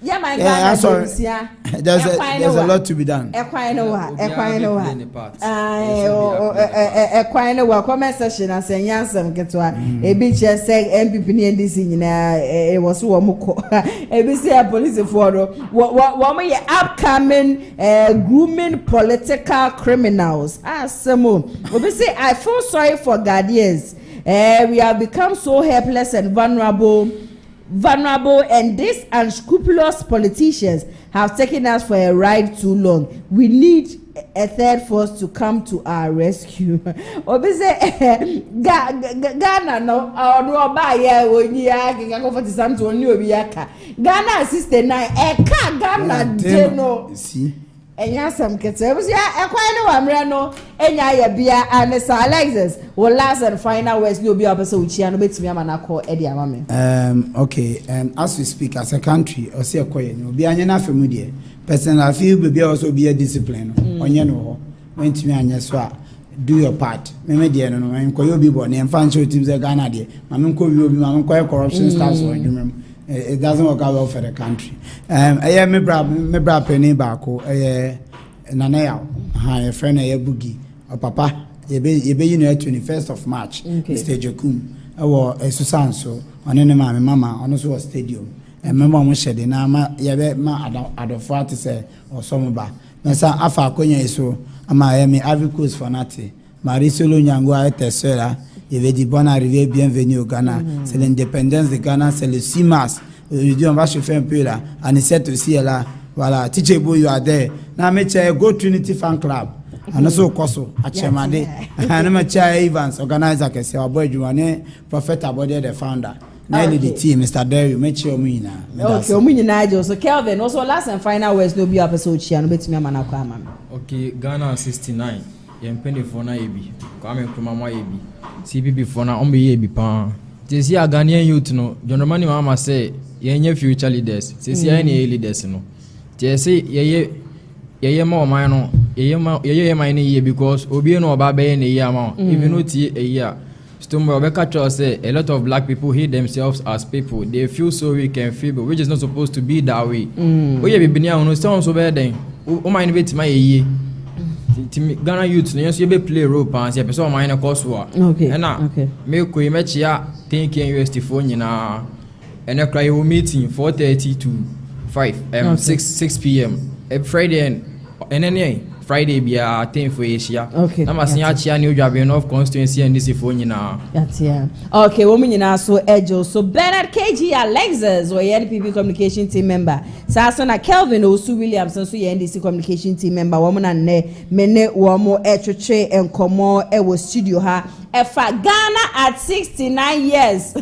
Speaker 1: Yeah,
Speaker 16: sorry. There's a lot to be done.
Speaker 1: Comment section as a yansam ketwa. A bitch say MPP ni ndisi nyina e was wo moko. E bi say police for what my upcoming grooming political criminals. Samo. We say I feel sorry for guardians. We have become so helpless and vulnerable, and these unscrupulous politicians have taken us for a ride too long. We need a third force to come to our rescue. Obi say Ghana no or buy ya go for something only obi yaka. Ghana 69 eka Ghana de no. See enya sam kete ebusi ekwan ne wamre no enya ya bia and Sir Alexis will last and final words no be abese uchia no betimi amana call e dia mame.
Speaker 16: Okay, as we speak as a country o se ekoye no bia anya na afemu de personal feel be also be a discipline onye no ho wentimi anya so a do your part meme de no no enkoye obi bo ne emfa nche otim ze Ghana de mame nko wi obi mame nkoye corruption stars or adwumem. It doesn't work out well for the country. I me bra penny bako nanaya a friend bugi or papa ye be 21st of March Mr. Jokum or Susan so ɔne ne maame mama ɔno so wɔ stadium remember ɔmo hyɛ de na ama yɛbɛ ma adɔfo ate sɛ ɔsɔmo ba mɛsa afa akonya so ama yɛme Ivory Coast fanate Marisolo Nyango a Tesera yɛbɛdi bonne arrivée bienvenue au Ghana c'est l'indépendance de Ghana c'est le 6 mars aujourd'hui on va chauffer un peu là Anisette aussi est là voilà Teacher Bo you are there na me chair Go Trinity fan club anaso koso achemade na me chair Evans organizer kese abo adwumane prophet abode the founder na the team Mr. Derry me chair omina
Speaker 1: okay omina ajo so Kelvin also last and final words no be episode chia no betimi amana kwa ama
Speaker 17: okay Ghana 69 yempende fona ebi kwame nkrumah ebi CPP fona ombe ebi pa tesi a Ghanaian youth no John Romani mama say yenye future leaders tesi ya ne leaders no tesi yeye ma oman no yeye man ne ye because obi no oba be ne ye ama even no tie eya Stumbo Obeka say a lot of black people hate themselves as people. They feel so weak and feeble, which is not supposed to be that way. Oye bibinia uno sound so bad then. O mind bit my ye. Ghana youth no you be play role pan say person mind course war.
Speaker 1: Okay.
Speaker 17: And na me ko match ya thinking UST phone nyina. And a cry meeting 4:30 to 5 6 p.m. every Friday and then Friday be a thing for Asia.
Speaker 1: Okay.
Speaker 17: I'm asking Achia New Job enough constituency and this phone now.
Speaker 1: That's yeah. Okay, woman in so Ejo. So Bernard KG Alexis or NPP communication team member. Sasona Kelvin Osu Williamson so NDC communication team member. Woman and mene womo echoche and komo ewo studio ha. Efa Ghana at 69 years.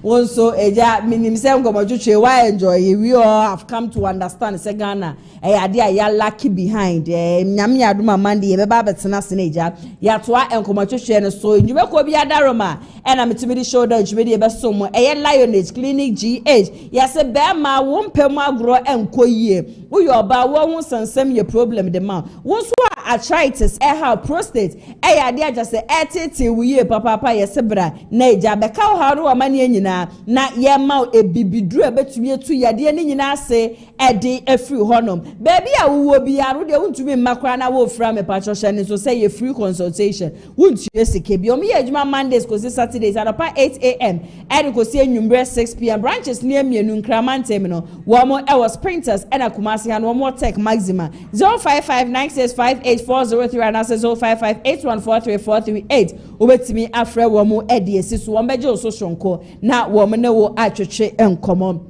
Speaker 1: One so eja minimsem komo chuche why enjoy. We all have come to understand say Ghana. Idea ya lucky behind. Nyame aduma mandi ebeba betena seneja. Ya toa enkomo chuche no so njube ko bi adaroma. And I'm to show that you be able so much. A Lionage Clinic GH. Yes, a bear ma won't pay my grow and co ye. We are about one some your problem the man. Once arthritis, have prostate. A idea just a attitude we ye papa yes bra. Naja becau how money na ye mouth a bibi drew a bet to me to ya dear nina say a day a free honum. Baby, I will be a rude want to be macrana wolf from a patrician so say a free consultation. Wouldn't you say me my Mondays because this Saturdays at about 8 a.m. and you see number 6 p.m. branches near me in Kramante, one more hours printers and a Kumasi and one more tech maxima 055965840 and answer 05581434338. Over to me after one more Eddie, sis one bejo so shonko. Now woman no actually and common.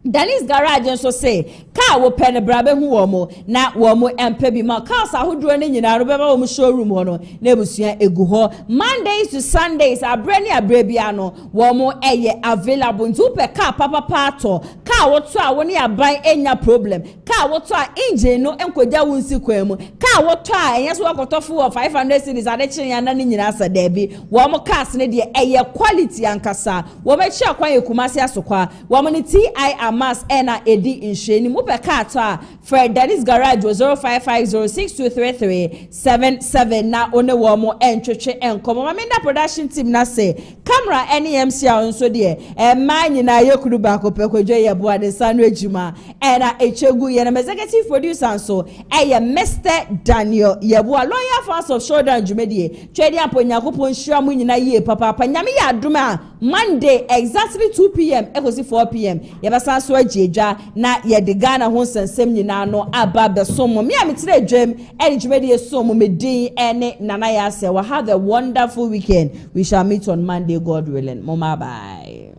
Speaker 1: Dennis Garage and so say, car will pen a brabe who womo, not womo and pebi ma cars are who dwelling in our Rebel showroom ono, Nebusia eguho. Mondays to Sundays are brandy a brebiano, womo eye available to per car papa pato, car what so when you buy any problem, car what so engine no enkoja wunsi kwemu, car what try yes work of 500 cities are actually and in answer Debbie, womo cars need a quality and cassa, woman check when you kumasi asokwa, woman TI Mass Ena Edi in Shani Mupekata for Dennis Garage was 0550623377 na one womo encheche enkomo mamenda production team na say camera NEMC on so there man na yekudu ba ko pekwadwe yebo de sanu ejuma ena echegu ye na executive producer so Mr. Daniel yebo lawyer fans of shoulder jumedie twedi aponyakopon hira mu nyina ye papa nyame ya aduma Monday exactly 2 p.m. ekosi 4 p.m. yebasa so ajeja na ye de Ghana ho sensem nyina no aba besomo me ametire dwem ene jumedie somo medin ene nana ya se we have a wonderful weekend. We shall meet on Monday, God willing. Mama bye.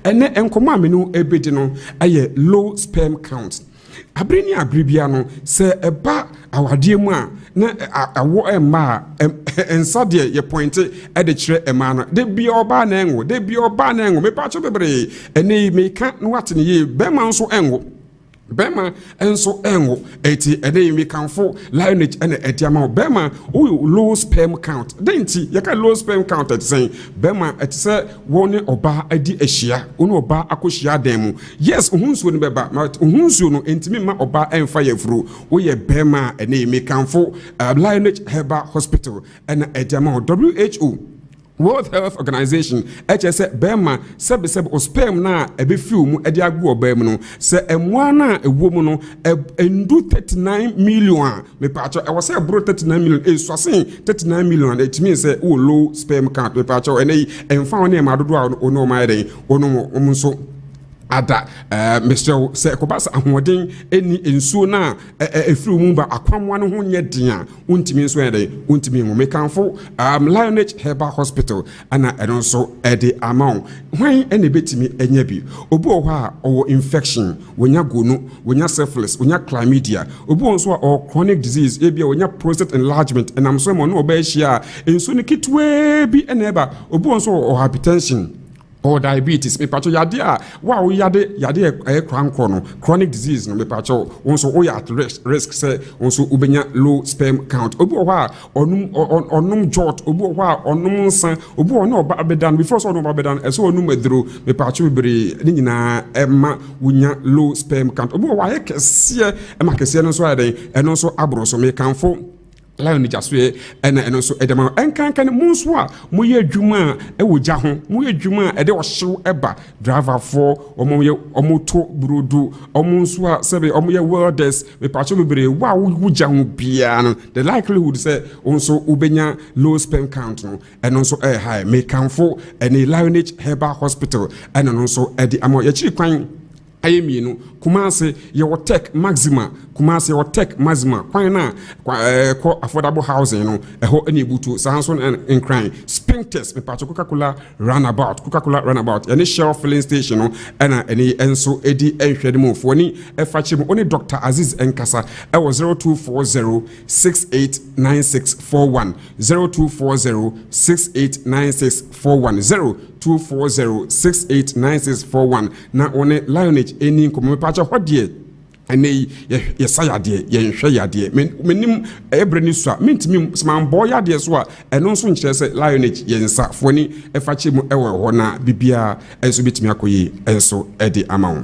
Speaker 18: Ene enkomo amenu ebedi no aye low sperm count. Abreni abribia no se eba awade mu a na awo emma ensa de ye point e de kire emma no de bia oba na enwo de bia oba na enwo me pa cho bebre ene me ka no watene ye be ma nso enwo Bema enso engo eti ene mi kanfo lineage ene etiama bema low sperm count denti yaka low sperm count at saying bema et say woni oba adi ehia woni oba akohia dan mu yes ohunsuo ni beba ohunsuo no entimi ma oba emfa yafuru wo ye bema ene mi kanfo lineage herbal hospital ene etiama WHO World Health Organization HSA Bema sebe o sperm na ebe fiu mu ede agbo obam no se emwa na ewo mu no endu 39 million me pacho e was bro 39 million e soasen 39 million it means say o low sperm count me pacho ene emfa won e ma dodo a ono ma eden ono so ada Mr. Sekobasa ahoden eni ensuo na efiri mu ba akwamwa no ho nye dia untimi nso ede untimi mu mekanfo Lineage Herbal Hospital ana eno so ede amount hwan ene betimi enya bi obi o ha o infection wonya gonu wonya syphilis wonya chlamydia obi nso o chronic disease e bia wonya prostate enlargement enam so mo no oba hia ensuo ne kitwe bi ene ba obi nso o hypertension or diabetes me pacho yade a wow yade krankro no chronic disease no me pacho wonso o ya at risk say wonso ubenya low sperm count obi o ha onum jot obi o ha onum nsan obi o na oba abedan before so no oba abedan eso onum aduro me pacho bere ni nyina ema wunya low sperm count obi o ha kese ema kese no so aden eno so abro so me kanfo Lion Jaswe eno so edema enkankan munso a moye adwuma e wogya ho moye adwuma e de ohyew eba driver for omoto burudu omonso a sebe omoye welders me pacho bebere wa wogya ho bia no the likelihood say onso ubenya low sperm count no eno so high me kanfo ene Lineage Herbal Hospital eno so edi amo ya chiri kwan ayemienu Kumasi your tech maxima Kumasi your tech maxima kwan na affordable housing no eho eni butu Samson and crime Spinktest me pacho Coca-Cola runabout any Shell filling station no ena eni enso edi enhwede mu foni efachi mu oni Dr. Aziz Enkasa e was 0240689641 0240689641 0240689641 na one Lineage eni nkomo pacho hodie ene yesa yade yenhwe yade menim ebrani so a mentimi smambo yade so a eno nso nkyere se Lineage yensa foni efachi mu ewo ho na bibia enso bitimi akoyi enso edi amawo